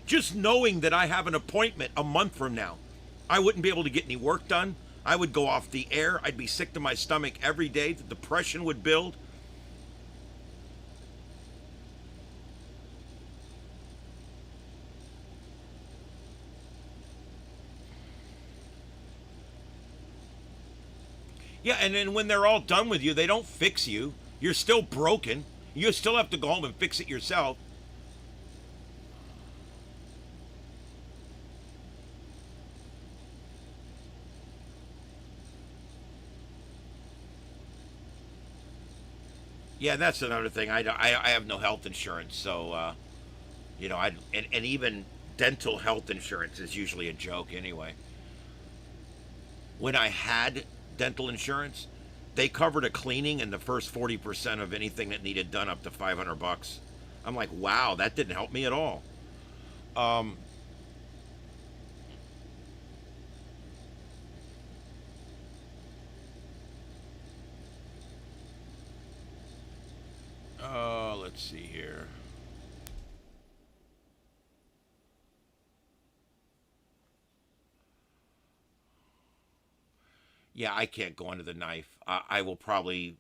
B: Just knowing that I have an appointment a month from now, I wouldn't be able to get any work done. I would go off the air. I'd be sick to my stomach every day. The depression would build. Yeah, and then when they're all done with you, they don't fix you. You're still broken. You still have to go home and fix it yourself. Yeah, that's another thing. I have no health insurance, so and even dental health insurance is usually a joke anyway. When I had dental insurance, they covered a cleaning and the first 40% of anything that needed done up to $500. I'm like, wow, that didn't help me at all. Let's see here. Yeah, I can't go under the knife. I will probably.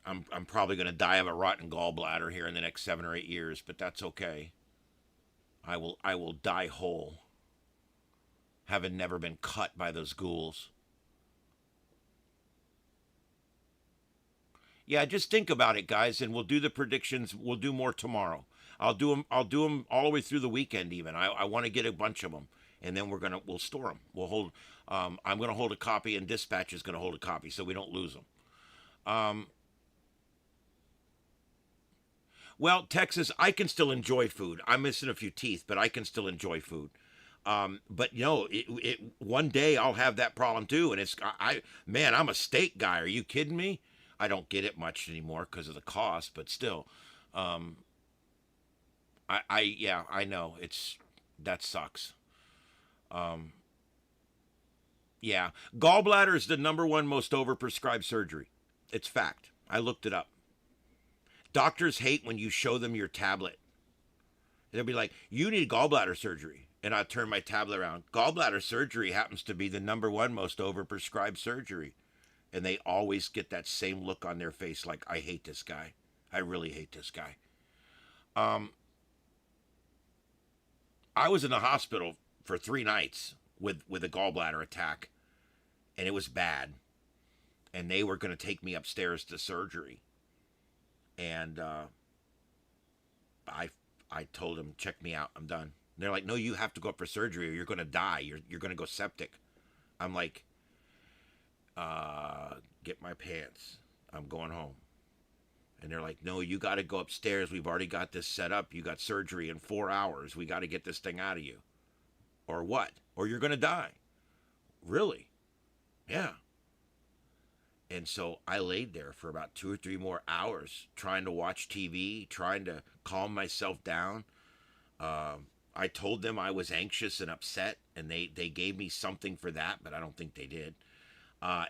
B: I'm probably going to die of a rotten gallbladder here in the next 7 or 8 years, but that's okay. I will die whole, having never been cut by those ghouls. Yeah, just think about it, guys, and we'll do the predictions. We'll do more tomorrow. I'll do them all the way through the weekend. Even I want to get a bunch of them, and then we'll store them. We'll hold. I'm going to hold a copy, and Dispatch is going to hold a copy, so we don't lose them. Well, Texas, I can still enjoy food. I'm missing a few teeth, but I can still enjoy food. But one day I'll have that problem too, and I'm a steak guy. Are you kidding me? I don't get it much anymore because of the cost, but still, I know that sucks. Yeah, gallbladder is the #1 most overprescribed surgery. It's fact. I looked it up. Doctors hate when you show them your tablet. They'll be like, "You need gallbladder surgery," and I turn my tablet around. Gallbladder surgery happens to be the #1 most overprescribed surgery. And they always get that same look on their face like, I hate this guy. I really hate this guy. I was in the hospital for 3 nights with a gallbladder attack, and it was bad. And they were going to take me upstairs to surgery. And I told them, check me out, I'm done. And they're like, no, you have to go up for surgery or you're going to die. You're going to go septic. I'm like, get my pants. I'm going home. And they're like, no, you got to go upstairs. We've already got this set up. You got surgery in 4 hours. We got to get this thing out of you. Or what? Or you're going to die. Really? Yeah. And so I laid there for about 2 or 3 more hours trying to watch TV, trying to calm myself down. I told them I was anxious and upset, and they gave me something for that, but I don't think they did. I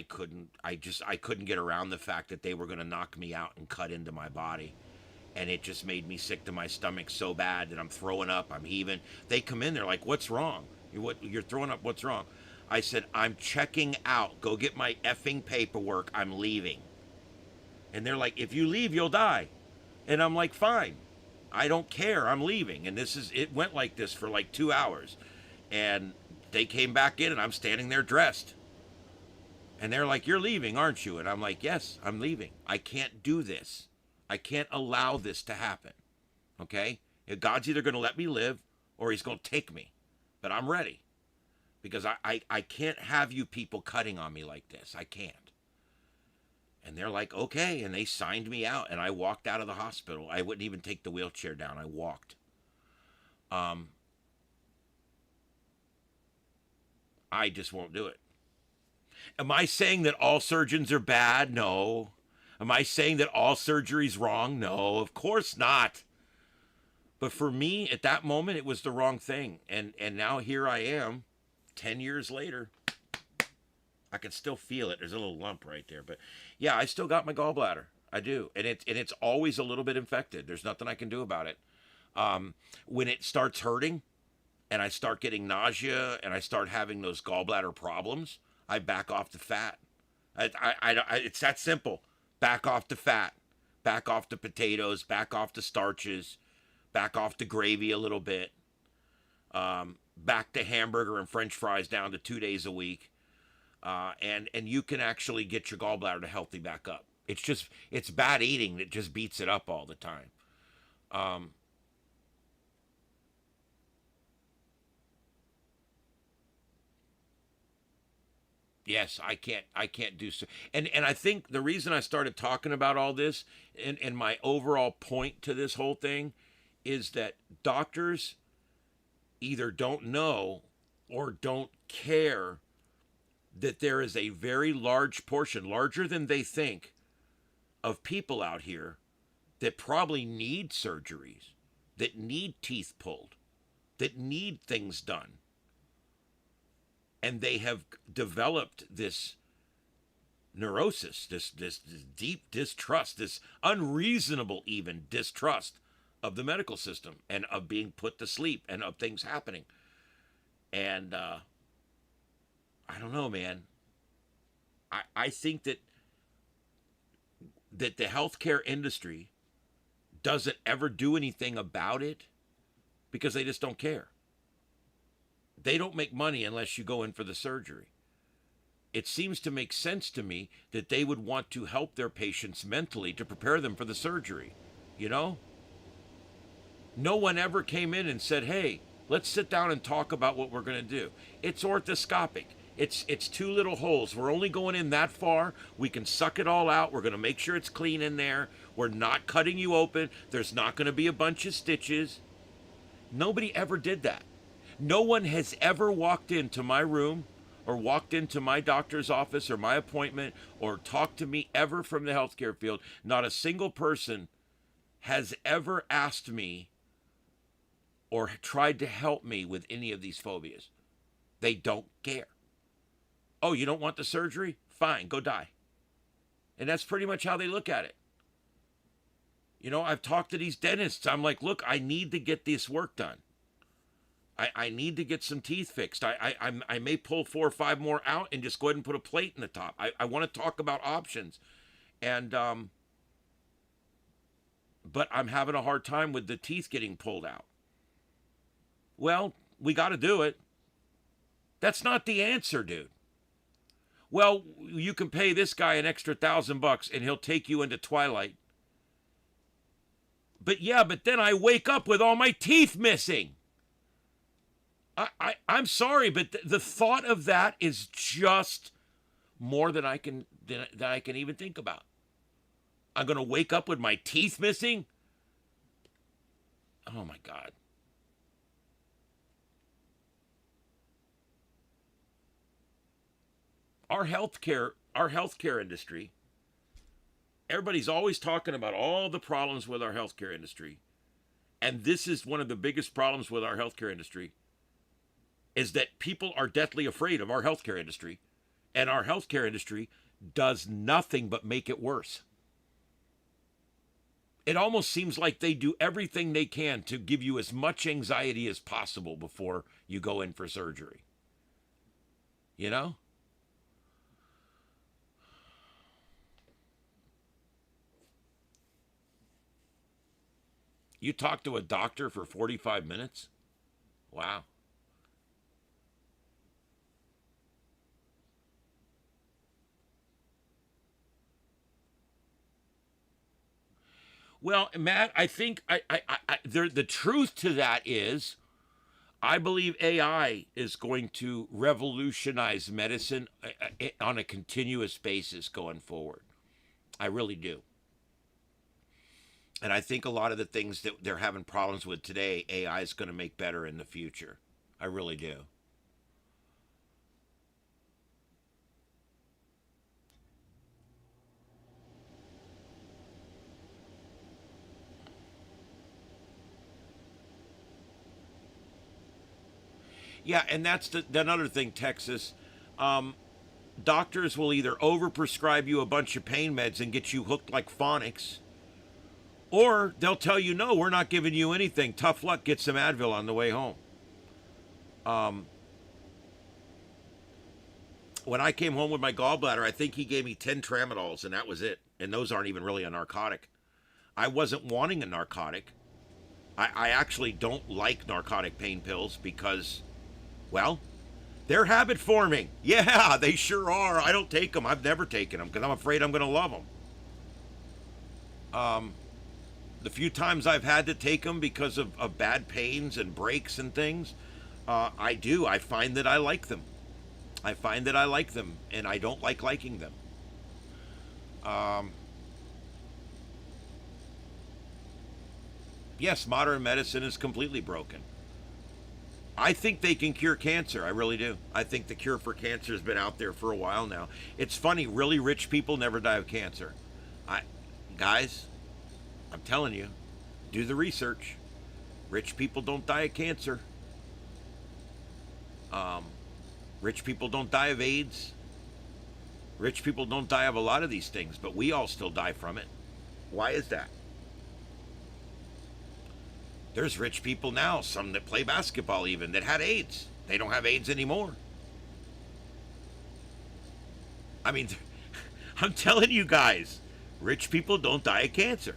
B: couldn't get around the fact that they were going to knock me out and cut into my body. And it just made me sick to my stomach so bad that I'm throwing up, I'm heaving. They come in, they're like, what's wrong? You're throwing up, what's wrong? I said, I'm checking out. Go get my effing paperwork. I'm leaving. And they're like, if you leave, you'll die. And I'm like, fine. I don't care. I'm leaving. And it went like this for like 2 hours. And they came back in and I'm standing there dressed. And they're like, you're leaving, aren't you? And I'm like, yes, I'm leaving. I can't do this. I can't allow this to happen. Okay? God's either going to let me live or he's going to take me. But I'm ready. Because I can't have you people cutting on me like this. I can't. And they're like, okay. And they signed me out. And I walked out of the hospital. I wouldn't even take the wheelchair down. I walked. I just won't do it. Am I saying that all surgeons are bad? No. Am I saying that all surgery's wrong? No, of course not. But for me, at that moment, it was the wrong thing. And now here I am. 10 years later, I can still feel it. There's a little lump right there. But yeah, I still got my gallbladder. I do. And it's always a little bit infected. There's nothing I can do about it. When it starts hurting and I start getting nausea and I start having those gallbladder problems, I back off the fat. It's that simple. Back off the fat. Back off the potatoes. Back off the starches. Back off the gravy a little bit. Back to hamburger and french fries down to 2 days a week. And you can actually get your gallbladder to healthy back up. It's bad eating that just beats it up all the time. Yes, I can't do so. And I think the reason I started talking about all this and my overall point to this whole thing is that doctors either don't know or don't care that there is a very large portion, larger than they think, of people out here that probably need surgeries, that need teeth pulled, that need things done. And they have developed this neurosis, this deep distrust, this unreasonable even distrust of the medical system and of being put to sleep and of things happening. And I don't know, man. I think that the healthcare industry doesn't ever do anything about it because they just don't care. They don't make money unless you go in for the surgery. It seems to make sense to me that they would want to help their patients mentally to prepare them for the surgery, you know? No one ever came in and said, hey, let's sit down and talk about what we're going to do. It's orthoscopic. It's 2 little holes. We're only going in that far. We can suck it all out. We're going to make sure it's clean in there. We're not cutting you open. There's not going to be a bunch of stitches. Nobody ever did that. No one has ever walked into my room or walked into my doctor's office or my appointment or talked to me ever from the healthcare field. Not a single person has ever asked me or tried to help me with any of these phobias. They don't care. Oh, you don't want the surgery? Fine, go die. And that's pretty much how they look at it. You know, I've talked to these dentists. I'm like, look, I need to get this work done. I need to get some teeth fixed. I may pull 4 or 5 more out and just go ahead and put a plate in the top. I want to talk about options. And but I'm having a hard time with the teeth getting pulled out. Well, we got to do it. That's not the answer, dude. Well, you can pay this guy an extra $1,000 and he'll take you into Twilight. But yeah, but then I wake up with all my teeth missing. I'm sorry, but the thought of that is just more than I can even think about. I'm going to wake up with my teeth missing? Oh my God. Our healthcare industry, everybody's always talking about all the problems with our healthcare industry. And this is one of the biggest problems with our healthcare industry, is that people are deathly afraid of our healthcare industry. And our healthcare industry does nothing but make it worse. It almost seems like they do everything they can to give you as much anxiety as possible before you go in for surgery. You know? You talk to a doctor for 45 minutes? Wow. Well, Matt, I think the truth to that is, I believe AI is going to revolutionize medicine on a continuous basis going forward. I really do. And I think a lot of the things that they're having problems with today, AI is going to make better in the future. I really do. Yeah, and that's another thing, Texas. Doctors will either overprescribe you a bunch of pain meds and get you hooked like phonics, or they'll tell you, no, we're not giving you anything. Tough luck, get some Advil on the way home. When I came home with my gallbladder, I think he gave me 10 tramadols, and that was it. And those aren't even really a narcotic. I wasn't wanting a narcotic. I actually don't like narcotic pain pills because, well, they're habit forming. Yeah, they sure are. I don't take them. I've never taken them because I'm afraid I'm going to love them. The few times I've had to take them because of bad pains and breaks and things, I do. I find that I like them. I find that I like them, and I don't like liking them. Yes, modern medicine is completely broken. I think they can cure cancer. I really do. I think the cure for cancer has been out there for a while now. It's funny, really rich people never die of cancer. Guys, I'm telling you, do the research. Rich people don't die of cancer. Rich people don't die of AIDS. Rich people don't die of a lot of these things, but we all still die from it. Why is that? There's rich people now, some that play basketball even, that had AIDS. They don't have AIDS anymore. I mean, I'm telling you guys, rich people don't die of cancer.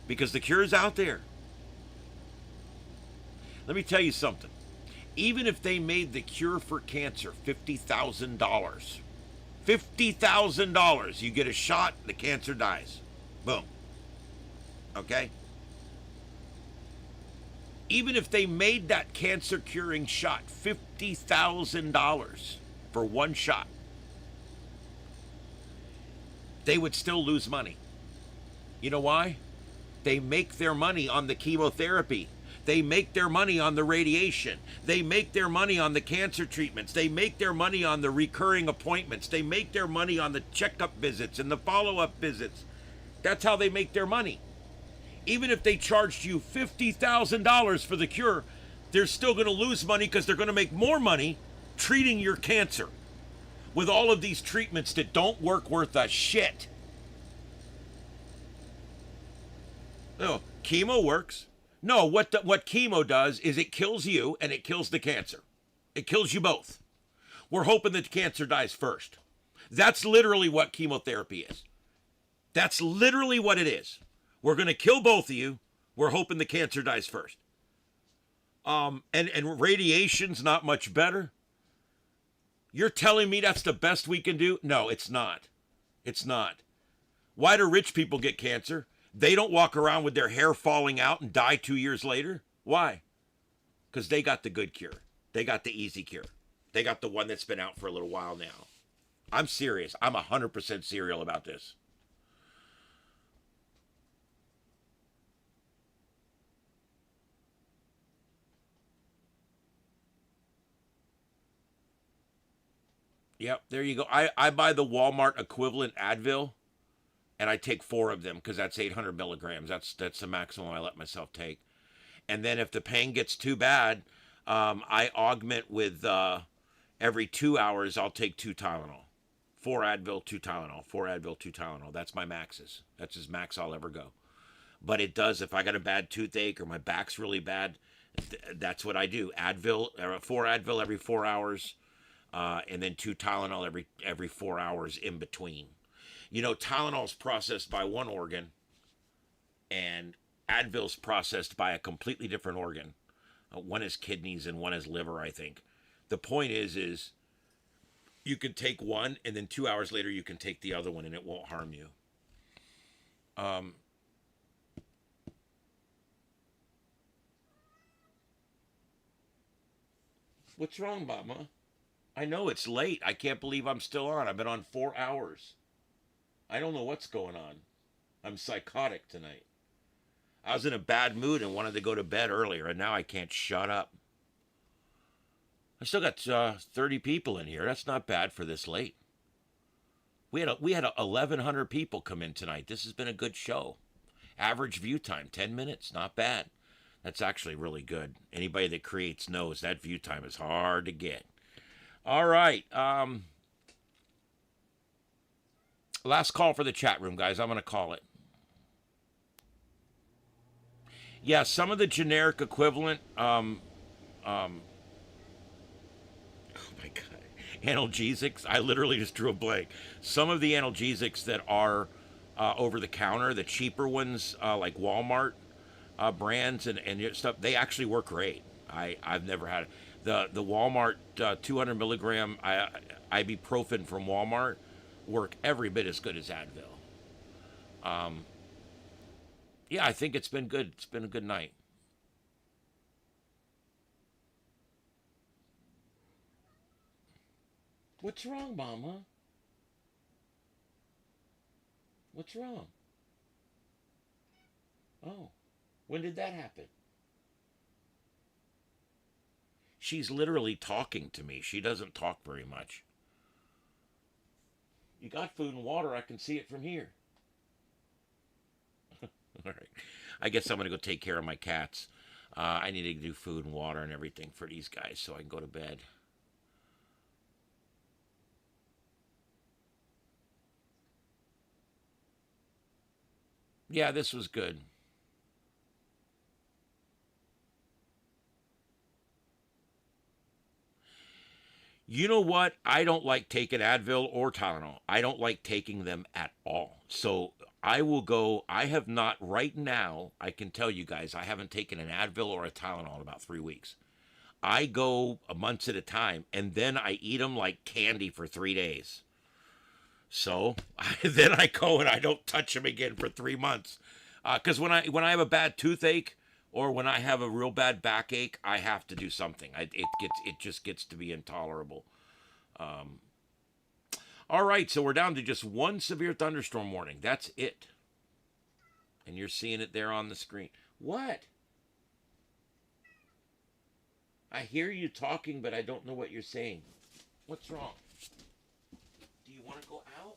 B: Because the cure is out there. Let me tell you something. Even if they made the cure for cancer $50,000, $50,000, you get a shot, the cancer dies. Boom. Okay? Even if they made that cancer curing shot $50,000 for one shot, they would still lose money. You know why? They make their money on the chemotherapy. They make their money on the radiation. They make their money on the cancer treatments. They make their money on the recurring appointments. They make their money on the checkup visits and the follow-up visits. That's how they make their money. Even if they charged you $50,000 for the cure, they're still going to lose money because they're going to make more money treating your cancer with all of these treatments that don't work worth a shit. No, chemo works. No, what chemo does is it kills you and it kills the cancer. It kills you both. We're hoping that the cancer dies first. That's literally what chemotherapy is. That's literally what it is. We're going to kill both of you. We're hoping the cancer dies first. And radiation's not much better. You're telling me that's the best we can do? No, it's not. It's not. Why do rich people get cancer? They don't walk around with their hair falling out and die 2 years later. Why? Because they got the good cure. They got the easy cure. They got the one that's been out for a little while now. I'm serious. I'm 100% serial about this. Yep, there you go. I buy the Walmart equivalent Advil, and I take 4 of them because that's 800 milligrams. That's the maximum I let myself take. And then if the pain gets too bad, I augment with every 2 hours, I'll take 2 Tylenol. 4 Advil, 2 Tylenol. 4 Advil, 2 Tylenol. That's my maxes. That's as max I'll ever go. But it does, if I got a bad toothache or my back's really bad, that's what I do. Advil, 4 Advil every 4 hours. And then 2 Tylenol every 4 hours in between. You know, Tylenol's processed by one organ, and Advil's processed by a completely different organ. One is kidneys and one is liver, I think. The point is you can take one, and then 2 hours later you can take the other one, and it won't harm you. What's wrong, Mama? I know it's late. I can't believe I'm still on. I've been on 4 hours. I don't know what's going on. I'm psychotic tonight. I was in a bad mood and wanted to go to bed earlier, and now I can't shut up. I still got 30 people in here. That's not bad for this late. We had 1,100 people come in tonight. This has been a good show. Average view time, 10 minutes. Not bad. That's actually really good. Anybody that creates knows that view time is hard to get. All right. Last call for the chat room, guys. I'm going to call it. Yeah, some of the generic equivalent, oh my God, analgesics. I literally just drew a blank. Some of the analgesics that are over the counter, the cheaper ones, like Walmart brands and stuff, they actually work great. I've never had it. The Walmart 200 milligram ibuprofen from Walmart work every bit as good as Advil. Yeah, I think it's been good. It's been a good night. What's wrong, Mama? What's wrong? Oh, when did that happen? She's literally talking to me. She doesn't talk very much. You got food and water. I can see it from here. All right. I guess I'm going to go take care of my cats. I need to do food and water and everything for these guys so I can go to bed. Yeah, this was good. You know what? I don't like taking Advil or Tylenol. I don't like taking them at all. So I will go, I have not right now, I can tell you guys, I haven't taken an Advil or a Tylenol in about 3 weeks. I go months at a time, and then I eat them like candy for 3 days. So then I go and I don't touch them again for 3 months. Because when I have a bad toothache, or when I have a real bad backache, I have to do something. It just gets to be intolerable. All right, so we're down to just one severe thunderstorm warning. That's it. And you're seeing it there on the screen. What? I hear you talking, but I don't know what you're saying. What's wrong? Do you want to go out?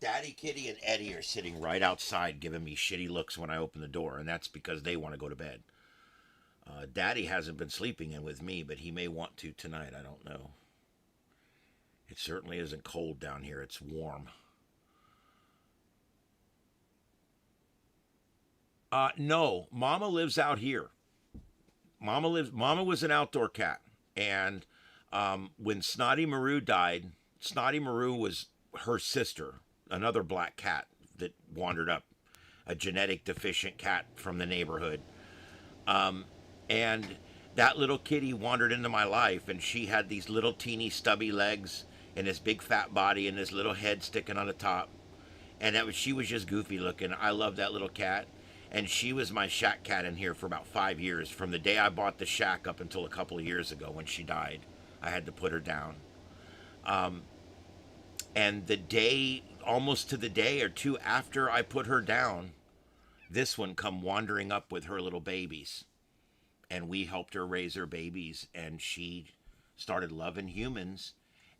B: Daddy Kitty and Eddie are sitting right outside giving me shitty looks when I open the door, and that's because they want to go to bed. Daddy hasn't been sleeping in with me, but he may want to tonight. I don't know. It certainly isn't cold down here. It's warm. No, Mama lives out here. Mama was an outdoor cat, and when Snotty Maru died, Snotty Maru was her sister, another black cat that wandered up, a genetic deficient cat from the neighborhood. And that little kitty wandered into my life, and she had these little teeny stubby legs and this big fat body and this little head sticking on the top. And she was just goofy looking. I loved that little cat. And she was my shack cat in here for about 5 years. From the day I bought the shack up until a couple of years ago when she died. I had to put her down. And the day, almost to the day or two after I put her down, this one come wandering up with her little babies. And we helped her raise her babies. And she started loving humans.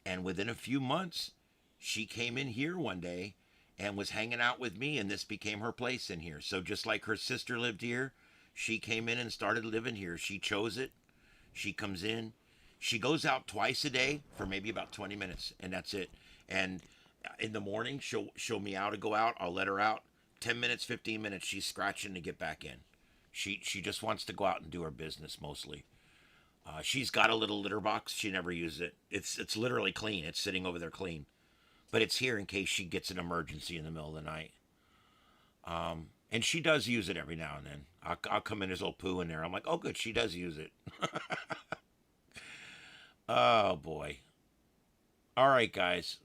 B: And within a few months, she came in here one day and was hanging out with me, and this became her place in here. So just like her sister lived here, she came in and started living here. She chose it. She comes in. She goes out twice a day for maybe about 20 minutes, and that's it. And in the morning, she'll meow to go out. I'll let her out. 10 minutes, 15 minutes, she's scratching to get back in. She just wants to go out and do her business mostly. She's got a little litter box. She never uses it. It's literally clean. It's sitting over there clean. But it's here in case she gets an emergency in the middle of the night. And she does use it every now and then. I'll come in, there's a little poo in there. I'm like, oh, good, she does use it. Oh, boy. All right, guys.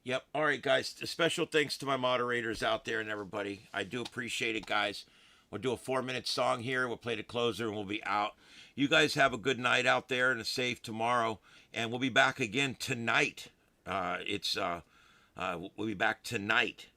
B: Yep. All right, guys. Special thanks to my moderators out there and everybody. I do appreciate it, guys. We'll do a 4-minute song here. We'll play the closer and we'll be out. You guys have a good night out there and a safe tomorrow. And we'll be back again tonight. We'll be back tonight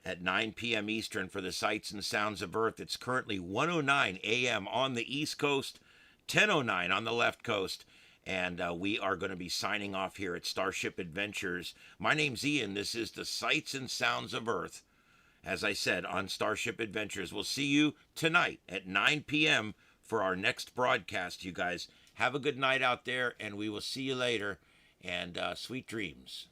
B: at 9 p.m. Eastern for the Sights and Sounds of Earth. It's currently 1:09 a.m. on the East Coast, 10:09 on the left coast. And we are going to be signing off here at Starship Adventures. My name's Ian. This is the Sights and Sounds of Earth. As I said, on Starship Adventures. We'll see you tonight at 9 p.m. for our next broadcast, you guys. Have a good night out there, and we will see you later. And sweet dreams.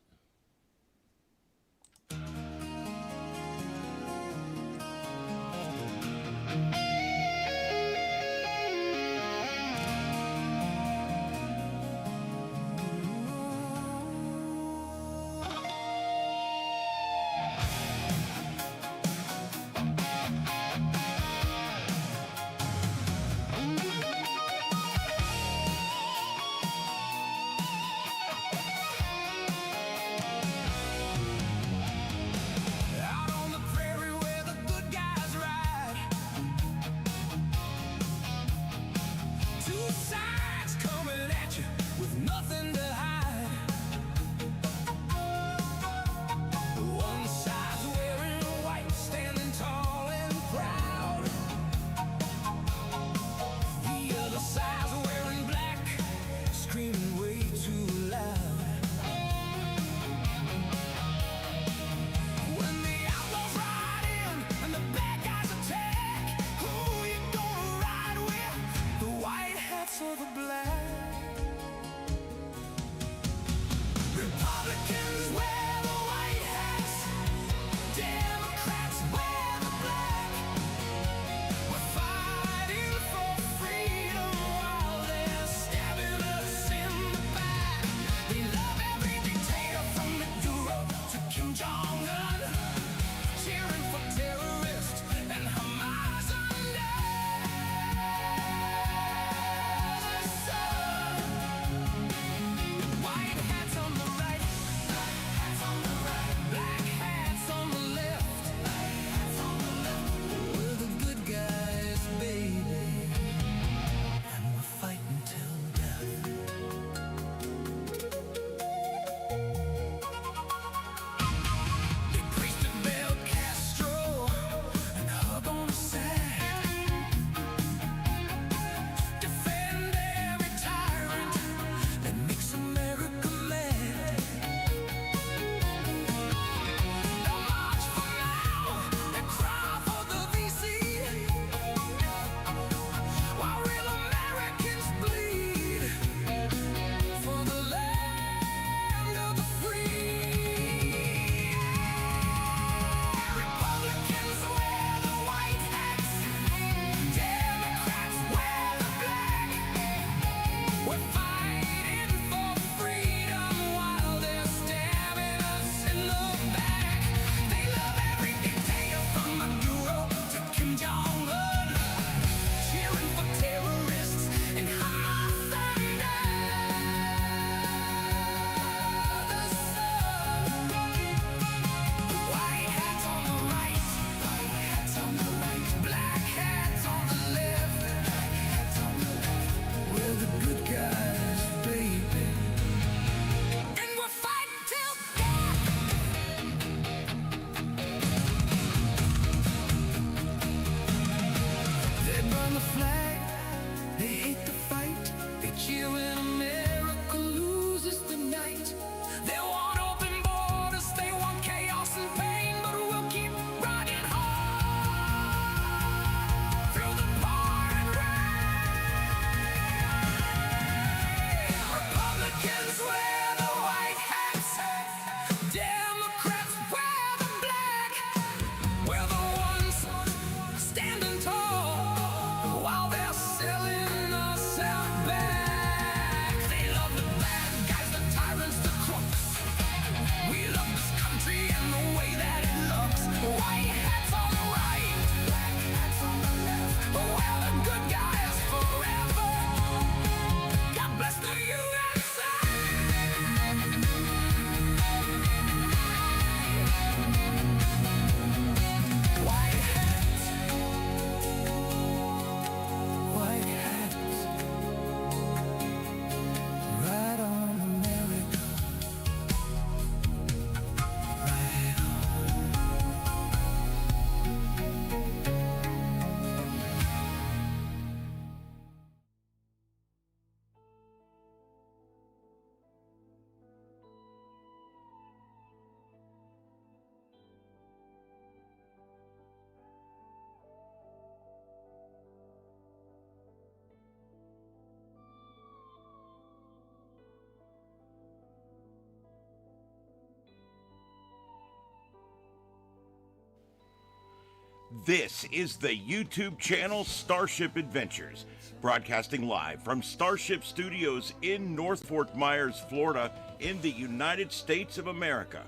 B: This is the YouTube channel Starship Adventures, broadcasting live from Starship Studios in North Fort Myers, Florida, in the United States of America.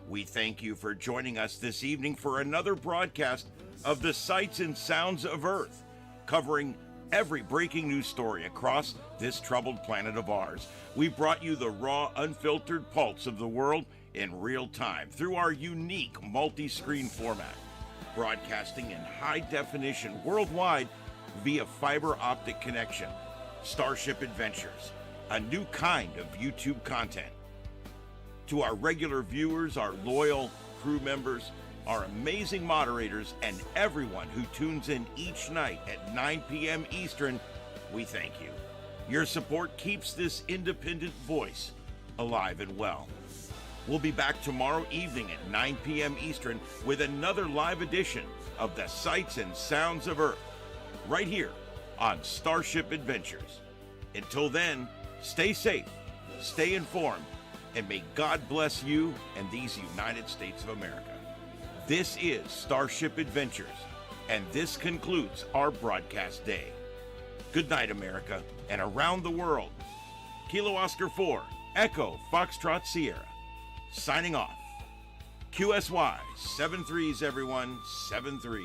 B: We thank you for joining us this evening for another broadcast of the Sights and Sounds of Earth, covering every breaking news story across this troubled planet of ours. We brought you the raw, unfiltered pulse of the world in real time through our unique multi-screen format, broadcasting in high definition worldwide via fiber optic connection. Starship Adventures, a new kind of YouTube content. To our regular viewers, our loyal crew members, our amazing moderators, and everyone who tunes in each night at 9 p.m. Eastern, we thank you. Your support keeps this independent voice alive and well. We'll be back tomorrow evening at 9 p.m. Eastern with another live edition of the Sights and Sounds of Earth, right here on Starship Adventures. Until then, stay safe, stay informed, and may God bless you and these United States of America. This is Starship Adventures, and this concludes our broadcast day. Good night, America, and around the world. Kilo Oscar 4, Echo Foxtrot Sierra, signing off. QSY, 7-3s, everyone, 7-3s.